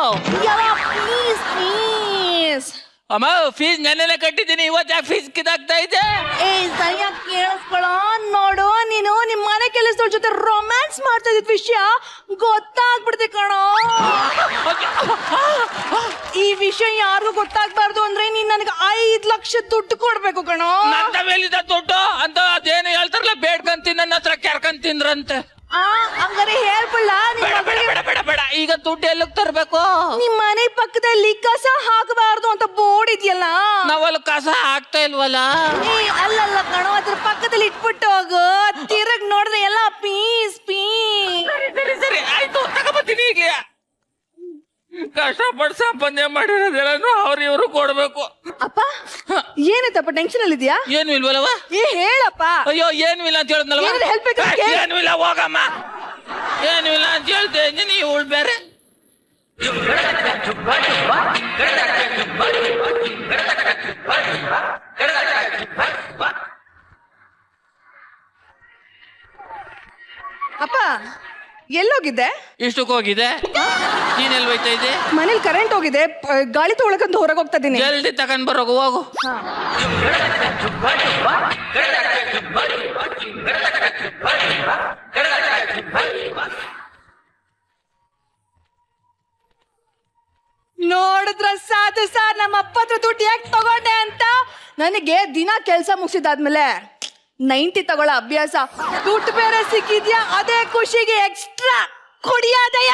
please. ಅಮ್ಮ, ಫೀಸ್ ನೆನ್ನೆನೆ ಕಟ್ಟಿದ್ದೀನಿ, ಇವತ್ತು ಯಾಕೆ ಫೀಸ್ ಕಿದಾಗ್ತಾ ಇದೆ? ಸರಿಯಾಗಿ ಕೇಳಿಸ್ಕೊಳ್ಳೋ. ನೋಡು, ನೀನು ನಿಮ್ಮ ಮನೆ ಕೆಲಸದವ್ರ ಜೊತೆ ರೊಮ್ಯಾನ್ಸ್ ಮಾಡ್ತಾ ಇದ್ದ ವಿಷಯ ಗೊತ್ತಾಗ್ಬಿಡ್ತಿ ಕಣೋ. ಈ ವಿಷಯ ಯಾರಿಗೂ ಗೊತ್ತಾಗ್ಬಾರ್ದು ಅಂದ್ರೆ ನೀನ್ ನನಗೆ 5 ಲಕ್ಷ ದುಡ್ಡು ಕೊಡ್ಬೇಕು ಕಣೋ. ನನ್ನ ಮೇಲಿದ ದುಡ್ಡು ಅಂತ ಅದೇನು ಹೇಳ್ತಾರಲ್ಲ, ಬೇಡ್ಕಂತೀನಿ, ನನ್ನ ಹತ್ರ ಕೆರ್ಕಂತ ತಿಂದ್ರಂತೆ. ಹಂಗಾರೆ ಹೇಳ್ಬಿಡ್ಲ? ಬೇಡ, ಈಗ ದುಡ್ಡು ಎಲ್ಲಕ್ ತರ್ಬೇಕು? ನಿಮ್ ಮನೆ ಪಕ್ಕದಲ್ಲಿ ಕಸ ಹಾಕಬಾರ್ದು ಅಂತ ಬೋರ್ಡ್ ಇದೆಯಲ್ಲ, ನಾವಲ್ಲಿ ಕಸ ಹಾಕ್ತಾ ಇಲ್ವಲ್ಲ? ಅಲ್ಲಲ್ಲ ಕಣೋ, ಅದ್ರ ಪಕ್ಕದಲ್ಲಿ ಇಟ್ಬಿಟ್ಟು ಹೋಗು. ತಿರುಗ್ ನೋಡಿದ್ರೆ ಎಲ್ಲ ಪೀಸ್. ಸರಿ ಆಯ್ತು, ತಗೋಬತ್ತೀನಿ ಈಗ್ಲೇ. ಕಷ್ಟಪಟ್ಟು ಸಂಪಾದನೆ ಮಾಡಿರೋದೆಲ್ಲ ಅವ್ರು ಇವ್ರು ಕೊಡ್ಬೇಕು. ಅಪ್ಪ ಏನಾಯ್ತಪ್ಪ ಟೆನ್ಷನ್ ಅಲ್ಲಿ ಇದೆಯಾ? ಏನು ಇಲ್ವಲ್ಲವ? ಹೇಳಪ್ಪ. ಅಯ್ಯೋ ಏನು ಇಲ್ಲ ಅಂತ ಹೇಳಿದ್ನಲ್ವ? ಏನಾದ್ರು help ಬೇಕಾ? ಏನು ಇಲ್ಲ ಹೋಗಮ್ಮ, ಏನು ಇಲ್ಲ ಅಂತ ಹೇಳ್ತಾ ಇದ್ದೀನಿ, ಇವಳು ಬೇರೆ. ಅಪ್ಪ ಎಲ್ಲೋಗಿದ್ದೆ? ಇಷ್ಟಕ್ಕೆ ಹೋಗಿದೆ, ನೀನೆಲ್ಲಿ ಹೋಯ್ತಾ ಇದ್ದೆ? ಮನೇಲಿ ಕರೆಂಟ್ ಹೋಗಿದೆ, ಗಾಳಿ ತಗೊಳಕಂತ ಹೊರಗೆ ಹೋಗ್ತಾ ಇದೀನಿ. ಜಲ್ದಿ ತಗೊಂಡ್ ಬರೋಗು, ಹೋಗು. ನೋಡಿದ್ರ ಸಾಧು ಸರ್ ನಮ್ಮ ಅಪ್ಪ ಹತ್ರ ದುಡ್ಡು ಯಾಕೆ ತಗೊಂಡೆ ಅಂತ. ನನಗೆ ದಿನ ಕೆಲಸ ಮುಗಿಸಿದಾದ್ಮೇಲೆ 90 ತಗೊಳ್ಳೋ ಅಭ್ಯಾಸ. ದುಡ್ಡು ಬೇರೆ ಸಿಕ್ಕಿದ್ಯಾ, ಅದೇ ಖುಷಿಗೆ ಎಕ್ಸ್ಟ್ರಾ ಕುಡಿಯೋದಯ.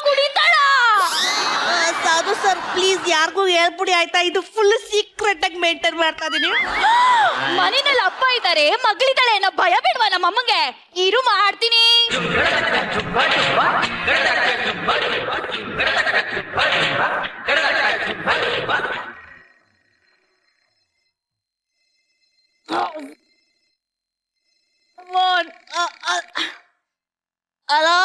ಕುಡಿತಾಳ. ಸಾಧು ಸರ್ ಪ್ಲೀಸ್ ಯಾರಿಗೂ ಹೇಳ್ಬಿಡಿ ಆಯ್ತಾ, ಇದು ಫುಲ್ ಸೀಕ್ರೆಟ್ ಆಗಿ ಮೇಂಟೈನ್ ಮಾಡ್ತಾ ಇದೀನಿ. ಮನೆಯಲ್ಲಿ ಅಪ್ಪ ಇದ್ದಾರೆ, ಮಗಳಿದ್ದಾಳೆ, ನಾ ಭಯ ಬಿಡ್ವಾ ನಮ್ಮ ಅಮ್ಮಂಗೆ? ಇರು ಮಾಡ್ತೀನಿ. ಹಲೋ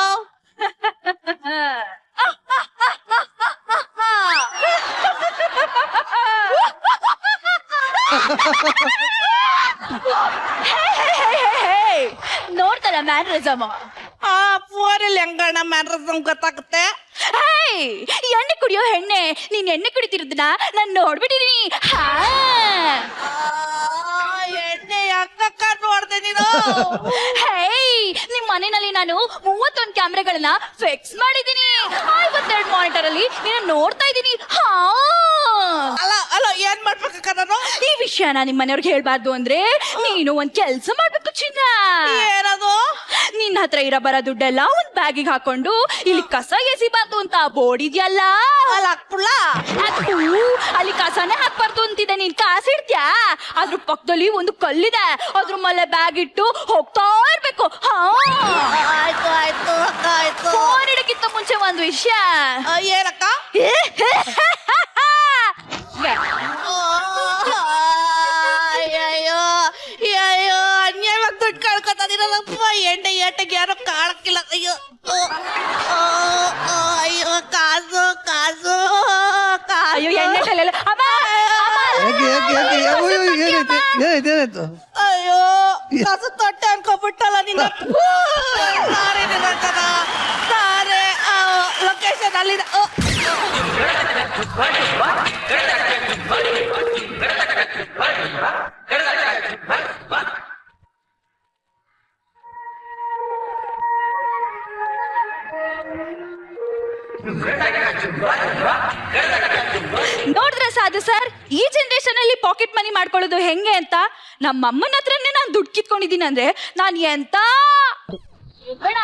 ನೋಡ್ತಲ್ಲ ಮ್ಯಾನರಿಸಮ್. ಫೋನಲ್ಲಿ ಹೆಂಗಣ್ಣ ಮ್ಯಾನರಿಸಮ್ ಗೊತ್ತಾಗುತ್ತೆ? ಎಣ್ಣೆ ಕುಡಿಯೋ ಹೆಣ್ಣೆ, ನೀನ್ ಎಣ್ಣೆ ಕುಡಿತಿರೋದನ್ನ ನಾನು ನೋಡ್ಬಿಟ್ಟಿದೀನಿ. ಎಣ್ಣೆ ಯಾಕ ನೋಡ್ದೆ ನೀನು? ನಿಮ್ ಮನೆಯಲ್ಲಿ ನಾನು 31 ಕ್ಯಾಮ್ರಾಗಳನ್ನ ಫಿಕ್ಸ್ ಮಾಡಿದೀನಿ. 52 ಮಾನಿಟರ್ ಅಲ್ಲಿ ನೀನು ನೋಡ್ತಾ ಇದ್ದೀನಿ. ಅಲ್ಲ ಏನ್ ಮಾಡ್ಬೇಕ ನಾನು? ಈ ವಿಷಯನ ನಿಮ್ ಮನೆಯವ್ರಿಗೆ ಹೇಳ್ಬಾರ್ದು ಅಂದ್ರೆ ನೀನು ಒಂದ್ ಕೆಲ್ಸ ಮಾಡ್ಬೇಕು ಚಿನ್ನ. ಏನದು? ನಿನ್ನ ಹತ್ರ ಇರೋ ಬರೋ ದುಡ್ಡೆಲ್ಲ ಒಂದ್ ಬ್ಯಾಗಿಗೆ ಹಾಕೊಂಡು ಇಲ್ಲಿ ಕಸ ಎಸಿಬಾರ್ದು ಅಂತ ಬೋರ್ಡ್ ಇದೆಯಲ್ಲ, ಅಲ್ಲಿ ಕಸನೇ ಹಾಕ್ಬಾರ್ದು ಅಂತಿದೆ. ನೀನ್ ಕಾಸಿಡ್ತ್ಯಾ, ಅದ್ರ ಪಕ್ಕದಲ್ಲಿ ಒಂದು ಕಲ್ಲಿದೆ, ಅದ್ರ ಮೇಲೆ ಬ್ಯಾಗ್ ಇಟ್ಟು ಹೋಗ್ತಾ ಇರ್ಬೇಕು. ಆಯ್ತು ಆಯ್ತು ಅಕ್ಕ ಆಯ್ತು. ಫೋನ್ ಇಡಕ್ಕಿಂತ ಮುಂಚೆ ಒಂದು ವಿಷಯ. ಏನಕ್ಕ? ಅಯ್ಯೋ ಅಯ್ಯೋ ಅನ್ಯಾಯವಾಗಿ ದುಡ್ಡು ಕಳ್ಕೊತಾದಿರಲ್ಲಪ್ಪ. ಎಣ್ಣೆಗೆ ಯಾರೋ ಕಾಳಕ್ಕಿಲ್ಲ. ಅಯ್ಯೋ ಅಯ್ಯೋ ಕಾಸು ಕಾಸು ಅಯ್ಯೋ ಎಣ್ಣೆ ತಲೆಲ್ಲ. ಅಮ್ಮ, ಏನಾಯ್ತು? ಅಯ್ಯೋ ಕಾಸು ತೊಟ್ಟೆ ಅನ್ಕೊಬಿಟ್ಟಲ್ಲ ನಿನ್ನ. ಸಾರೆ ಲೊಕೇಶನ್ ಅಲ್ಲಿದೆ. ನೋಡಿದ್ರ ಸಾಧು ಸರ್, ಈ ಜನರೇಷನ್ ಅಲ್ಲಿ ಪಾಕೆಟ್ ಮನಿ ಮಾಡ್ಕೊಳ್ಳೋದು ಹೆಂಗೆ ಅಂತ. ನಮ್ಮ ಅಮ್ಮನ ಹತ್ರನೇ ನಾನು ದುಡ್ಡು ಕಿತ್ಕೊಂಡಿದ್ದೀನಿ ಅಂದ್ರೆ ನಾನು ಎಂತ ಬೇಡ.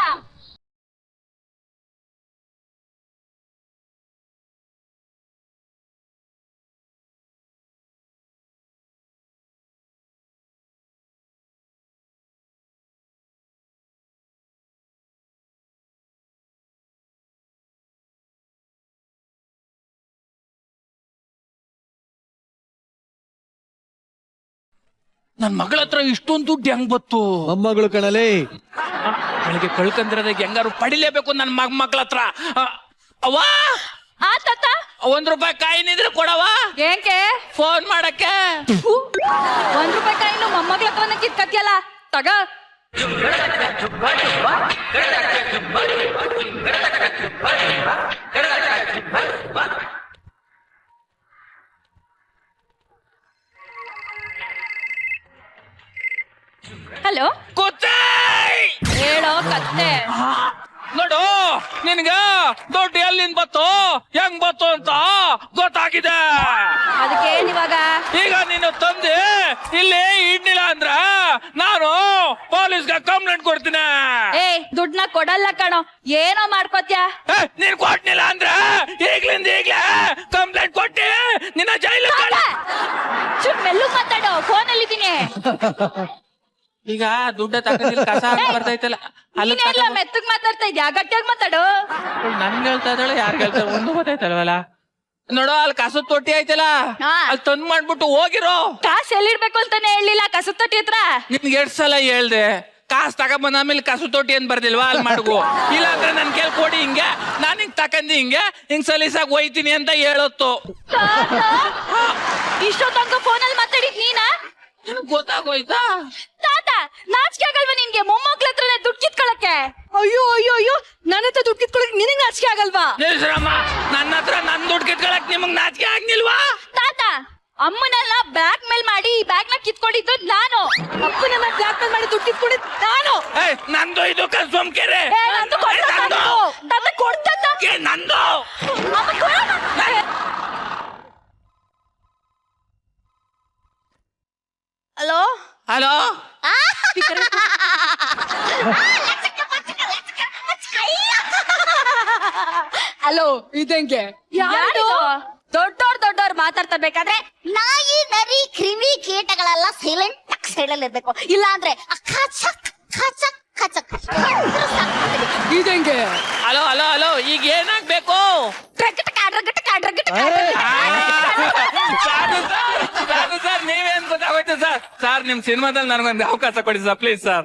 ನನ್ ಮಗಳ ಹತ್ರ ಇಷ್ಟೊಂದು ದುಡ್ಡು ಹೆಂಗ್ ಬತ್ತು? ಮೊಮ್ಮಗಳು ಕಣಲೇ, ನನಗೆ ಕಳ್ಕಂದಿರೋದಾಗ ಹೆಂಗಾರು ಪಡಿಲೇಬೇಕು ನನ್ನ ಮಗಳ ಹತ್ರ. ಅವ್ವ ಆ ತಾತ, 1 ರೂಪಾಯಿ ಕಾಯಿನಿದ್ರೆ ಕೊಡವ. ಏಕೆ? ಫೋನ್ ಮಾಡಕ್ಕೆ. 1 ರೂಪಾಯಿ ಕಾಯಿನು ಮೊಮ್ಮಗಳ ಹತ್ರನ ಕಿತ್ಕತ್ಯಲ್ಲ, ತಗ. ಹಲೋ, ಕೂತೆ ಹೇಳೋ ಕತ್ತೆ. ನೋಡು ನಿನ್ಗ ದುಡ್ಡು ಎಲ್ಲಿಂದ ಬತ್ತು ಹೆಂಗ್ ಬತ್ತು ಅಂತ ಗೊತ್ತಾಗಿದೆ. ಅದಕ್ಕೆ ಇವಾಗ ಈಗ ನೀನು ತಂದೆ ಇಲ್ಲಿ ಇಡ್ಲಿಲ್ಲ ಅಂದ್ರ ನಾನು ಪೊಲೀಸ್ಗೆ ಕಂಪ್ಲೇಂಟ್ ಕೊಡ್ತೀನಿ. ದುಡ್ಡನ್ನ ಕೊಡಲ್ಲ ಕಣೋ, ಏನೋ ಮಾಡ್ಕೋತ್ಯಾ. ನೀನ್ ಕೊಟ್ನಿಲ್ಲ ಅಂದ್ರ ಈಗ್ಲಿಂದ ಈಗ್ಲೇ ಕಂಪ್ಲೇಂಟ್ ಕೊಟ್ಟಿ ನಿನ್ನ ಜೈಲು ಮೆಲ್ಲು ಮಾತಾಡೋ, ಫೋನಲ್ಲಿ ಇದೀನಿ. ಈಗ ದುಡ್ಡ ತಗೊಂಡಿಲ್ಲ ಕಸ ಬರ್ತೈತಲ್ಲ ನೀನೆಲ್ಲ ಮೆತ್ತಗ್ ಮಾತಾಡ್ತಾ ಇದ್ಯಾ, ಗಟ್ಟಿಯಾಗಿ ಮಾತಾಡು. ನನ್ಗೆ ಹೇಳ್ತಾ ಇದ್ದಾಳೆ ಯಾರಿಗೆ ಹೇಳ್ತಾ ಒಂದು ಗೊತ್ತಾಯ್ತಲ್ವಲ್ಲ. ನೋಡೋ ಅಲ್ಲಿ ಕಸದ ತೊಟ್ಟಿ ಐತಲ್ಲ ಅಲ್ಲಿ ತಂದ್ ಮಾಡ್ಬಿಟ್ಟು ಹೋಗಿರೋ. ಕಾಸು ಎಲ್ಲಿಡ್ಬೇಕು ಅಂತಾನೆ ಹೇಳಿಲ್ಲ, ಕಸದ ತೊಟ್ಟಿ ಹತ್ರ. ನಿನ್ಗೆ ಎರಡ್ ಸಲ ಹೇಳ್ದೆ ಕಾಸು ತಗೊಂಬಂದ ಆಮೇಲೆ ಕಸು ತೊಟ್ಟಿ ಏನ್ ಬರ್ದಿಲ್ವಾ ಅಲ್ಲಿ ಮಾಡ್ಕೋ. ಇಲ್ಲ ಅಂದ್ರೆ ನನ್ ಕೇಳ್ ಕೊಡಿ ಹಿಂಗೆ ನಾನ್ ಹಿಂಗ್ ತಕಂದಿ ಹಿಂಗ್ ಸಲೀಸಾಗಿ ಹೋಯ್ತೀನಿ ಅಂತ ಹೇಳತ್ತು. ಇಷ್ಟೊತ್ತಂಗ ಫೋನಲ್ಲಿ ಮಾತಾಡಿದ್ ನೀನಾ? ಗೊತ್ತಾಗೋಯ್ತಾ? ತಾತ ನಾಚಿಕೆ ಆಗಲ್ವಾ ನಿನ್ಗೆ? ಮೊಮ್ಮಕ್ಳ ಹತ್ರನೇ ದುಡ್ಡು ಕಿತ್ಕೊಳಕ್ಕೆ. ಅಯ್ಯೋ ಅಯ್ಯೋ ಅಯ್ಯೋ, ನನ್ನ ಹತ್ರ ದುಡ್ಡು ಕಿತ್ಕೊಳಕ್ ನಿನಗೆ ನಾಚಿಕೆ ಆಗಲ್ವಾ? ನನ್ನ ಹತ್ರ ನನ್ ದುಡ್ಡು ಕಿತ್ಕೊಳಕ್ ನಿಮಗ್ ನಾಚಿಕೆ ಆಗ್ನಿಲ್ವಾ? ತಾತ ಅಮ್ಮನೆಲ್ಲ ಬ್ಲಾಕ್ ಮೇಲ್ ಮಾಡಿ ಈ ಬ್ಯಾಗ್ ನ ಕಿತ್ಕೊಂಡಿದ್ದು ನಾನು. ಅಪ್ಪನೆಲ್ಲ ಬ್ಲಾಕ್ ಮೇಲ್ ಮಾಡಿ ದುಡ್ಡು ಕಿತ್ಕೊಂಡಿದ್ದು ನಾನು. ನಂದು ಇದು ಕಸ್ವಂಕೆರೆ ನಂದು ಕೊಡ್ತಂದ ನಂದು. ಹಲೋ ಹಲೋ ಹಲೋ, ಇದಂಗೆ ಯಾರು? ದೊಡ್ಡೋರ್ ಮಾತಾಡ್ತಾ ಬೇಕಾದ್ರೆ ನಾಯಿ ನರಿ ಕ್ರಿಮಿ ಕೀಟಗಳೆಲ್ಲ ಸೈಲೆಂಟ್ ಸೈಡಲ್ಲಿ ಇರ್ಬೇಕು, ಇಲ್ಲ ಅಂದ್ರೆ ಖಚಕ್ ಖಚಕ್ ಖಚಕ್ ಇದಂಗೆ. ಹಲೋ ಹಲೋ ಹಲೋ, ಈಗ ಏನಾಗ್ಬೇಕು? ಸರ್ ನೀವೇನ್ ಗೊತ್ತಾಗೋಯ್ತು ಸರ್? ಸರ್ ನಿಮ್ ಸಿನಿಮಾದಲ್ಲಿ ನನಗೊಂದು ಅವಕಾಶ ಕೊಡಿ ಸರ್ ಪ್ಲೀಸ್ ಸರ್.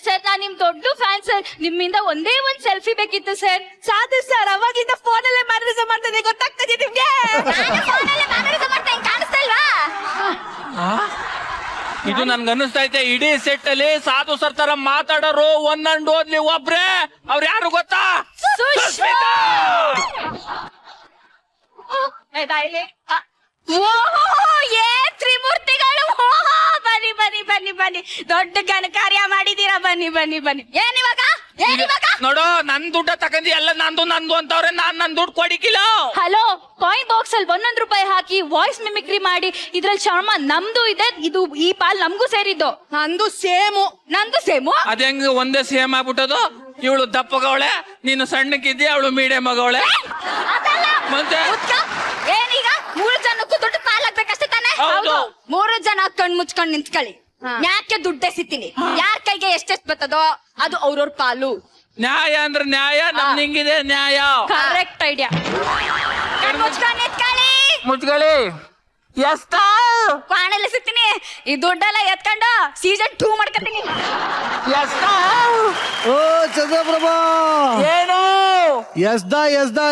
ಸರ್ ನಾನ್ ನಿಮ್ ದೊಡ್ಡ ಫ್ಯಾನ್ ಸರ್. ನಿಮ್ಮಿಂದ ಒಂದೇ ಒಂದ್ ಸೆಲ್ಫಿ ಬೇಕಿತ್ತು ಸರ್. ಸಾಧು ಸರ್ ಅವಾಗಿಂದ ಫೋನಲ್ಲೇ ಮ್ಯಾನರಿಸಮ್ ಮಾಡ್ತದೆ, ಗೊತ್ತಾಗ್ತದೆ ನಿಮ್ಗೆ? ಕಾಣಿಸ್ತಾ ಇಲ್ವಾ? ಇದು ನನ್ಗೆ ಅನಿಸ್ತೈತೆ ಇಡೀ ಸೆಟ್ ಅಲ್ಲಿ ಸಾಧು ಸರ್ ತರ ಮಾತಾಡೋರು ಒಂದೊಂದು ಓದ್ಲಿ ಒಬ್ರೆ. ಅವ್ರು ಯಾರು ಗೊತ್ತಾ? ಸುಶ್ಮಿತಾ. ತ್ರಿಮೂರ್ತಿಗಳು, ಬನ್ನಿ ಬನ್ನಿ ಬನ್ನಿ ಬನ್ನಿ, ದೊಡ್ಡ ಘನ ಕಾರ್ಯ ಮಾಡಿದೀರಾ, ಬನ್ನಿ ಬನ್ನಿ ಬನ್ನಿ. ಏನಿವಾಗ? ನೋಡು ನನ್ ದುಡ್ಡ ತಕೊಂಡಿ ಎಲ್ಲ ನಂದು ಅಂತವ್ರೆ, ನಾನ್ ನನ್ ದುಡ್ಡು ಕೊಡಿಕಿಲ್ಲ. ಹಲೋ, ಕಾಯಿನ್ ಬಾಕ್ಸ್ ಅಲ್ಲಿ ₹1 ಹಾಕಿ ವಾಯ್ಸ್ ಮಿಮಿಕ್ರಿ ಮಾಡಿ ಇದ್ರಲ್ಲಿ ಶರ್ಮ ನಮ್ದು ಇದೆ, ಇದು ಈ ಪಾಲ್ ನಮ್ಗೂ ಸೇರಿದ್ದು. ನಂದು ಸೇಮು. ಅದ ಹೆಂಗ ಒಂದೇ ಸೇಮ್ ಆಗ್ಬಿಟ್ಟದು? ಇವಳು ದಪ್ಪಗವಳೆ, ನೀನು ಸಣ್ಣಕ್ಕಿದ್ದಿ, ಅವಳು ಮೀಡಿಯಂ ಆಗವಳೆ. ಮತ್ತೆ ಏನೀಗ 3 ಜನಕ್ಕೂ ದುಡ್ಡು ಪಾಲಾಗ್ಬೇಕಷ್ಟೇ ತಾನೆ? ಹೌದು. 3 ಜನ ಕಣ್ ಮುಚ್ಕೊಂಡ್ ನಿಂತ್ಕೊಳ್ಳಿ. ಯಾಕೆ ದುಡ್ಡೇ ಸಿಗ್ತೀನಿ, ಯಾರ ಕೈಗೆ ಎಷ್ಟೆಷ್ಟು ಬರ್ತದೋ ಅದು ಅವ್ರವ್ರ ಪಾಲು. ನ್ಯಾಯ ಅಂದ್ರೆ ನ್ಯಾಯ, ನಮ್ ಹಿಂಗಿದೆ ನ್ಯಾಯ. Correct idea. ಕಣ್ ಮುಚ್ಕೊಂಡ್ ನಿಂತ್ಕೊಳ್ಳಿ. ಮುಚ್ಕೊಳ್ಳಿ. ಎಷ್ಟ ಕ್ವಾಣಲ್ಲಿ ಸಿಗ್ತೀನಿ. ಈ ದುಡ್ಡೆಲ್ಲ ಎತ್ಕೊಂಡು ಸೀಸನ್ 2 ಮಾಡ್ಕೊತೀನಿ. ಎಷ್ಟ? ಓ ಚಂದ್ರಪ್ರಭಾ, ಏನು ಎಸ್ದ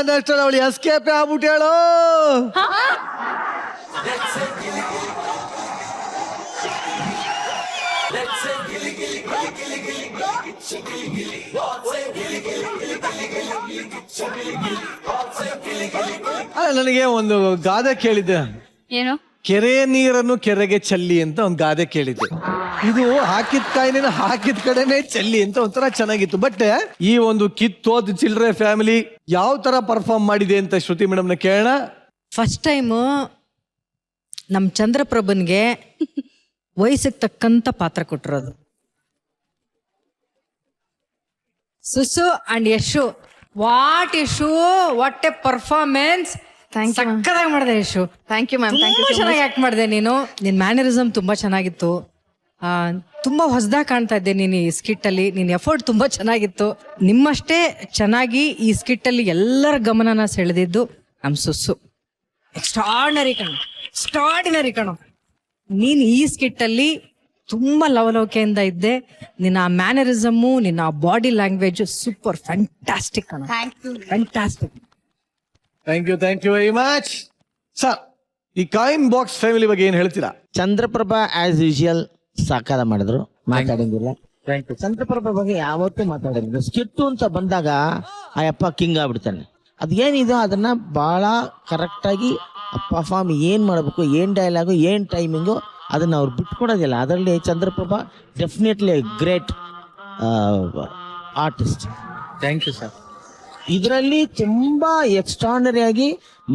ಅಂದಷ್ಟೇ ಅವಳು ಎಸ್ಕೇಪೆ ಆಗ್ಬಿಟ್ಟು ಹೇಳು. ನನಗೆ ಒಂದು ಗಾದೆ ಕೇಳಿದ್ದೆ. ಏನು? ಕೆರೆ ನೀರನ್ನು ಕೆರೆಗೆ ಚೆಲ್ಲಿ ಅಂತ ಒಂದು ಗಾದೆ ಕೇಳಿದ್ದೆ. ಇದು ಹಾಕಿದ ಕಾಯಿನ ಹಾಕಿದ ಕಡೆನೆ ಚೆಲ್ಲಿ ಅಂತ ಒಂಥರ ಚೆನ್ನಾಗಿತ್ತು. ಬಟ್ ಈ ಒಂದು ಕಿತ್ತೋದ್ ಚಿಲ್ಡ್ರೆ ಫ್ಯಾಮಿಲಿ ಯಾವ ತರ ಪರ್ಫಾರ್ಮ್ ಮಾಡಿದೆ ಅಂತ ಶ್ರುತಿ ಮೇಡಮ್ನ ಕೇಳೋಣ. ಫಸ್ಟ್ ಟೈಮು ನಮ್ಮ ಚಂದ್ರಪ್ರಭನ್ಗೆ ವಯಸ್ಸಿಗೆ ತಕ್ಕಂತ ಪಾತ್ರ ಕೊಟ್ಟಿರೋದು. Susu and Yashu, what a performance. ಸಕ್ಕದಾಗಿ ಮಾಡಿದೆ ಯಶು. Thank you ma'am. ತುಂಬಾ ಚೆನ್ನಾಗಿ ಆಕ್ಟ್ ಮಾಡಿದೆ ನೀನು. ನಿನ್ ಮ್ಯಾನರಿಸಮ್ ತುಂಬಾ ಚೆನ್ನಾಗಿತ್ತು. ತುಂಬಾ ಹೊಸದಾಗಿ ಕಾಣ್ತಾ ಇದ್ದೆ ನೀನು ಈ ಸ್ಕಿಟ್ ಅಲ್ಲಿ. ನಿನ್ ಎಫರ್ಟ್ ತುಂಬಾ ಚೆನ್ನಾಗಿತ್ತು. ನಿಮ್ಮಷ್ಟೇ ಚೆನ್ನಾಗಿ ಈ ಸ್ಕಿಟ್ ಅಲ್ಲಿ ಎಲ್ಲರ ಗಮನನ ಸೆಳೆದಿದ್ದು ನಮ್ ಸುಸ್ಸು. ಎಕ್ಸ್ಟ್ರಾರ್ಡಿನರಿ ಕಣೋ. ನೀನ್ ಈ ಸ್ಕಿಟ್ ಅಲ್ಲಿ ತುಂಬಾ ಲವಲವಿಕೆಯಿಂದ ಇದ್ದೆ. ನಿನ್ನ ಮ್ಯಾನರಿಸಮು, ನಿನ್ನ ಬಾಡಿ ಲ್ಯಾಂಗ್ವೇಜ್ ಸೂಪರ್ ಫ್ಯಾಂಟಾಸ್ಟಿಕ್ ಕಣೋ. Fantastic. Thank you very much sir. ಈ ಕಾಯಿನ್ ಬಾಕ್ಸ್ ಫ್ಯಾಮಿಲಿ ಬಗ್ಗೆ ಏನ್ ಹೇಳ್ತೀರಾ? ಚಂದ್ರಪ್ರಭಾ ಆಸ್ ಯೂಶುವಲ್ ಸಾಕಾರ ಮಾಡಿದ್ರು, ಮಾತಾಡಿದಿಲ್ಲ. ಚಂದ್ರಪ್ರಭಾ ಬಗ್ಗೆ ಯಾವತ್ತೂ ಮಾತಾಡಿದ್ರು. ಸ್ಕಿಟ್ಟು ಅಂತ ಬಂದಾಗ ಆ ಅಪ್ಪ ಕಿಂಗ್ ಆಗ್ಬಿಡ್ತಾನೆ. ಅದೇನಿದೆ ಅದನ್ನ ಬಹಳ ಕರೆಕ್ಟಾಗಿ ಪರ್ಫಾರ್ಮ್ ಏನ್ ಮಾಡಬೇಕು, ಏನ್ ಡೈಲಾಗು, ಏನ್ ಟೈಮಿಂಗು ಅದನ್ನ ಅವ್ರು ಬಿಟ್ಕೊಡೋದಿಲ್ಲ. ಅದರಲ್ಲಿ Chandraprabha definitely great artist. Thank you sir. ಇದರಲ್ಲಿ ತುಂಬಾ ಎಕ್ಸ್ಟ್ರಾರ್ನರಿ ಆಗಿ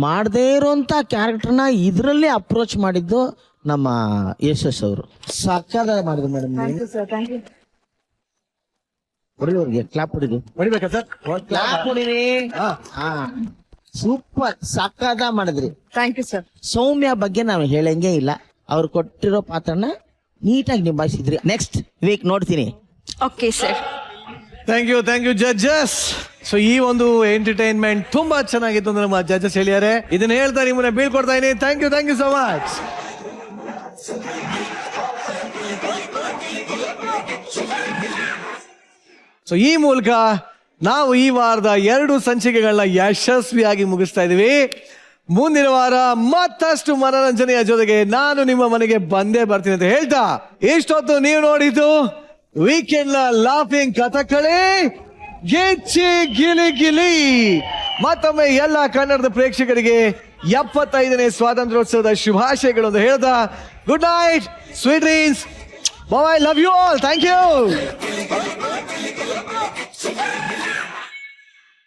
ಮಾಡದೇ ಇರುವಂತ ಕ್ಯಾರೆಕ್ಟರ್ನ ಇದರಲ್ಲಿ ಅಪ್ರೋಚ್ ಮಾಡಿದ್ದು ನಮ್ಮ ಯಶಸ್ ಅವರು. ಸಕ್ಕದಾಗಿ ಮಾಡಿದ್ರು ಮೇಡಮ್. ಹೊಡಿದವ್ರಿಗೆ ಕ್ಲಾಪ್ ಹೊಡಿದು ಹೊಡಿಬೇಕಾ ಸರ್? ಕ್ಲಾಪ್ ಹೊಡಿರಿ. ಸೂಪರ್ ಸಕ್ಕದ ಮಾಡಿದ್ರಿ. Thank you sir. ಸೌಮ್ಯ ಬಗ್ಗೆ ನಾವು ಹೇಳಂಗೆ ಇಲ್ಲ, ಅವ್ರು ಕೊಟ್ಟಿರೋ ಪಾತ್ರನ ನೀಟಾಗಿ ನಿಭಾಯಿಸಿದ್ರಿ. ನೆಕ್ಸ್ಟ್ ವೀಕ್ ನೋಡ್ತೀನಿ. Okay sir. Thank you judges. So ಈ ಒಂದು ಎಂಟರ್ಟೈನ್ಮೆಂಟ್ ತುಂಬಾ ಚೆನ್ನಾಗಿತ್ತು ಅಂತ ನಮ್ಮ ಜಡ್ಜಸ್ ಹೇಳಿದ್ದಾರೆ. ಇದನ್ನ ಹೇಳ್ತಾ ನಿಮ್ಮನ್ನ ಬೀಳ್ಕೊಡ್ತಾ ಇದೀನಿ. Thank you so much. So ಈ ಮೂಲಕ ನಾವು ಈ ವಾರದ 2 ಸಂಚಿಕೆಗಳನ್ನ ಯಶಸ್ವಿಯಾಗಿ ಮುಗಿಸ್ತಾ ಇದೀವಿ. ಮುಂದಿನ ವಾರ ಮತ್ತಷ್ಟು ಮನರಂಜನೆಯ ಜೊತೆಗೆ ನಾನು ನಿಮ್ಮ ಮನೆಗೆ ಬಂದೇ ಬರ್ತೀನಿ ಅಂತ ಹೇಳ್ತಾ, ಇಷ್ಟೊತ್ತು ನೀವು ನೋಡಿದ್ದು ವೀಕೆಂಡ್ ನ ಲಾಫಿಂಗ್ ಕಥಕಳಿ ಗಿಚ್ಚಿ ಗಿಲಿ ಗಿಲಿ. ಮತ್ತೊಮ್ಮೆ ಎಲ್ಲ ಕನ್ನಡದ ಪ್ರೇಕ್ಷಕರಿಗೆ 75ನೇ ಸ್ವಾತಂತ್ರ್ಯೋತ್ಸವದ ಶುಭಾಶಯಗಳು ಅಂತ ಹೇಳ್ತಾ, good night, sweet dreams, bye, love you all, thank you.